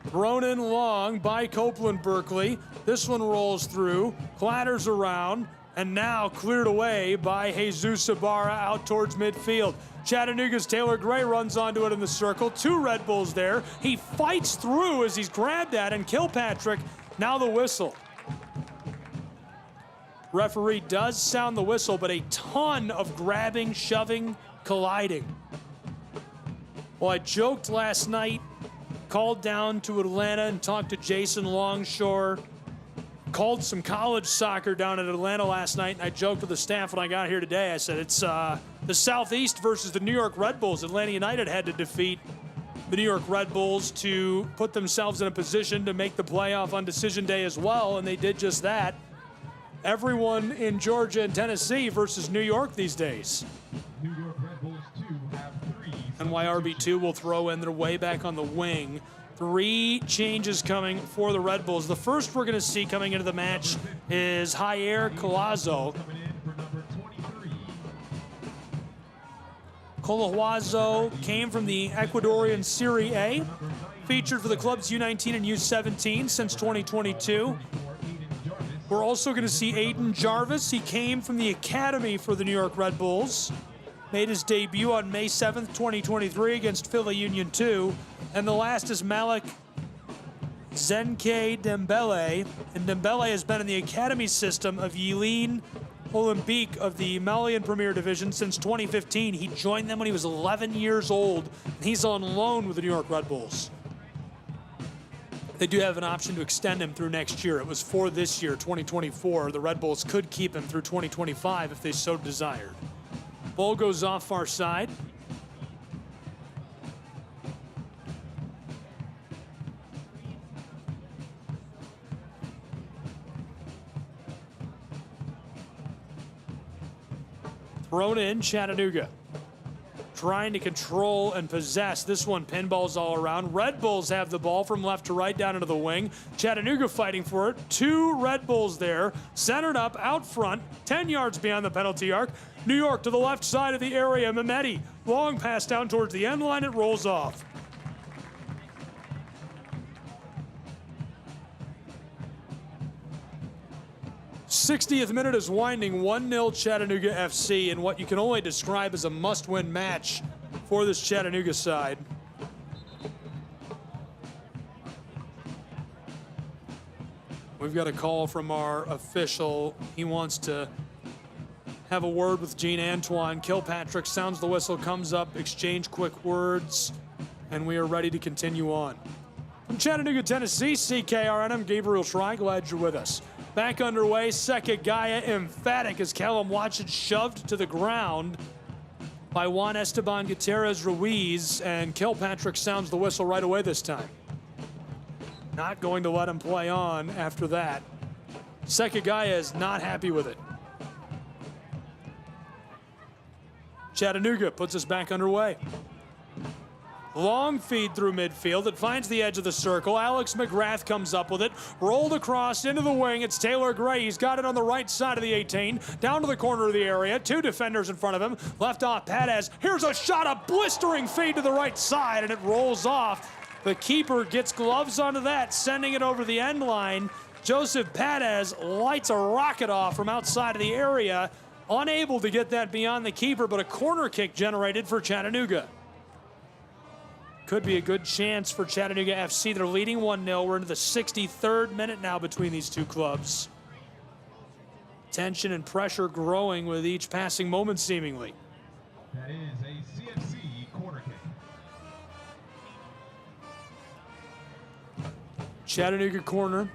Thrown in long by Copeland Berkeley. This one rolls through, clatters around, and now cleared away by Jesus Ibarra out towards midfield. Chattanooga's Taylor Gray runs onto it in the circle. 2 Red Bulls there. He fights through as he's grabbed at, and Kilpatrick, now the whistle. Referee does sound the whistle, but a ton of grabbing, shoving, colliding. Well, I joked last night, called down to Atlanta and talked to Jason Longshore. Called some college soccer down in Atlanta last night, and I joked with the staff when I got here today. I said, it's the Southeast versus the New York Red Bulls. Atlanta United had to defeat the New York Red Bulls to put themselves in a position to make the playoff on decision day as well, and they did just that. Everyone in Georgia and Tennessee versus New York these days. New York Red Bulls 2 have 3. NYRB 2 will throw in their way back on the wing. 3 changes coming for the Red Bulls. The first we're going to see coming into the match is Jair Colazo. Colazo came from the Ecuadorian Serie A, featured for the club's U19 and U17 since 2022. We're also going to see Aiden Jarvis. He came from the academy for the New York Red Bulls. Made his debut on May 7th, 2023 against Philly Union 2. And the last is Malik Zenke Dembele. And Dembele has been in the academy system of Yilin Olympique of the Malian Premier Division since 2015. He joined them when he was 11 years old, and he's on loan with the New York Red Bulls. They do have an option to extend him through next year. It was for this year, 2024. The Red Bulls could keep him through 2025 if they so desired. Ball goes off far side. Thrown in, Chattanooga. Trying to control and possess. This one, pinballs all around. Red Bulls have the ball from left to right down into the wing. Chattanooga fighting for it. 2 Red Bulls there. Centered up, out front, 10 yards beyond the penalty arc. New York to the left side of the area. Mehmeti, long pass down towards the end line. It rolls off. '60th minute is winding, 1-0 Chattanooga FC in what you can only describe as a must-win match for this Chattanooga side. We've got a call from our official. He wants to have a word with Gene Antoine. Kilpatrick sounds the whistle, comes up, exchange quick words, and we are ready to continue on. From Chattanooga, Tennessee, CKRN, I'm Gabriel Schrein. Glad you're with us. Back underway, Sekigaya emphatic as Callum Watson shoved to the ground by Juan Esteban Gutierrez Ruiz, and Kilpatrick sounds the whistle right away this time. Not going to let him play on after that. Sekigaya is not happy with it. Chattanooga puts us back underway. Long feed through midfield. It finds the edge of the circle. Alex McGrath comes up with it. Rolled across into the wing. It's Taylor Gray. He's got it on the right side of the 18. Down to the corner of the area. 2 defenders in front of him. Left off Padez. Here's a shot. A blistering feed to the right side, and it rolls off. The keeper gets gloves onto that, sending it over the end line. Joseph Padez lights a rocket off from outside of the area. Unable to get that beyond the keeper, but a corner kick generated for Chattanooga. Could be a good chance for Chattanooga FC. They're leading 1-0. We're into the 63rd minute now between these two clubs. Tension and pressure growing with each passing moment, seemingly. That is a CFC corner kick. Chattanooga corner.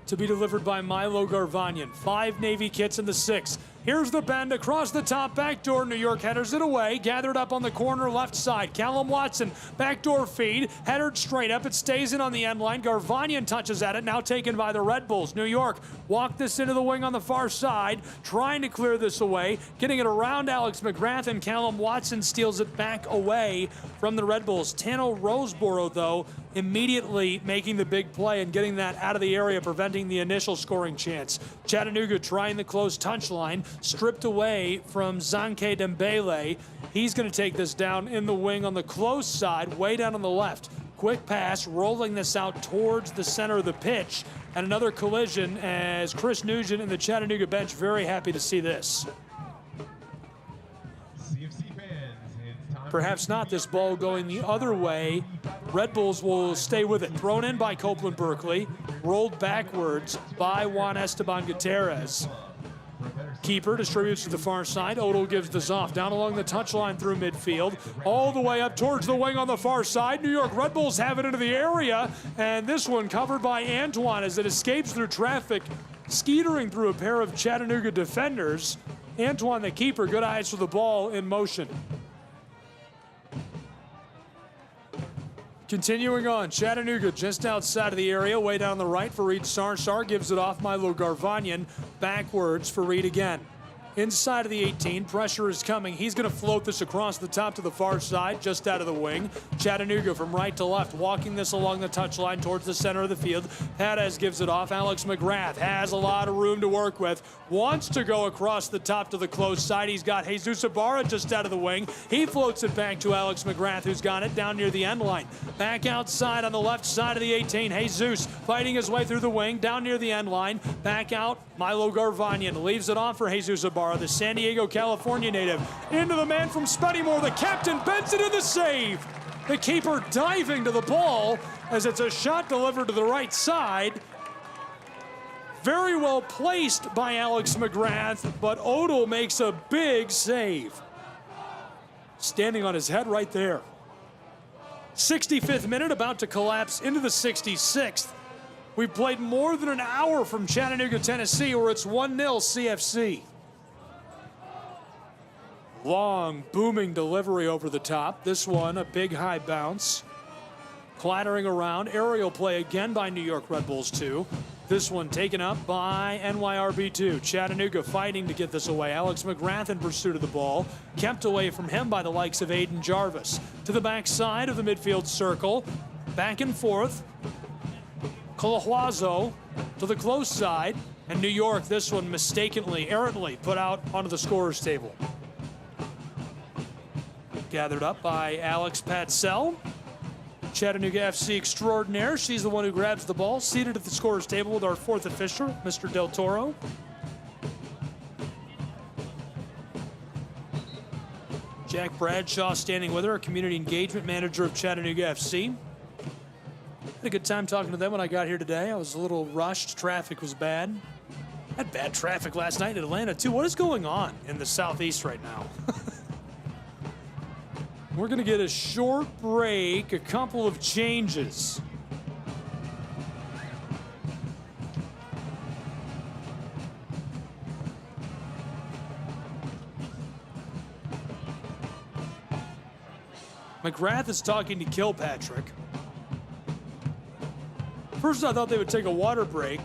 To be delivered by Milo Garvanyan. 5 Navy kits in the 6. Here's the bend across the top backdoor. New York headers it away. Gathered up on the corner left side. Callum Watson, backdoor feed. Headed straight up. It stays in on the end line. Garvanyan touches at it. Now taken by the Red Bulls. New York walk this into the wing on the far side. Trying to clear this away. Getting it around Alex McGrath, and Callum Watson steals it back away from the Red Bulls. Tano Roseboro, though, immediately making the big play and getting that out of the area, preventing the initial scoring chance. Chattanooga trying the close touchline. Stripped away from Zenke Dembele. He's going to take this down in the wing on the close side, way down on the left. Quick pass, rolling this out towards the center of the pitch. And another collision as Chris Nugent and the Chattanooga bench very happy to see this. Perhaps not, this ball going the other way. Red Bulls will stay with it. Thrown in by Copeland Berkeley. Rolled backwards by Juan Esteban Gutierrez. Keeper distributes to the far side. Odell gives this off. Down along the touchline through midfield. All the way up towards the wing on the far side. New York Red Bulls have it into the area. And this one covered by Antoine as it escapes through traffic, skeetering through a pair of Chattanooga defenders. Antoine, the keeper, good eyes for the ball in motion. Continuing on, Chattanooga just outside of the area, way down the right for Reed Sarsar. Gives it off Milo Garvanyan. Backwards for Reed again. Inside of the 18, pressure is coming. He's going to float this across the top to the far side, just out of the wing. Chattanooga from right to left, walking this along the touchline towards the center of the field. Padez gives it off. Alex McGrath has a lot of room to work with. Wants to go across the top to the close side. He's got Jesus Ibarra just out of the wing. He floats it back to Alex McGrath, who's got it down near the end line. Back outside on the left side of the 18. Jesus fighting his way through the wing, down near the end line. Back out, Milo Garvanyan leaves it off for Jesus Ibarra, the San Diego, California native. Into the man from Spennymoor. The captain bends it in the save. The keeper diving to the ball as it's a shot delivered to the right side. Very well placed by Alex McGrath, but Odell makes a big save. Standing on his head right there. 65th minute, about to collapse into the 66th. We've played more than an hour from Chattanooga, Tennessee, where it's 1-0 CFC. Long, booming delivery over the top. This one, a big high bounce. Clattering around. Aerial play again by New York Red Bulls 2. This one taken up by NYRB 2. Chattanooga fighting to get this away. Alex McGrath in pursuit of the ball. Kept away from him by the likes of Aiden Jarvis. To the backside of the midfield circle. Back and forth. Colahuazo to the close side. And New York, this one mistakenly, errantly put out onto the scorer's table. Gathered up by Alex Patzell. Chattanooga FC extraordinaire. She's the one who grabs the ball. Seated at the scorer's table with our fourth official, Mr. Del Toro. Jack Bradshaw standing with her, a community engagement manager of Chattanooga FC. Had a good time talking to them when I got here today. I was a little rushed. Traffic was bad. Had bad traffic last night in Atlanta, too. What is going on in the Southeast right now? We're going to get a short break, a couple of changes. McGrath is talking to Kilpatrick. First, I thought they would take a water break.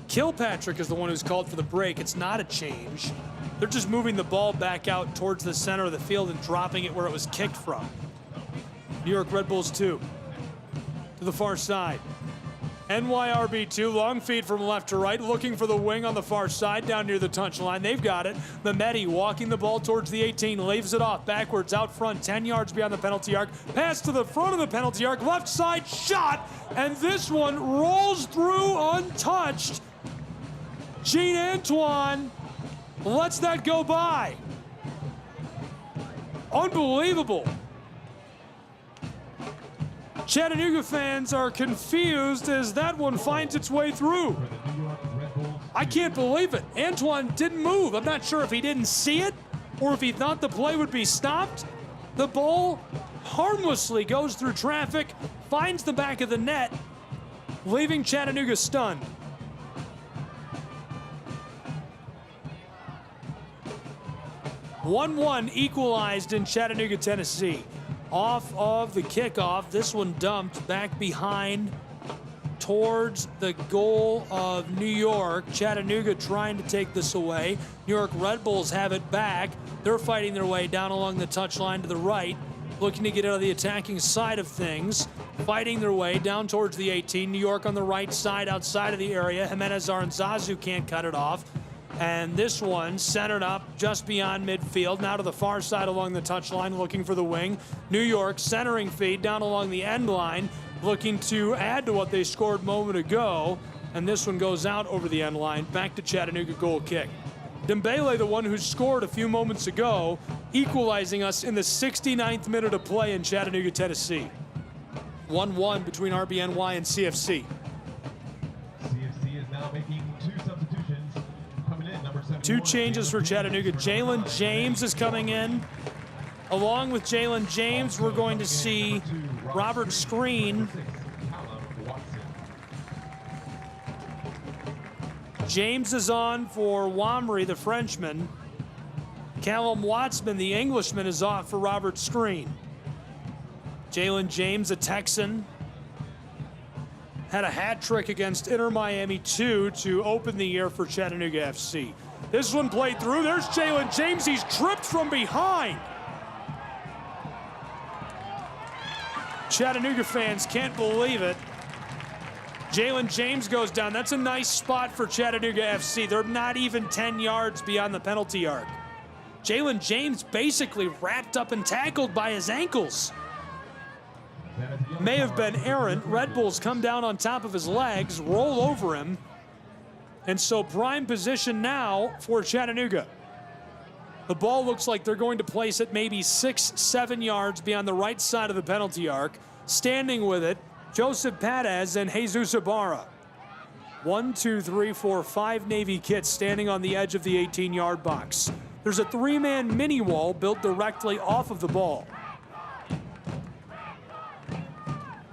Kilpatrick is the one who's called for the break. It's not a change. They're just moving the ball back out towards the center of the field and dropping it where it was kicked from. New York Red Bulls 2 to the far side. NYRB 2, long feed from left to right, looking for the wing on the far side down near the touchline. They've got it. Mehmeti walking the ball towards the 18, leaves it off backwards out front, 10 yards beyond the penalty arc. Pass to the front of the penalty arc, left side shot, and this one rolls through untouched. Gene Antoine lets that go by. Unbelievable. Chattanooga fans are confused as that one finds its way through. I can't believe it. Antoine didn't move. I'm not sure if he didn't see it or if he thought the play would be stopped. The ball harmlessly goes through traffic, finds the back of the net, leaving Chattanooga stunned. (1-1) equalized in Chattanooga, Tennessee. Off of the kickoff, this one dumped back behind towards the goal of New York. Chattanooga trying to take this away. New York Red Bulls have it back. They're fighting their way down along the touchline to the right, looking to get out of the attacking side of things. Fighting their way down towards the 18. New York on the right side, outside of the area. Jimenez Aranzazu can't cut it off. And this one centered up just beyond midfield, now to the far side along the touchline, looking for the wing. New York centering feed down along the end line, looking to add to what they scored a moment ago. And this one goes out over the end line, back to Chattanooga goal kick. Dembele, the one who scored a few moments ago, equalizing us in the 69th minute of play in Chattanooga, Tennessee. 1-1 between RBNY and CFC. CFC is now making two substitutions. Two changes for Chattanooga. Jalen James is coming in. Along with Jalen James, we're going to see Robert Screen. James is on for Wamry, the Frenchman. Callum Wattsman, the Englishman, is off for Robert Screen. Jalen James, a Texan, had a hat trick against Inter Miami 2 to open the year for Chattanooga FC. This one played through. There's Jalen James. He's tripped from behind. Chattanooga fans can't believe it. Jalen James goes down. That's a nice spot for Chattanooga FC. They're not even 10 yards beyond the penalty arc. Jalen James basically wrapped up and tackled by his ankles. May have been errant. Red Bulls come down on top of his legs, roll over him. And so prime position now for Chattanooga. The ball looks like they're going to place it maybe 6-7 yards beyond the right side of the penalty arc. Standing with it, Joseph Perez and Jesus Ibarra. 1, 2, 3, 4, 5 Navy kits standing on the edge of the 18-yard box. There's a 3-man mini wall built directly off of the ball.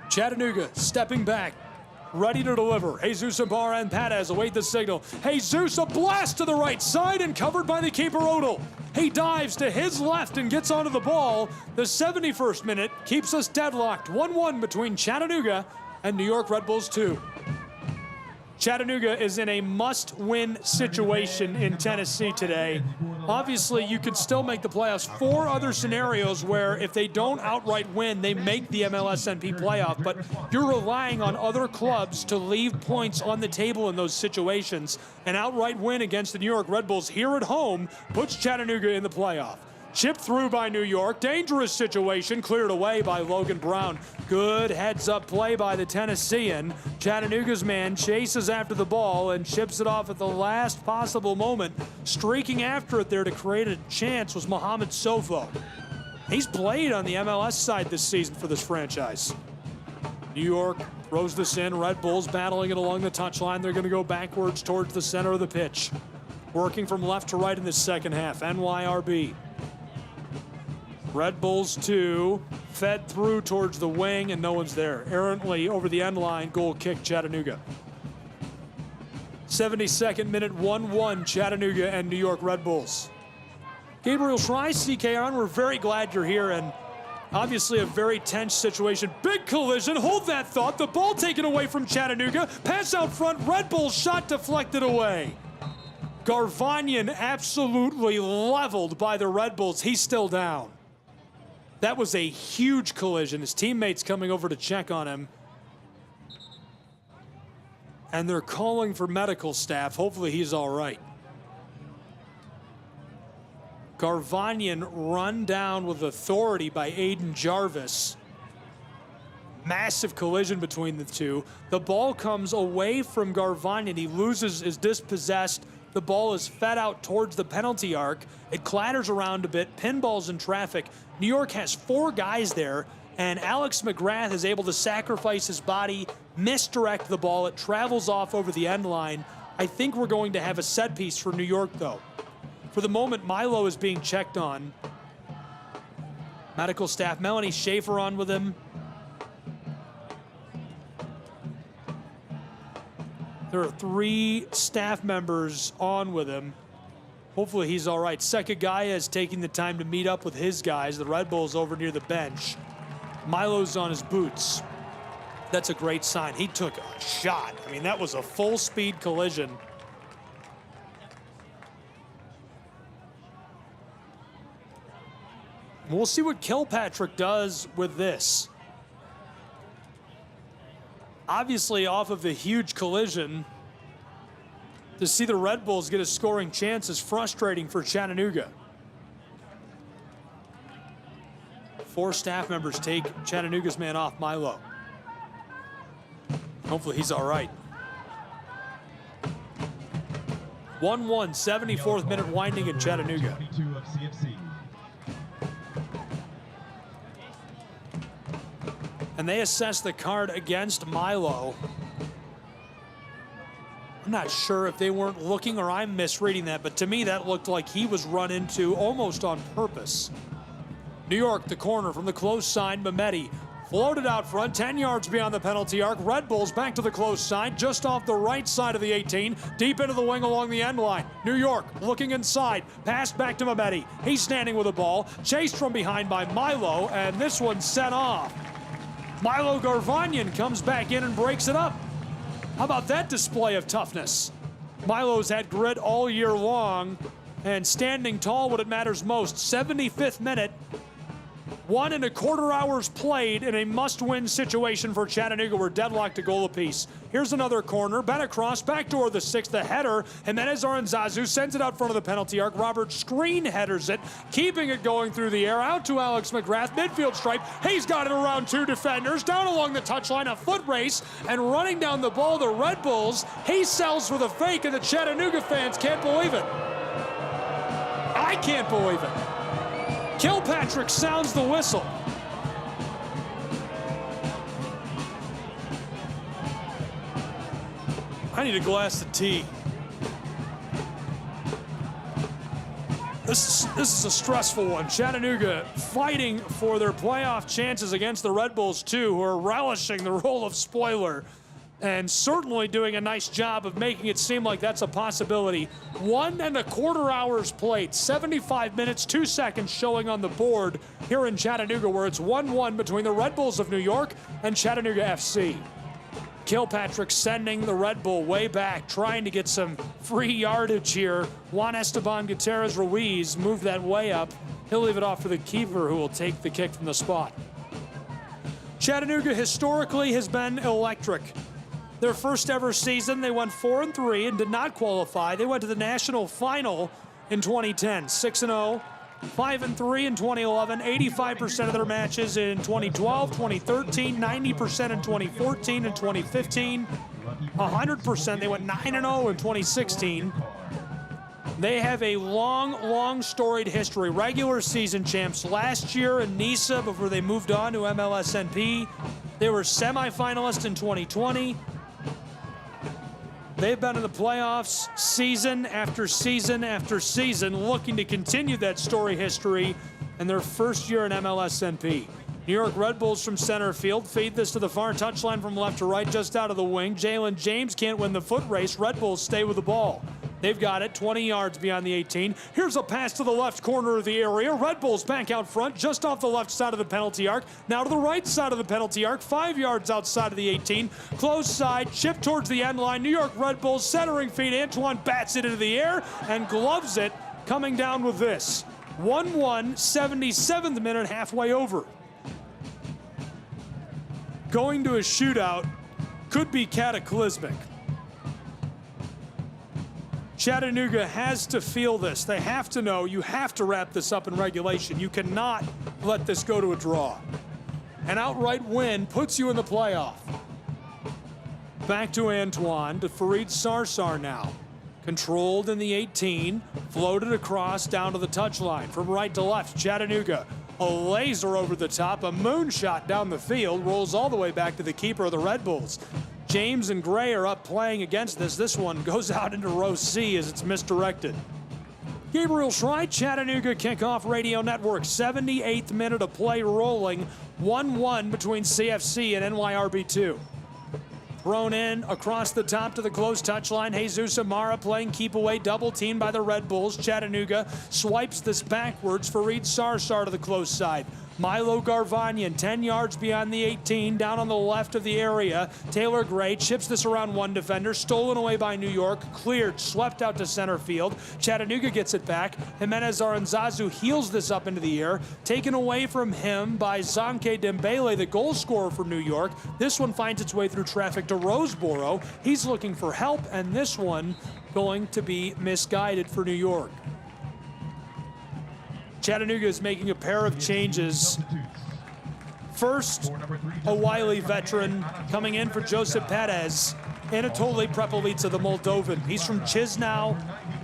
Chattanooga stepping back, ready to deliver. Jesus Ibarra and Perez await the signal. Jesus, a blast to the right side and covered by the keeper Odell. He dives to his left and gets onto the ball. The 71st minute keeps us deadlocked. 1-1 between Chattanooga and New York Red Bulls 2. Chattanooga is in a must-win situation in Tennessee today. Obviously, you could still make the playoffs. 4 other scenarios where if they don't outright win, they make the MLSNP playoff. But you're relying on other clubs to leave points on the table in those situations. An outright win against the New York Red Bulls here at home puts Chattanooga in the playoff. Chipped through by New York. Dangerous situation, cleared away by Logan Brown. Good heads-up play by the Tennessean. Chattanooga's man chases after the ball and chips it off at the last possible moment. Streaking after it there to create a chance was Mohamed Sofo. He's played on the MLS side this season for this franchise. New York throws this in. Red Bulls battling it along the touchline. They're going to go backwards towards the center of the pitch. Working from left to right in the second half. NYRB. Red Bulls 2, fed through towards the wing, and no one's there. Errantly over the end line, goal kick Chattanooga. 72nd minute, 1-1, Chattanooga and New York Red Bulls. Gabriel Schrei, CKR, we're very glad you're here, and obviously a very tense situation. Big collision, hold that thought. The ball taken away from Chattanooga. Pass out front, Red Bulls shot deflected away. Garvanyan absolutely leveled by the Red Bulls. He's still down. That was a huge collision. His teammates coming over to check on him. And they're calling for medical staff. Hopefully he's all right. Garvanyan run down with authority by Aiden Jarvis. Massive collision between the two. The ball comes away from Garvanyan. He is dispossessed. The ball is fed out towards the penalty arc. It clatters around a bit, pinballs in traffic. New York has 4 guys there, and Alex McGrath is able to sacrifice his body, misdirect the ball. It travels off over the end line. I think we're going to have a set piece for New York, though. For the moment, Milo is being checked on. Medical staff, Melanie Schaefer on with him. There are 3 staff members on with him. Hopefully he's all right. Sekagaya is taking the time to meet up with his guys. The Red Bulls over near the bench. Milo's on his boots. That's a great sign. He took a shot. I mean, that was a full-speed collision. We'll see what Kilpatrick does with this. Obviously, off of the huge collision, to see the Red Bulls get a scoring chance is frustrating for Chattanooga. 4 staff members take Chattanooga's man off, Milo. Hopefully he's all right. 1-1, 74th minute winding in Chattanooga. And they assess the card against Milo. I'm not sure if they weren't looking or I'm misreading that, but to me that looked like he was run into almost on purpose. New York, the corner from the close side, Mehmeti. Floated out front, 10 yards beyond the penalty arc. Red Bulls back to the close side, just off the right side of the 18, deep into the wing along the end line. New York looking inside, pass back to Mehmeti. He's standing with the ball, chased from behind by Milo, and this one's set off. Milo Garvanyan comes back in and breaks it up. How about that display of toughness? Milo's had grit all year long and standing tall when it matters most. 75th minute, 1 1/4 hours played in a must-win situation for Chattanooga. We're deadlocked a goal apiece. Here's another corner, bent across, backdoor the 6th, the header. Jimenez Aranzazu sends it out front of the penalty arc. Robert Screen headers it, keeping it going through the air, out to Alex McGrath, midfield stripe. He's got it around 2 defenders, down along the touchline, a foot race, and running down the ball, the Red Bulls. He sells with a fake, and the Chattanooga fans can't believe it. I can't believe it. Kilpatrick sounds the whistle. I need a glass of tea. This is a stressful one. Chattanooga fighting for their playoff chances against the Red Bulls, too, who are relishing the role of spoiler and certainly doing a nice job of making it seem like that's a possibility. 1.25 hours played, 75 minutes, 2 seconds showing on the board here in Chattanooga, where it's 1-1 between the Red Bulls of New York and Chattanooga FC. Kilpatrick sending the Red Bull way back, trying to get some free yardage here. Juan Esteban Gutierrez Ruiz moved that way up. He'll leave it off for the keeper, who will take the kick from the spot. Chattanooga historically has been electric. Their first ever season, they went 4-3 and did not qualify. They went to the national final in 2010, 6-0. 5-3 in 2011, 85% of their matches in 2012, 2013, 90% in 2014 and 2015, 100%. They went 9-0 in 2016. They have a long storied history. Regular season champs last year in NISA before they moved on to MLSNP. They were semifinalists in 2020. They've been in the playoffs season after season after season, looking to continue that story history in their first year in MLSNP. New York Red Bulls from center field feed this to the far touchline from left to right, just out of the wing. Jalen James can't win the foot race. Red Bulls stay with the ball. They've got it 20 yards beyond the 18. Here's a pass to the left corner of the area. Red Bulls back out front, just off the left side of the penalty arc. Now to the right side of the penalty arc, 5 yards outside of the 18. Close side, chip towards the end line. New York Red Bulls centering feed. Antoine bats it into the air and gloves it, coming down with this. 1-1, 77th minute, halfway over. Going to a shootout could be cataclysmic. Chattanooga has to feel this. They have to know you have to wrap this up in regulation. You cannot let this go to a draw. An outright win puts you in the playoff. Back to Antoine, to Fareed Sarsar now. Controlled in the 18, floated across down to the touchline. From right to left, Chattanooga. A laser over the top, a moonshot down the field, rolls all the way back to the keeper of the Red Bulls. James and Gray are up playing against this. This one goes out into row C as it's misdirected. Gabriel Schreit, Chattanooga Kickoff Radio Network. 78th minute of play rolling. 1-1 between CFC and NYRB2. Thrown in across the top to the close touchline. Jesus Amara playing keep away, double teamed by the Red Bulls. Chattanooga swipes this backwards. Fareed Sarsar to the close side. Milo Garvanyan, 10 yards beyond the 18, down on the left of the area. Taylor Gray chips this around one defender, stolen away by New York, cleared, swept out to center field. Chattanooga gets it back. Jimenez Aranzazu heels this up into the air, taken away from him by Zanke Dembele, the goal scorer for New York. This one finds its way through traffic to Roseboro. He's looking for help, and this one going to be misguided for New York. Chattanooga is making a pair of changes. First, a wily veteran coming in for Joseph Perez, Anatoly Prepelica, the Moldovan. He's from Chisinau.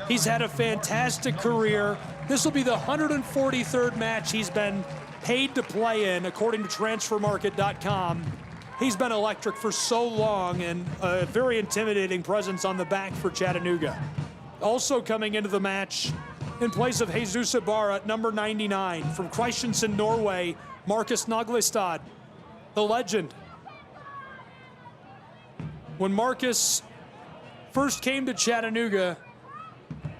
He's had a fantastic career. This will be the 143rd match he's been paid to play in, according to transfermarket.com. He's been electric for so long and a very intimidating presence on the back for Chattanooga. Also coming into the match, in place of Jesus Ibarra, number 99, from Kristiansand, Norway, Marcus Naglestad, the legend. When Marcus first came to Chattanooga,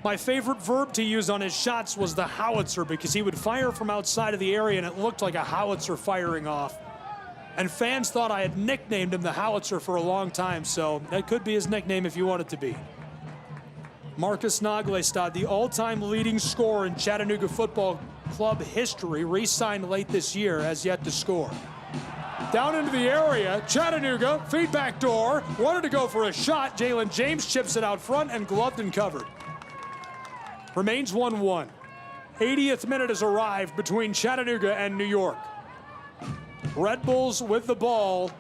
my favorite verb to use on his shots was the howitzer, because he would fire from outside of the area and it looked like a howitzer firing off. And fans thought I had nicknamed him the howitzer for a long time, so that could be his nickname if you want it to be. Marcus Naglestad, the all-time leading scorer in Chattanooga Football Club history, re-signed late this year, has yet to score. Down into the area, Chattanooga, feedback door, wanted to go for a shot. Jalen James chips it out front and gloved and covered. Remains 1-1. 80th minute has arrived between Chattanooga and New York. Red Bulls with the ball.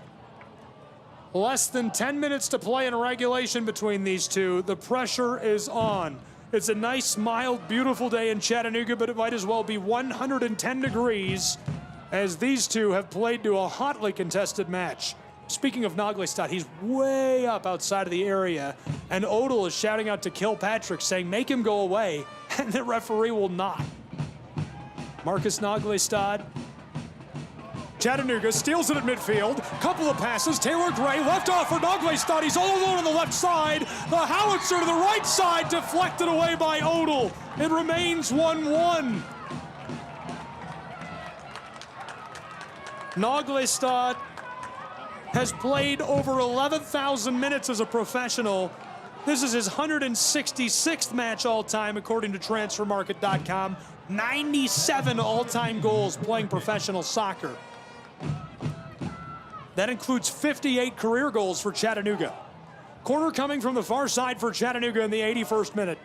Less than 10 minutes to play in regulation between these two. The pressure is on. It's a nice, mild, beautiful day in Chattanooga, but it might as well be 110 degrees as these two have played to a hotly contested match. Speaking of Naglestad, he's way up outside of the area, and Odell is shouting out to Kilpatrick, saying, make him go away, and the referee will not. Marcus Naglestad. Chattanooga steals it at midfield. Couple of passes. Taylor Gray left off for Naglestad. He's all alone on the left side. The howitzer to the right side, deflected away by Odell. It remains 1-1. Naglestad has played over 11,000 minutes as a professional. This is his 166th match all-time, according to TransferMarket.com. 97 all-time goals playing professional soccer. That includes 58 career goals for Chattanooga. Corner coming from the far side for Chattanooga in the 81st minute.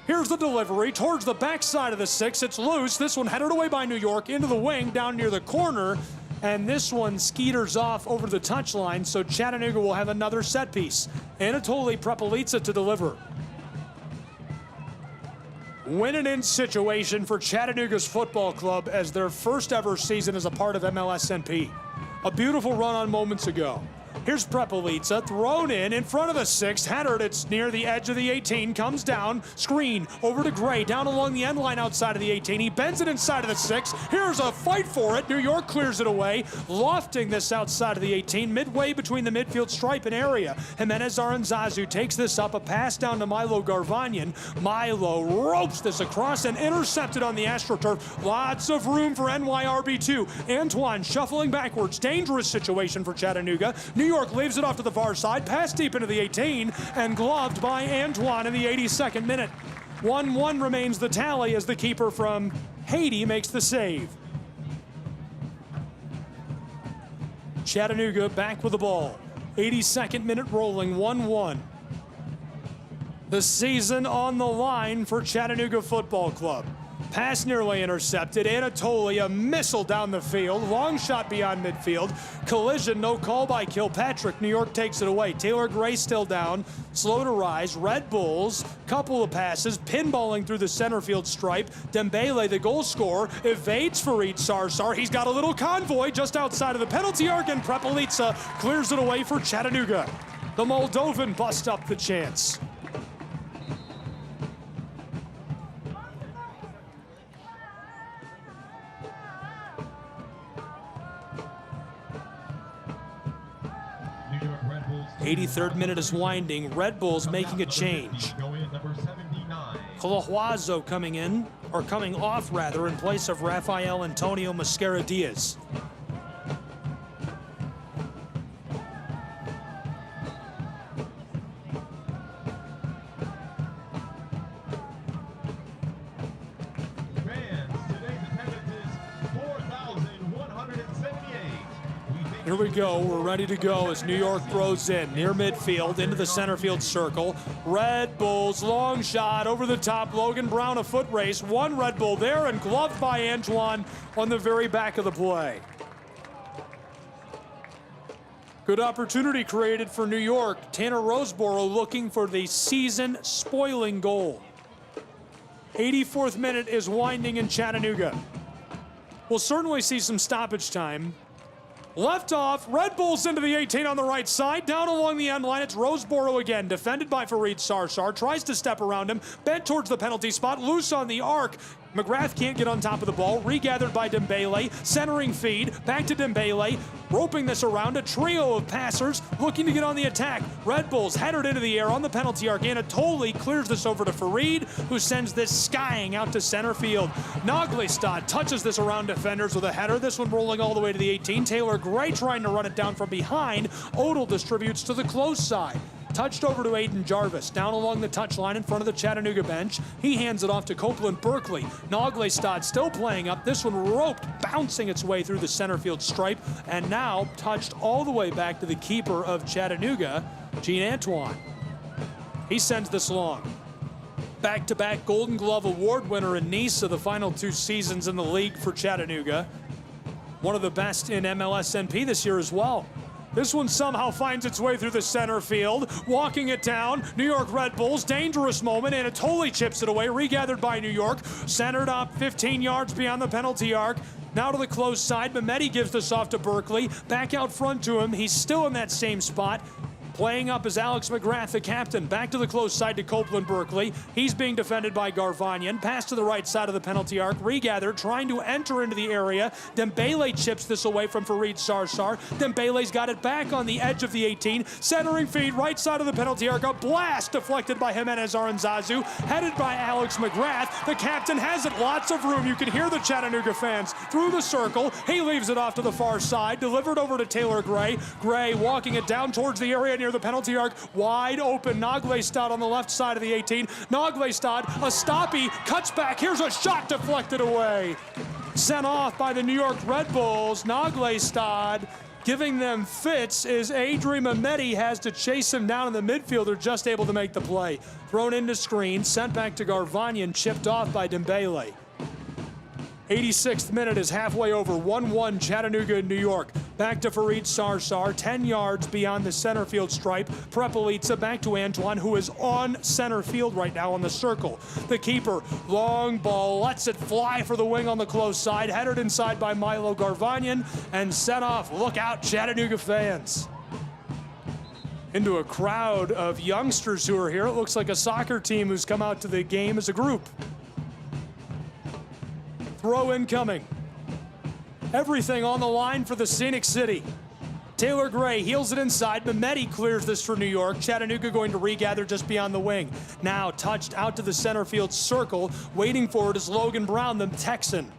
Here's the delivery towards the backside of the 6. It's loose. This one headed away by New York into the wing down near the corner. And this one skeeters off over the touchline, so Chattanooga will have another set piece. Anatoly Prepelica to deliver. Win-and-in situation for Chattanooga's football club as their first ever season as a part of MLSNP. A beautiful run on moments ago. Here's Prepelica, thrown in front of the 6, headered, it's near the edge of the 18, comes down, screen, over to Gray, down along the end line outside of the 18, he bends it inside of the 6, here's a fight for it, New York clears it away, lofting this outside of the 18, midway between the midfield stripe and area. Jimenez Aranzazu takes this up, a pass down to Milo Garvanyan. Milo ropes this across and intercepted on the AstroTurf. Lots of room for NYRB2. Antoine shuffling backwards, dangerous situation for Chattanooga. New York leaves it off to the far side, pass deep into the 18, and gloved by Antoine in the 82nd minute. 1-1 remains the tally as the keeper from Haiti makes the save. Chattanooga back with the ball. 82nd minute rolling, 1-1. The season on the line for Chattanooga Football Club. Pass nearly intercepted. Anatoly, a missile down the field. Long shot beyond midfield. Collision, no call by Kilpatrick. New York takes it away. Taylor Gray still down. Slow to rise. Red Bulls, couple of passes. Pinballing through the center field stripe. Dembele, the goal scorer, evades Fareed Sarsar. He's got a little convoy just outside of the penalty arc, and Prepelica clears it away for Chattanooga. The Moldovan bust up the chance. New York Red Bulls. 83rd minute is winding. Red Bulls making a change. Number 79. Colahuazo coming in, or coming off rather, in place of Rafael Antonio Mosquera Diaz. Here we go, we're ready to go as New York throws in near midfield into the center field circle. Red Bulls, long shot over the top. Logan Brown, a foot race. One Red Bull there and gloved by Antoine on the very back of the play. Good opportunity created for New York. Tanner Roseboro looking for the season spoiling goal. 84th minute is winding in Chattanooga. We'll certainly see some stoppage time. Left off, Red Bulls into the 18 on the right side, down along the end line, it's Roseboro again, defended by Fareed Sarsar, tries to step around him, bent towards the penalty spot, loose on the arc. McGrath can't get on top of the ball, regathered by Dembele, centering feed, back to Dembele, roping this around, a trio of passers looking to get on the attack. Red Bulls headed into the air on the penalty arc. Anatoly clears this over to Fareed, who sends this skying out to center field. Naglestad touches this around defenders with a header, this one rolling all the way to the 18. Taylor Gray trying to run it down from behind. Odell distributes to the close side. Touched over to Aiden Jarvis, down along the touchline in front of the Chattanooga bench. He hands it off to Copeland Berkeley. Naglestad still playing up. This one roped, bouncing its way through the center field stripe, and now touched all the way back to the keeper of Chattanooga, Gene Antoine. He sends this long. Back-to-back Golden Glove Award winner in Nice of the final 2 seasons in the league for Chattanooga. One of the best in MLSNP this year as well. This one somehow finds its way through the center field. Walking it down, New York Red Bulls, dangerous moment. Anatoly chips it away, regathered by New York. Centered up 15 yards beyond the penalty arc. Now to the close side, Mehmeti gives this off to Berkeley. Back out front to him, he's still in that same spot. Playing up is Alex McGrath, the captain. Back to the close side to Copeland Berkeley. He's being defended by Garvanyan. Pass to the right side of the penalty arc. Regathered, trying to enter into the area. Dembele chips this away from Fareed Sarsar. Dembele's got it back on the edge of the 18. Centering feed, right side of the penalty arc. A blast deflected by Jimenez Aranzazu. Headed by Alex McGrath. The captain has it. Lots of room. You can hear the Chattanooga fans through the circle. He leaves it off to the far side. Delivered over to Taylor Gray. Gray walking it down towards the area near the penalty arc, wide open. Naglestad on the left side of the 18. Naglestad, Astapi cuts back. Here's a shot deflected away. Sent off by the New York Red Bulls. Naglestad giving them fits as Adrian Mehmeti has to chase him down in the midfielder, just able to make the play. Thrown into screen, sent back to Garvanyan, chipped off by Dembele. 86th minute is halfway over, 1-1 Chattanooga and New York. Back to Fareed Sarsar, 10 yards beyond the center field stripe. Prepelica back to Antoine, who is on center field right now on the circle. The keeper, long ball, lets it fly for the wing on the close side, headed inside by Milo Garvanyan, and set off. Look out, Chattanooga fans. Into a crowd of youngsters who are here. It looks like a soccer team who's come out to the game as a group. Throw incoming. Everything on the line for the Scenic City. Taylor Gray heels it inside. Mehmeti clears this for New York. Chattanooga going to regather just beyond the wing. Now touched out to the center field circle. Waiting for it is Logan Brown, the Texan.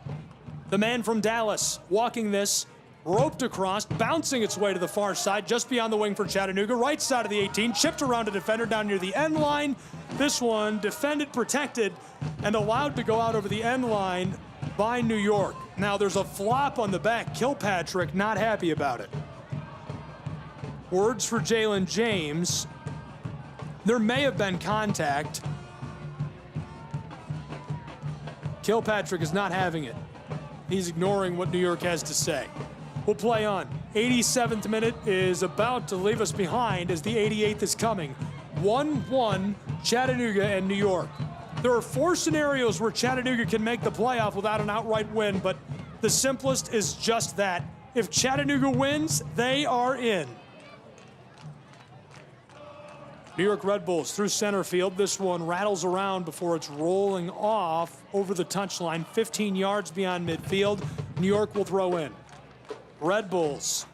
The man from Dallas walking this. Roped across, bouncing its way to the far side, just beyond the wing for Chattanooga. Right side of the 18, chipped around a defender down near the end line. This one defended, protected, and allowed to go out over the end line by New York. Now there's a flop on the back. Kilpatrick not happy about it. Words for Jalen James. There may have been contact. Kilpatrick is not having it. He's ignoring what New York has to say. We'll play on. 87th minute is about to leave us behind as the 88th is coming. 1-1 Chattanooga and New York. There are 4 scenarios where Chattanooga can make the playoff without an outright win, but the simplest is just that. If Chattanooga wins, they are in. New York Red Bulls through center field. This one rattles around before it's rolling off over the touchline, 15 yards beyond midfield. New York will throw in. Red Bulls.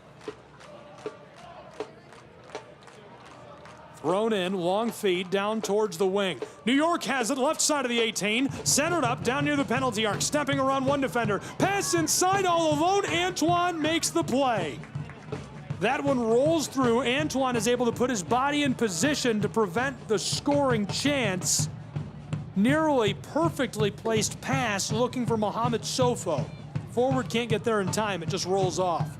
Thrown in, long feed down towards the wing. New York has it, left side of the 18. Centered up, down near the penalty arc. Stepping around one defender. Pass inside all alone. Antoine makes the play. That one rolls through. Antoine is able to put his body in position to prevent the scoring chance. Nearly perfectly placed pass looking for Mohamed Sofo. Forward can't get there in time. It just rolls off.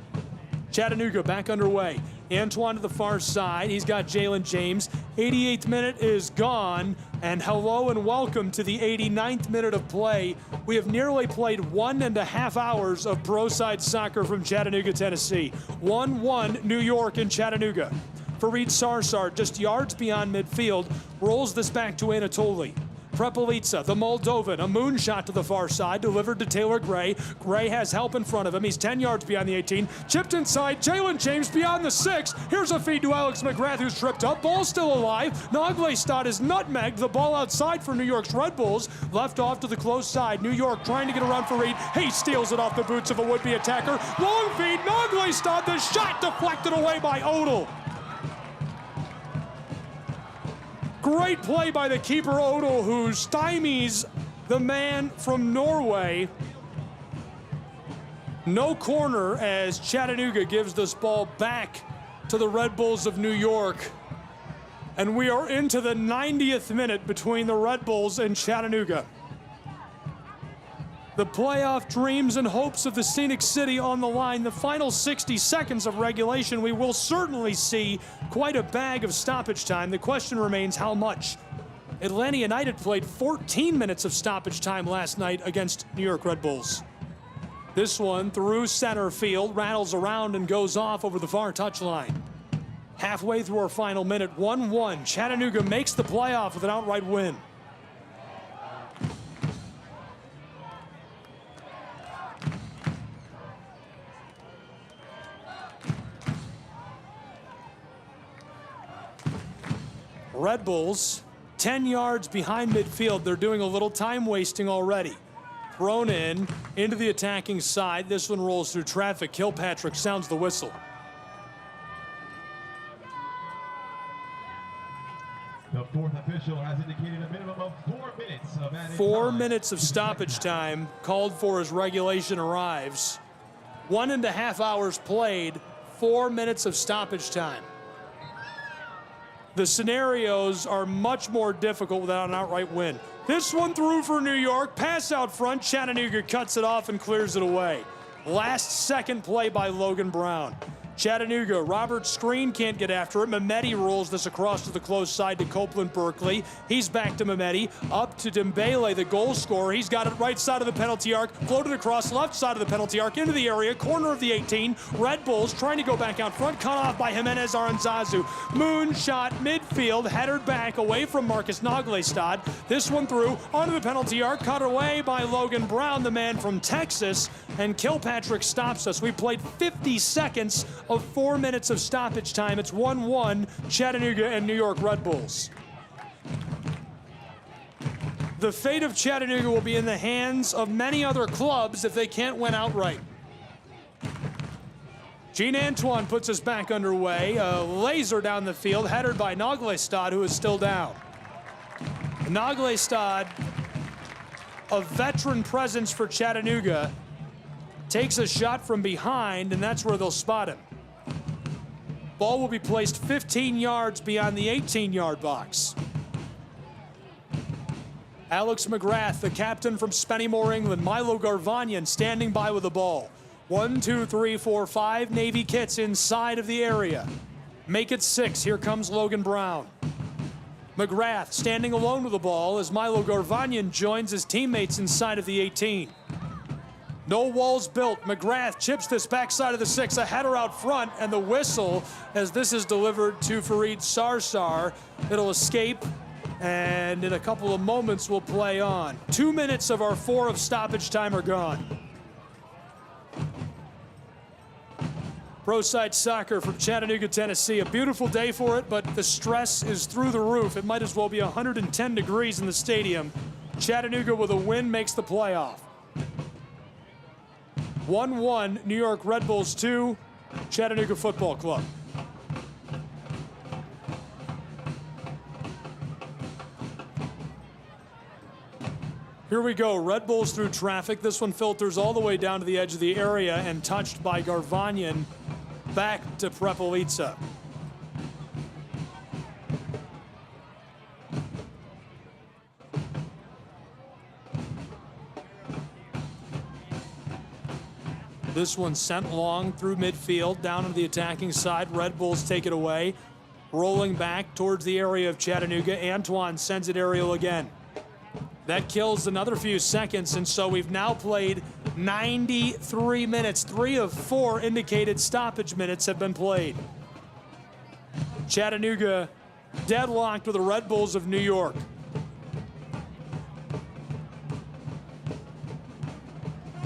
Chattanooga back underway. Antoine to the far side. He's got Jalen James. 88th minute is gone. And hello and welcome to the 89th minute of play. We have nearly played 1.5 hours of pro side soccer from Chattanooga, Tennessee. 1-1 New York and Chattanooga. Fareed Sarsar, just yards beyond midfield, rolls this back to Anatoly. Prepelica, the Moldovan, a moonshot to the far side, delivered to Taylor Gray. Gray has help in front of him. He's 10 yards beyond the 18. Chipped inside, Jalen James beyond the 6. Here's a feed to Alex McGrath, who's tripped up. Ball still alive. Naglestad is nutmegged. The ball outside for New York's Red Bulls. Left off to the close side. New York trying to get around Fareed. He steals it off the boots of a would-be attacker. Long feed, Naglestad, the shot deflected away by Odell. Great play by the keeper, Odell, who stymies the man from Norway. No corner as Chattanooga gives this ball back to the Red Bulls of New York. And we are into the 90th minute between the Red Bulls and Chattanooga. The playoff dreams and hopes of the Scenic City on the line. The final 60 seconds of regulation, we will certainly see quite a bag of stoppage time. The question remains how much. Atlanta United played 14 minutes of stoppage time last night against New York Red Bulls. This one through center field, rattles around and goes off over the far touchline. Halfway through our final minute, 1-1. Chattanooga makes the playoff with an outright win. Red Bulls, 10 yards behind midfield. They're doing a little time wasting already. Thrown in, into the attacking side. This one rolls through traffic. Kilpatrick sounds the whistle. The fourth official has indicated a minimum of 4 minutes of added 4 time. minutes of stoppage time called for as regulation arrives. 1.5 hours played, 4 minutes of stoppage time. The scenarios are much more difficult without an outright win. This one through for New York. Pass out front. Chattanooga cuts it off and clears it away. Last second play by Logan Brown. Chattanooga, Robert Screen can't get after it. Mehmeti rolls this across to the close side to Copeland Berkeley. He's back to Mehmeti, up to Dembele, the goal scorer. He's got it right side of the penalty arc, floated across left side of the penalty arc into the area, corner of the 18. Red Bulls trying to go back out front, cut off by Jimenez Aranzazu. Moonshot midfield, headed back away from Marcus Naglestad. This one through onto the penalty arc, cut away by Logan Brown, the man from Texas, and Kilpatrick stops us. We played 50 seconds of 4 minutes of stoppage time. It's 1-1, Chattanooga and New York Red Bulls. The fate of Chattanooga will be in the hands of many other clubs if they can't win outright. Gene Antoine puts us back underway. A laser down the field, headed by Naglestad, who is still down. Naglestad, a veteran presence for Chattanooga, takes a shot from behind, and that's where they'll spot him. Ball will be placed 15 yards beyond the 18-yard box. Alex McGrath, the captain from Spennymoor, England. Milo Garvanyan standing by with the ball. 1, 2, 3, 4, 5 Navy kits inside of the area. Make it 6. Here comes Logan Brown. McGrath standing alone with the ball as Milo Garvanyan joins his teammates inside of the 18. No walls built. McGrath chips this backside of the 6, a header out front, and the whistle as this is delivered to Fareed Sarsar. It'll escape, and in a couple of moments we'll play on. 2 minutes of our 4 of stoppage time are gone. Pro Side Soccer from Chattanooga, Tennessee. A beautiful day for it, but the stress is through the roof. It might as well be 110 degrees in the stadium. Chattanooga with a win makes the playoff. 1-1, New York Red Bulls 2, Chattanooga Football Club. Here we go, Red Bulls through traffic. This one filters all the way down to the edge of the area and touched by Garvanyan. Back to Prepelica. This one sent long through midfield, down to the attacking side. Red Bulls take it away. Rolling back towards the area of Chattanooga. Antoine sends it aerial again. That kills another few seconds, and so we've now played 93 minutes. 3 of 4 indicated stoppage minutes have been played. Chattanooga deadlocked with the Red Bulls of New York.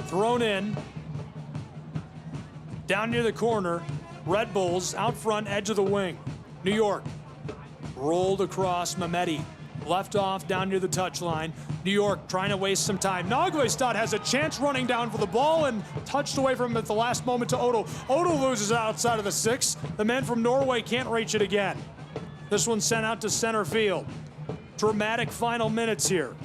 Thrown in. Down near the corner, Red Bulls out front, edge of the wing. New York rolled across Mehmeti. Left off down near the touchline. New York trying to waste some time. Naglestad has a chance running down for the ball and touched away from him at the last moment to Odo. Odo loses it outside of the 6. The man from Norway can't reach it again. This one sent out to center field. Dramatic final minutes here.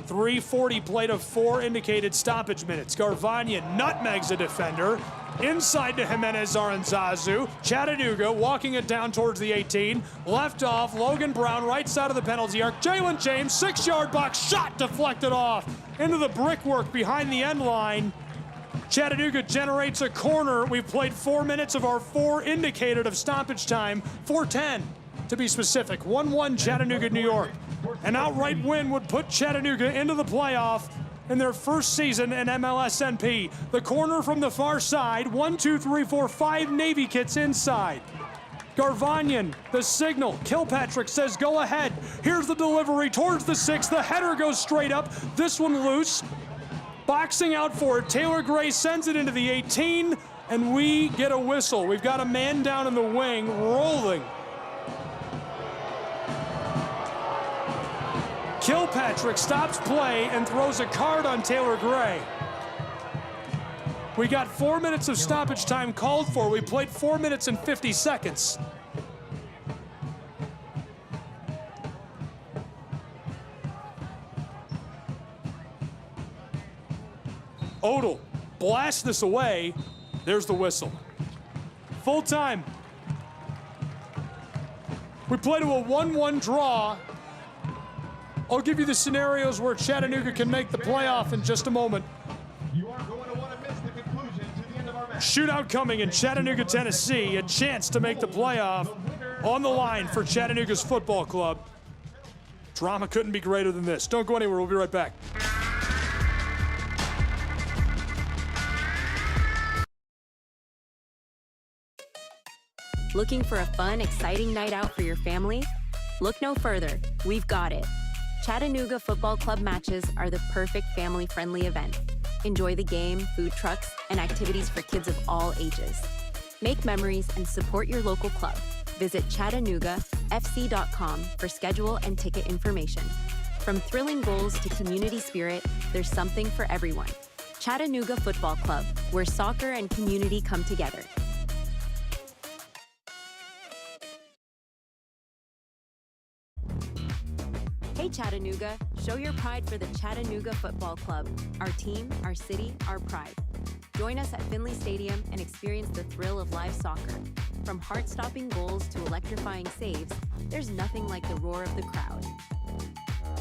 3:40 played of 4 indicated stoppage minutes. Garvanyan nutmegs a defender. Inside to Jimenez Aranzazu. Chattanooga walking it down towards the 18. Left off, Logan Brown, right side of the penalty arc. Jalen James, 6-yard box shot deflected off into the brickwork behind the end line. Chattanooga generates a corner. We've played 4 minutes of our 4 indicated of stoppage time. 4:10 to be specific. 1-1 Chattanooga, New York. An outright win would put Chattanooga into the playoff in their first season in MLSNP. The corner from the far side, 1, 2, 3, 4, 5 Navy kits inside. Garvanyan, the signal. Kilpatrick says go ahead. Here's the delivery towards the 6. The header goes straight up. This one loose. Boxing out for it. Taylor Gray sends it into the 18, and we get a whistle. We've got a man down in the wing, rolling. Kilpatrick stops play and throws a card on Taylor Gray. We got 4 minutes of stoppage time called for. We played 4 minutes and 50 seconds. Odell blasts this away. There's the whistle. Full time. We play to a 1-1 draw. I'll give you the scenarios where Chattanooga can make the playoff in just a moment. You are going to want to miss the conclusion to the end of our match. Shootout coming in Chattanooga, Tennessee. A chance to make the playoff on the line for Chattanooga's football club. Drama couldn't be greater than this. Don't go anywhere. We'll be right back. Looking for a fun, exciting night out for your family? Look no further. We've got it. Chattanooga Football Club matches are the perfect family-friendly event. Enjoy the game, food trucks, and activities for kids of all ages. Make memories and support your local club. Visit ChattanoogaFC.com for schedule and ticket information. From thrilling goals to community spirit, there's something for everyone. Chattanooga Football Club, where soccer and community come together. Hey Chattanooga, show your pride for the Chattanooga Football Club. Our team, our city, our pride. Join us at Finley Stadium and experience the thrill of live soccer. From heart-stopping goals to electrifying saves, there's nothing like the roar of the crowd.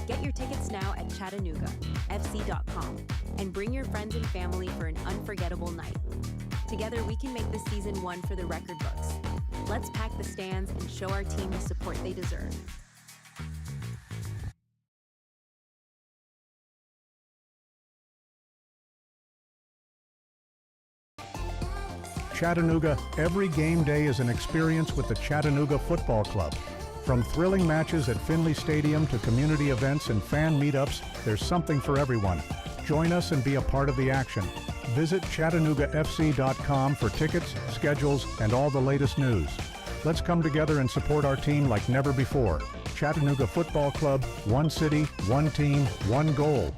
Get your tickets now at ChattanoogaFC.com and bring your friends and family for an unforgettable night. Together we can make this season one for the record books. Let's pack the stands and show our team the support they deserve. Chattanooga, every game day is an experience with the Chattanooga Football Club. From thrilling matches at Finley Stadium to community events and fan meetups, there's something for everyone. Join us and be a part of the action. Visit ChattanoogaFC.com for tickets, schedules, and all the latest news. Let's come together and support our team like never before. Chattanooga Football Club, one city, one team, one goal.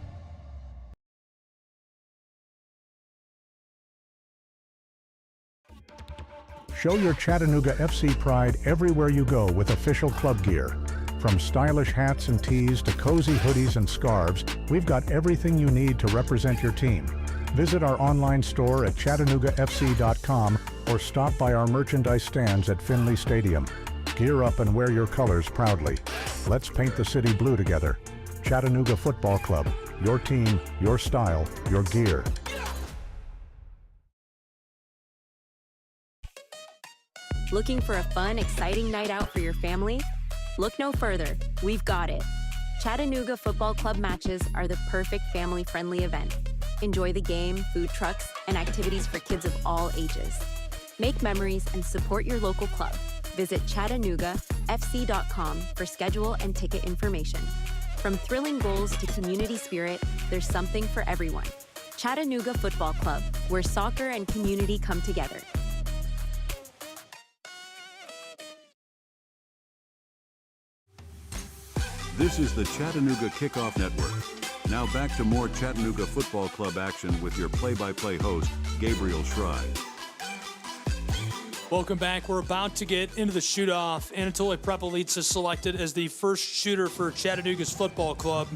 Show your Chattanooga FC pride everywhere you go with official club gear. From stylish hats and tees to cozy hoodies and scarves, we've got everything you need to represent your team. Visit our online store at ChattanoogaFC.com or stop by our merchandise stands at Finley Stadium. Gear up and wear your colors proudly. Let's paint the city blue together. Chattanooga Football Club, your team, your style, your gear. Looking for a fun, exciting night out for your family? Look no further. We've got it. Chattanooga Football Club matches are the perfect family-friendly event. Enjoy the game, food trucks, and activities for kids of all ages. Make memories and support your local club. Visit ChattanoogaFC.com for schedule and ticket information. From thrilling goals to community spirit, there's something for everyone. Chattanooga Football Club, where soccer and community come together. This is the Chattanooga Kickoff Network. Now back to more Chattanooga Football Club action with your play-by-play host, Gabriel Schrei. Welcome back. We're about to get into the shoot-off. Anatoly Prepelitsa is selected as the first shooter for Chattanooga's football club.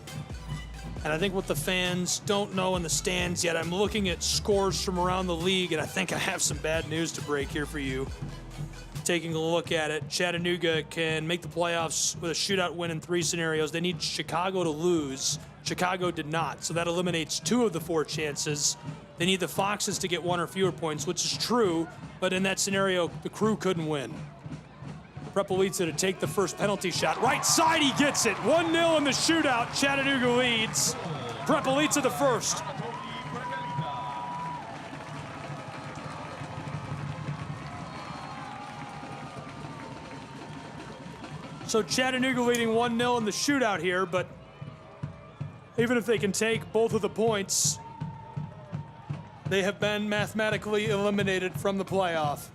And I think what the fans don't know in the stands yet, I'm looking at scores from around the league, and I think I have some bad news to break here for you. Taking a look at it, Chattanooga can make the playoffs with a shootout win in 3 scenarios. They need Chicago to lose. Chicago did not, so that eliminates 2 of the 4 chances. They need the Foxes to get 1 or fewer points, which is true, but in that scenario, the Crew couldn't win. Prepelitsa to take the first penalty shot. Right side, he gets it. 1-0 in the shootout. Chattanooga leads. Prepelica the first. So Chattanooga leading 1-0 in the shootout here, but even if they can take both of the points, they have been mathematically eliminated from the playoff.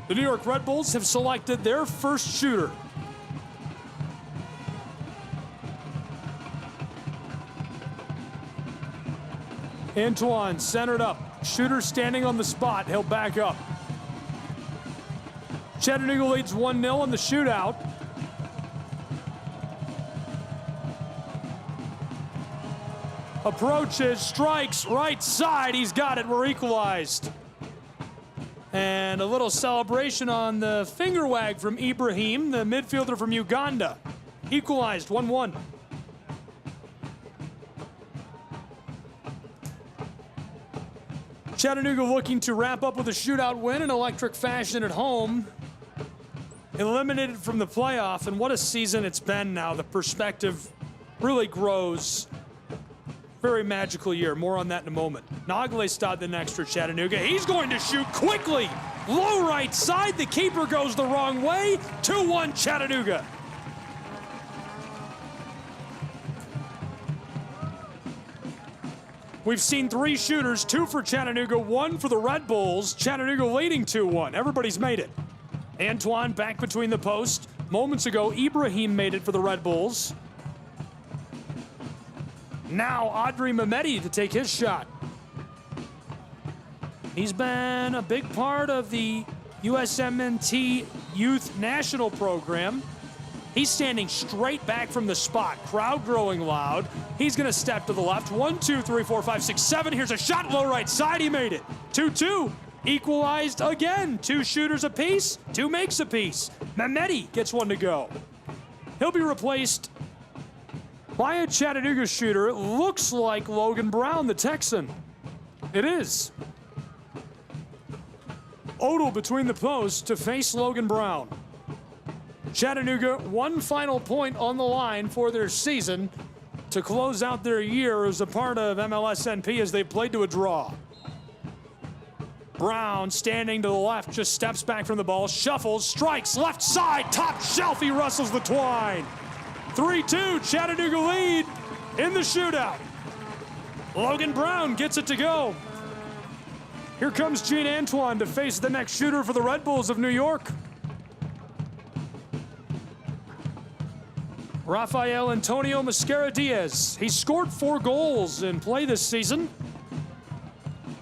The New York Red Bulls have selected their first shooter. Antoine centered up. Shooter standing on the spot. He'll back up. Chattanooga leads 1-0 in the shootout. Approaches, strikes, right side. He's got it. We're equalized. And a little celebration on the finger wag from Ibrahim, the midfielder from Uganda. Equalized, 1-1. Chattanooga looking to wrap up with a shootout win in electric fashion at home. Eliminated from the playoff, and what a season it's been now. The perspective really grows. Very magical year. More on that in a moment. Naglestad the next for Chattanooga. He's going to shoot quickly. Low right side. The keeper goes the wrong way. 2-1 Chattanooga. We've seen 3 shooters, 2 for Chattanooga, 1 for the Red Bulls. Chattanooga leading 2-1. Everybody's made it. Antoine back between the posts. Moments ago, Ibrahim made it for the Red Bulls. Now Audrey Mehmeti to take his shot. He's been a big part of the USMNT Youth National Program. He's standing straight back from the spot. Crowd growing loud. He's going to step to the left. 1, 2, 3, 4, 5, 6, 7. Here's a shot, low right side. He made it. 2-2. Equalized again. 2 shooters apiece. 2 makes apiece. Mehmeti gets 1 to go. He'll be replaced by a Chattanooga shooter. It looks like Logan Brown, the Texan. It is. Odell between the posts to face Logan Brown. Chattanooga, 1 final point on the line for their season to close out their year as a part of MLSNP as they played to a draw. Brown standing to the left, just steps back from the ball, shuffles, strikes, left side, top shelf, he wrestles the twine. 3-2, Chattanooga lead in the shootout. Logan Brown gets it to go. Here comes Gene Antoine to face the next shooter for the Red Bulls of New York. Rafael Antonio Mascara-Diaz. He scored 4 goals in play this season.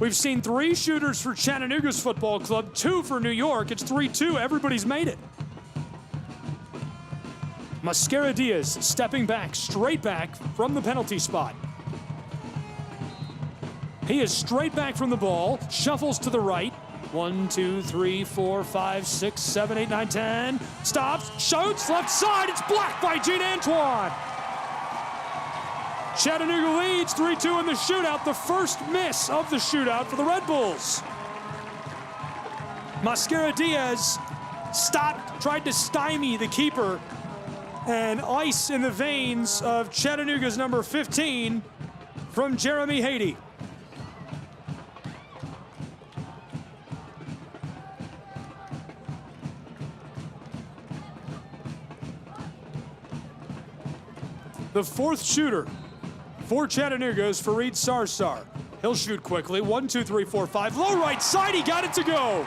We've seen 3 shooters for Chattanooga's football club, 2 for New York. It's 3-2. Everybody's made it. Mascara-Diaz stepping back, straight back from the penalty spot. He is straight back from the ball, shuffles to the right. 1, 2, 3, 4, 5, 6, 7, 8, 9, 10. Stops, shoots, left side. It's blocked by Gene Antoine. Chattanooga leads 3-2 in the shootout, the first miss of the shootout for the Red Bulls. Mascara-Diaz stopped, tried to stymie the keeper, and ice in the veins of Chattanooga's number 15 from Jeremy Haiti. The 4th shooter for Chattanooga is Fareed Sarsar. He'll shoot quickly. 1, 2, 3, 4, 5. Low right side, he got it to go.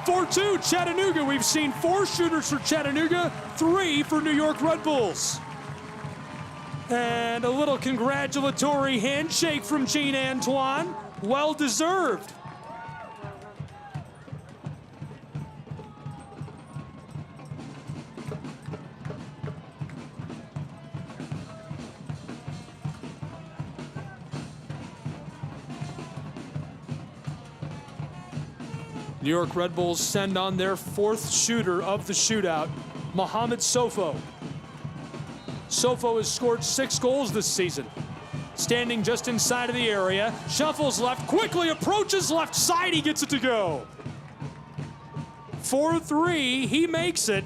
4-2 Chattanooga. We've seen 4 shooters for Chattanooga, 3 for New York Red Bulls. And a little congratulatory handshake from Gene Antoine. Well deserved. New York Red Bulls send on their 4th shooter of the shootout, Mohamed Sofo. Sofo has scored 6 goals this season. Standing just inside of the area, shuffles left, quickly approaches left side, he gets it to go. For 3, he makes it.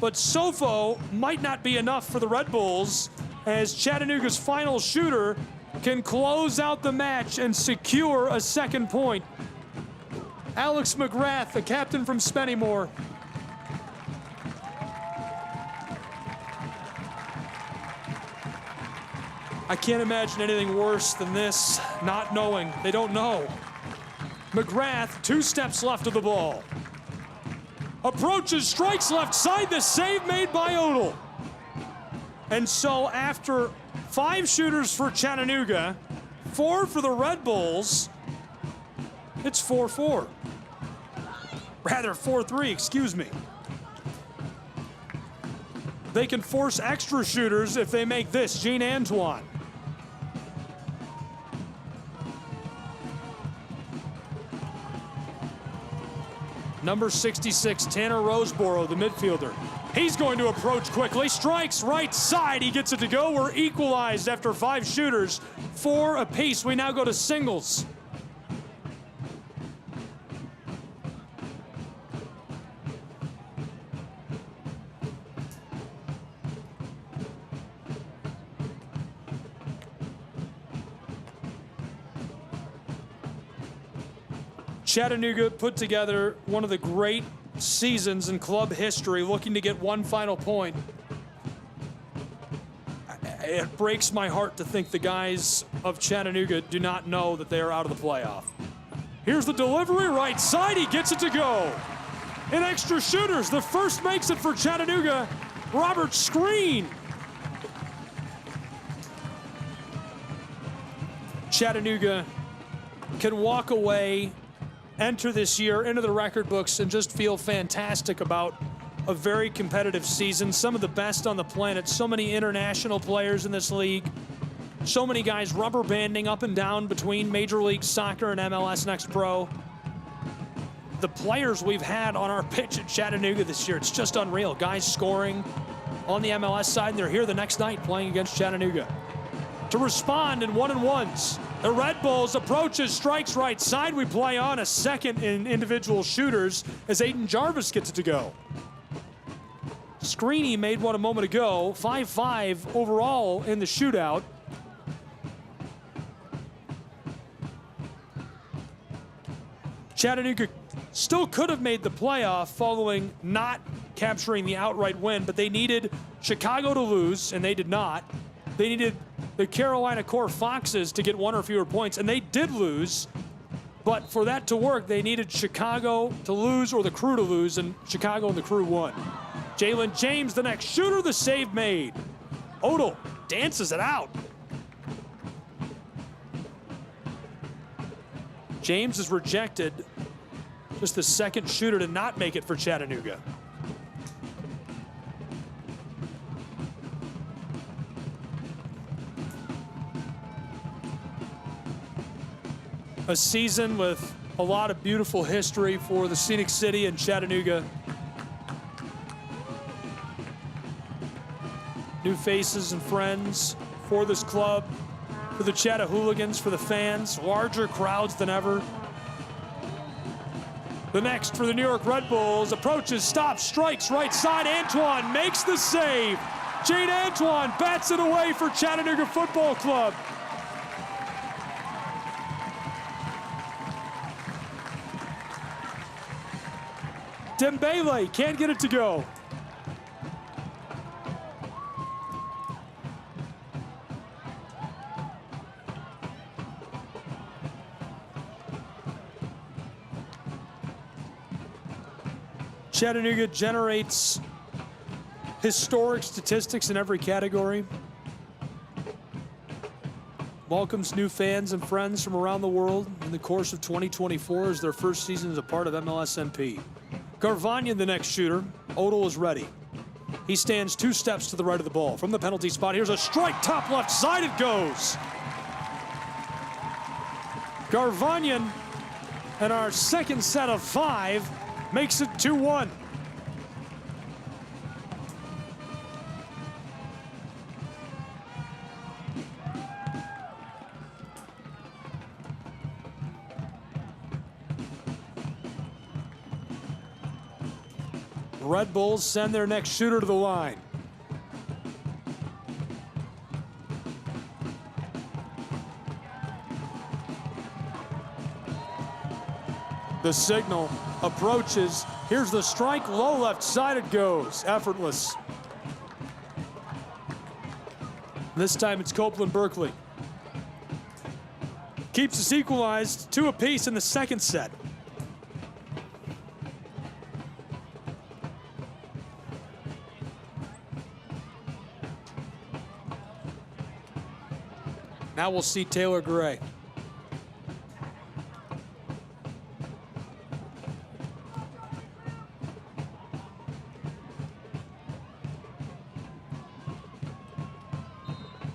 But Sofo might not be enough for the Red Bulls as Chattanooga's final shooter can close out the match and secure a second point. Alex McGrath, the captain from Spennymoor. I can't imagine anything worse than this, not knowing. They don't know. McGrath, 2 steps left of the ball. Approaches, strikes left side, the save made by Odell. And so after 5 shooters for Chattanooga, 4 for the Red Bulls, it's 4-4. Rather, 4-3, excuse me. They can force extra shooters if they make this, Gene Antoine. Number 66, Tanner Roseboro, the midfielder. He's going to approach quickly, strikes right side, he gets it to go. We're equalized after 5 shooters, 4 apiece. We now go to singles. Chattanooga put together one of the great seasons in club history, looking to get one final point. It breaks my heart to think the guys of Chattanooga do not know that they are out of the playoff. Here's the delivery, right side, he gets it to go. In extra shooters, the first makes it for Chattanooga, Robert Screen. Chattanooga can walk away, enter this year into the record books, and just feel fantastic about a very competitive season. Some of the best on the planet. So many international players in this league. So many guys rubber banding up and down between Major League Soccer and MLS Next Pro. The players we've had on our pitch at Chattanooga this year, it's just unreal. Guys scoring on the MLS side, and they're here the next night playing against Chattanooga. To respond in 1-on-1s. The Red Bulls approaches, strikes right side. We play on a second in individual shooters as Aiden Jarvis gets it to go. Screeny made one a moment ago. 5-5 overall in the shootout. Chattanooga still could have made the playoff following not capturing the outright win, but they needed Chicago to lose, and they did not. They needed the Carolina Core Foxes to get 1 or fewer points, and they did lose. But for that to work, they needed Chicago to lose or the Crew to lose, and Chicago and the Crew won. Jalen James, the next shooter, the save made. Odell dances it out. James is rejected. Just the second shooter to not make it for Chattanooga. A season with a lot of beautiful history for the Scenic City and Chattanooga. New faces and friends for this club, for the Chattahooligans, for the fans, larger crowds than ever. The next for the New York Red Bulls, approaches, stops, strikes, right side, Antoine makes the save. Jane Antoine bats it away for Chattanooga Football Club. Dembele can't get it to go. Chattanooga generates historic statistics in every category. Welcomes new fans and friends from around the world in the course of 2024 as their first season as a part of MLSNP. Garvanyan, the next shooter. Odell is ready. He stands 2 steps to the right of the ball. From the penalty spot, here's a strike, top left side it goes. Garvanyan, and our second set of 5, makes it 2-1. Red Bulls send their next shooter to the line. The signal approaches. Here's the strike, low left side it goes, effortless. This time it's Copeland Berkeley. Keeps us equalized, 2 apiece in the second set. Now we'll see Taylor Gray.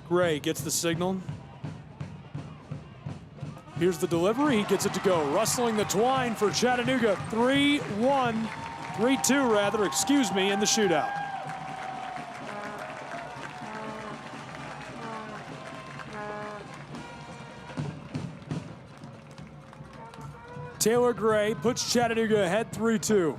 Gray gets the signal. Here's the delivery. He gets it to go. Rustling the twine for Chattanooga. 3-1, 3-2 rather, excuse me, in the shootout. Taylor Gray puts Chattanooga ahead 3-2.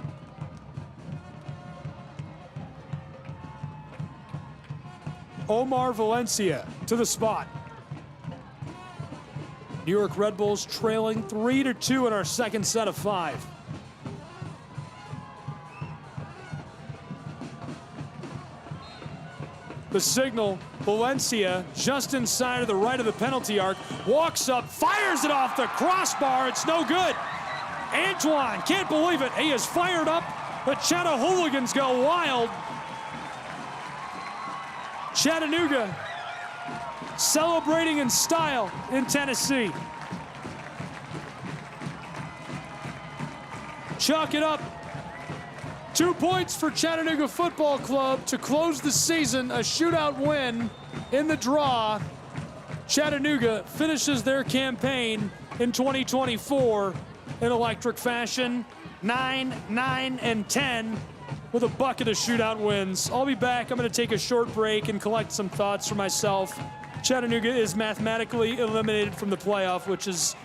Omar Valencia to the spot. New York Red Bulls trailing 3-2 in our second set of 5. The signal, Valencia just inside of the right of the penalty arc, walks up, fires it off the crossbar, it's no good. Antoine, can't believe it, he is fired up, the Chattahooligans go wild. Chattanooga celebrating in style in Tennessee. Chalk it up. 2 points for Chattanooga Football Club to close the season, a shootout win in the draw. Chattanooga finishes their campaign in 2024 in electric fashion, 9, 9, and 10 with a bucket of shootout wins. I'll be back. I'm going to take a short break and collect some thoughts for myself. Chattanooga is mathematically eliminated from the playoff, which is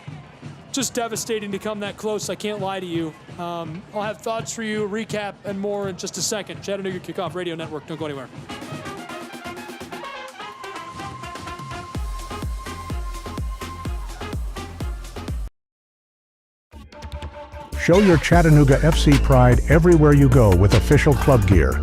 just devastating to come that close. I can't lie to you. I'll have thoughts for you, recap, and more in just a second. Chattanooga Kickoff Radio Network. Don't go anywhere. Show your Chattanooga FC pride everywhere you go with official club gear.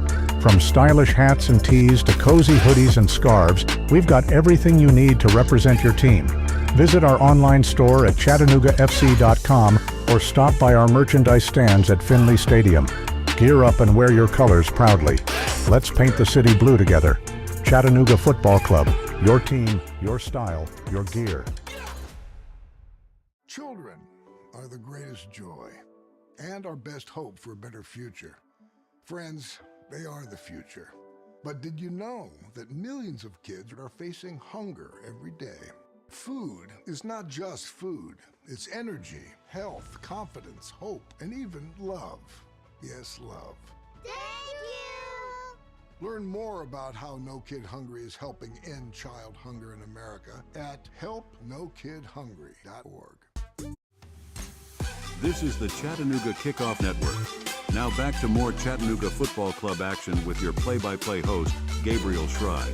From stylish hats and tees to cozy hoodies and scarves, we've got everything you need to represent your team. Visit our online store at ChattanoogaFC.com or stop by our merchandise stands at Finley Stadium. Gear up and wear your colors proudly. Let's paint the city blue together. Chattanooga Football Club. Your team, your style, your gear. Children are the greatest joy and our best hope for a better future. Friends, they are the future. But did you know that millions of kids are facing hunger every day? Food is not just food. It's energy, health, confidence, hope, and even love. Yes, love. Thank you! Learn more about how No Kid Hungry is helping end child hunger in America at helpnokidhungry.org. This is the Chattanooga Kickoff Network. Now back to more Chattanooga Football Club action with your play-by-play host, Gabriel Schrei.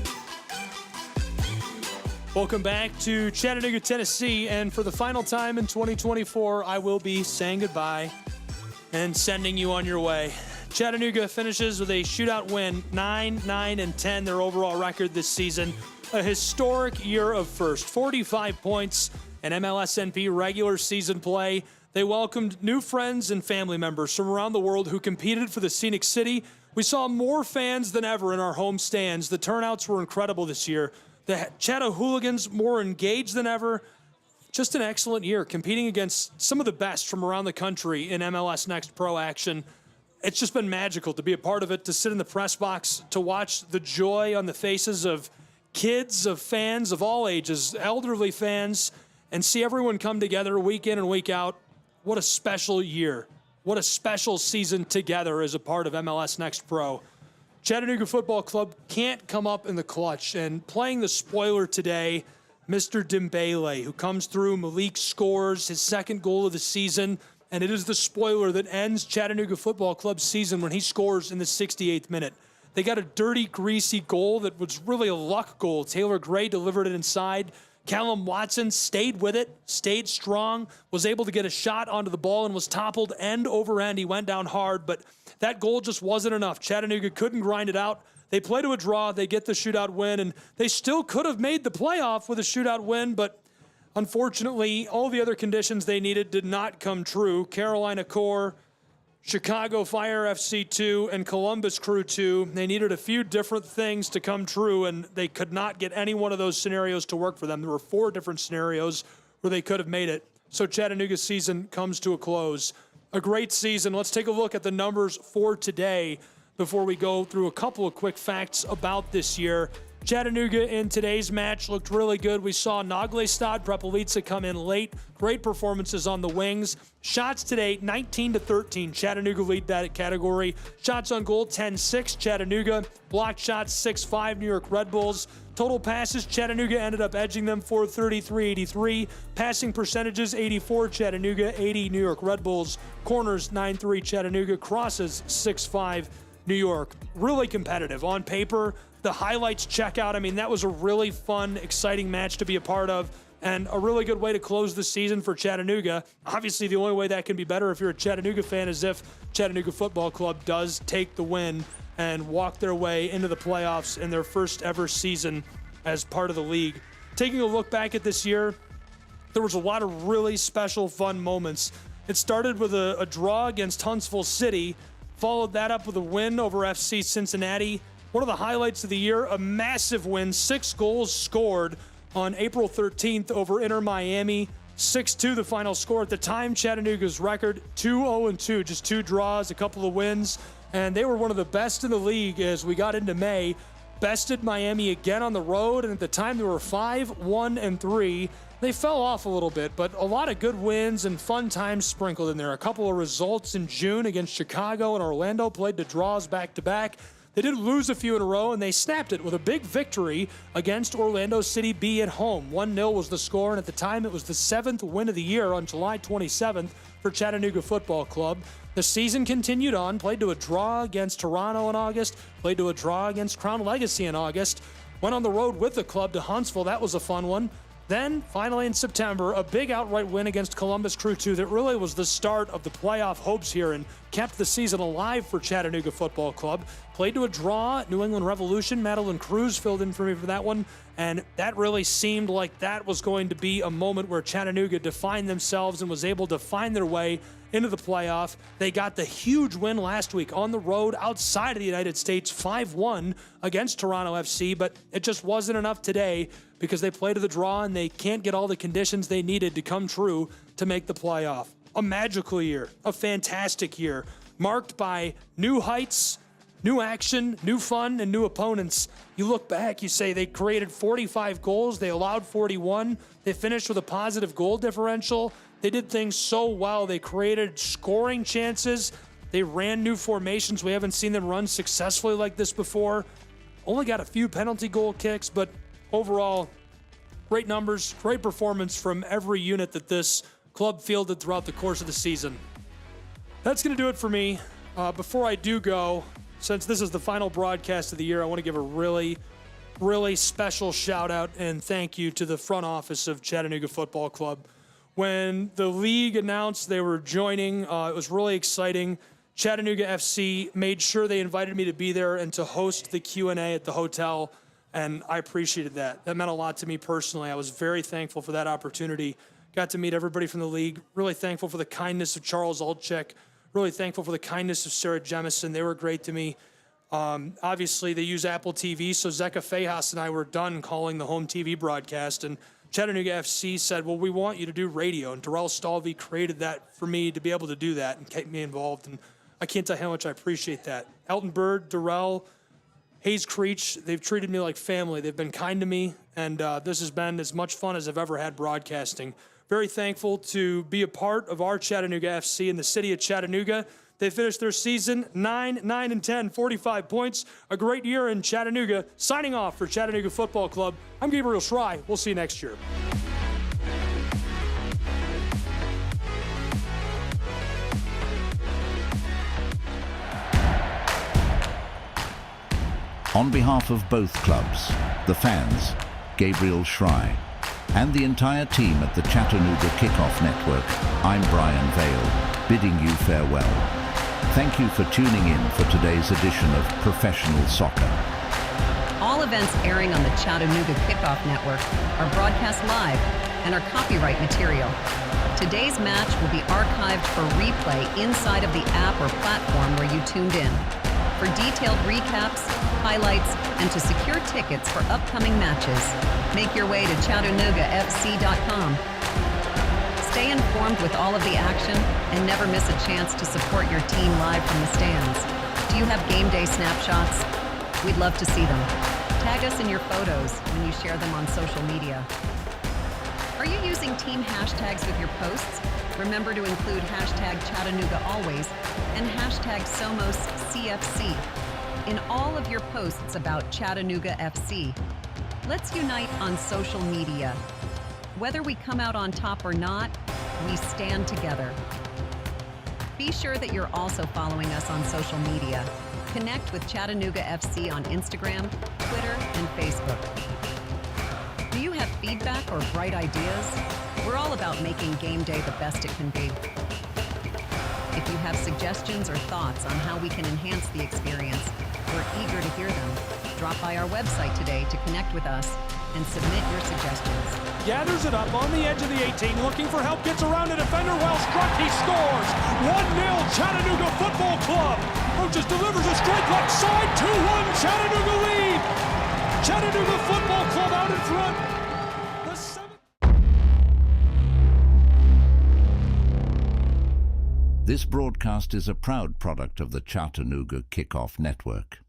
Welcome back to Chattanooga, Tennessee, and for the final time in 2024, I will be saying goodbye and sending you on your way. Chattanooga finishes with a shootout win, 9, 9, and 10, their overall record this season. A historic year of first, 45 points in MLSNP regular season play. They welcomed new friends and family members from around the world who competed for the Scenic City. We saw more fans than ever in our home stands. The turnouts were incredible this year. The Chattahooligans more engaged than ever. Just an excellent year, competing against some of the best from around the country in MLS Next Pro action. It's just been magical to be a part of it, to sit in the press box, to watch the joy on the faces of kids, of fans of all ages, elderly fans, and see everyone come together week in and week out. What a special year. What a special season together as a part of MLS Next Pro. Chattanooga Football Club can't come up in the clutch, and playing the spoiler today, Mr. Dembele, who comes through. Malik scores his second goal of the season. and it is the spoiler that ends Chattanooga Football Club's season when he scores in the 68th minute. They got a dirty, greasy goal that was really a luck goal. Taylor Gray delivered it inside. Callum Watson stayed with it, stayed strong, was able to get a shot onto the ball and was toppled end over end. He went down hard, but that goal just wasn't enough. Chattanooga couldn't grind it out. They play to a draw, they get the shootout win, and they still could have made the playoff with a shootout win, but unfortunately, all the other conditions they needed did not come true. Carolina Core, Chicago Fire FC 2, and Columbus Crew 2, they needed a few different things to come true, and they could not get any one of those scenarios to work for them. There were 4 different scenarios where they could have made it. So Chattanooga's season comes to a close. A great season. Let's take a look at the numbers for today before we go through a couple of quick facts about this year. Chattanooga in today's match looked really good. We saw Naglestad Prepelica come in late. Great performances on the wings. Shots today, 19-13. Chattanooga lead that category. Shots on goal, 10-6. Chattanooga. Blocked shots, 6-5. New York Red Bulls. Total passes, Chattanooga ended up edging them for 33-83. Passing percentages, 84 Chattanooga, 80 New York Red Bulls. Corners, 9-3 Chattanooga. Crosses, 6-5 New York. Really competitive. On paper, the highlights check out. I mean, that was a really fun, exciting match to be a part of and a really good way to close the season for Chattanooga. Obviously, the only way that can be better if you're a Chattanooga fan is if Chattanooga Football Club does take the win and walk their way into the playoffs in their first ever season as part of the league. Taking a look back at this year, there was a lot of really special, fun moments. It started with a draw against Huntsville City, followed that up with a win over FC Cincinnati. One of the highlights of the year, a massive win, 6 goals scored on April 13th over Inter Miami. 6-2 the final score. At the time, Chattanooga's record, 2-0-2, just 2 draws, a couple of wins, and they were one of the best in the league as we got into May. Bested Miami again on the road, and at the time they were 5-1-3. They fell off a little bit, but a lot of good wins and fun times sprinkled in there. A couple of results in June against Chicago and Orlando, played to draws back-to-back. They did lose a few in a row, and they snapped it with a big victory against Orlando City B at home. 1-0 was the score, and at the time it was the 7th win of the year on July 27th for Chattanooga Football Club. The season continued on, played to a draw against Toronto in August, played to a draw against Crown Legacy in August, went on the road with the club to Huntsville. That was a fun one. Then, finally in September, a big outright win against Columbus Crew 2 that really was the start of the playoff hopes here and kept the season alive for Chattanooga Football Club. Played to a draw at New England Revolution. Madeline Cruz filled in for me for that one, and that really seemed like that was going to be a moment where Chattanooga defined themselves and was able to find their way into the playoff. They got the huge win last week on the road outside of the United States, 5-1 against Toronto FC, but it just wasn't enough today because they played to the draw and they can't get all the conditions they needed to come true to make the playoff. A magical year, a fantastic year, marked by new heights, new action, new fun, and new opponents. You look back, you say they created 45 goals, they allowed 41, they finished with a positive goal differential. They did things so well. They created scoring chances. They ran new formations. We haven't seen them run successfully like this before. Only got a few penalty goal kicks, but overall, great numbers, great performance from every unit that this club fielded throughout the course of the season. That's going to do it for me. Before I do go, since this is the final broadcast of the year, I want to give a really, really special shout out and thank you to the front office of Chattanooga Football Club. When the league announced they were joining, it was really exciting. Chattanooga FC made sure they invited me to be there and to host the Q&A at the hotel, and I appreciated that. That meant a lot to me personally. I was very thankful for that opportunity. Got to meet everybody from the league. Really thankful for the kindness of Charles Altchek. Really thankful for the kindness of Sarah Jemison. They were great to me. Obviously, they use Apple TV, so Zeka Fejas and I were done calling the home TV broadcast, and Chattanooga FC said, well, we want you to do radio, and Darrell Stalvey created that for me to be able to do that and keep me involved, and I can't tell you how much I appreciate that. Elton Bird, Darrell, Hayes Creech, they've treated me like family. They've been kind to me, and this has been as much fun as I've ever had broadcasting. Very thankful to be a part of our Chattanooga FC in the city of Chattanooga. They finished their season 9-10, 45 points. A great year in Chattanooga. Signing off for Chattanooga Football Club, I'm Gabriel Schrei. We'll see you next year. On behalf of both clubs, the fans, Gabriel Schrei, and the entire team at the Chattanooga Kickoff Network, I'm Brian Vale, bidding you farewell. Thank you for tuning in for today's edition of Professional Soccer. All events airing on the Chattanooga Kickoff Network are broadcast live and are copyright material. Today's match will be archived for replay inside of the app or platform where you tuned in. For detailed recaps, highlights, and to secure tickets for upcoming matches, make your way to ChattanoogaFC.com. Stay informed with all of the action and never miss a chance to support your team live from the stands. Do you have game day snapshots? We'd love to see them. Tag us in your photos when you share them on social media. Are you using team hashtags with your posts? Remember to include hashtag Chattanooga Always and hashtag SomosCFC in all of your posts about Chattanooga FC. Let's unite on social media. Whether we come out on top or not, we stand together. Be sure that you're also following us on social media. Connect with Chattanooga FC on Instagram, Twitter, and Facebook. Do you have feedback or bright ideas? We're all about making game day the best it can be. If you have suggestions or thoughts on how we can enhance the experience, we're eager to hear them. Drop by our website today to connect with us and submit your suggestions. Gathers it up on the edge of the 18, looking for help, gets around a defender, well struck, he scores! 1-0 Chattanooga Football Club! Burgess delivers a straight left side, 2-1 Chattanooga lead! Chattanooga Football Club out in front! This broadcast is a proud product of the Chattanooga Kickoff Network.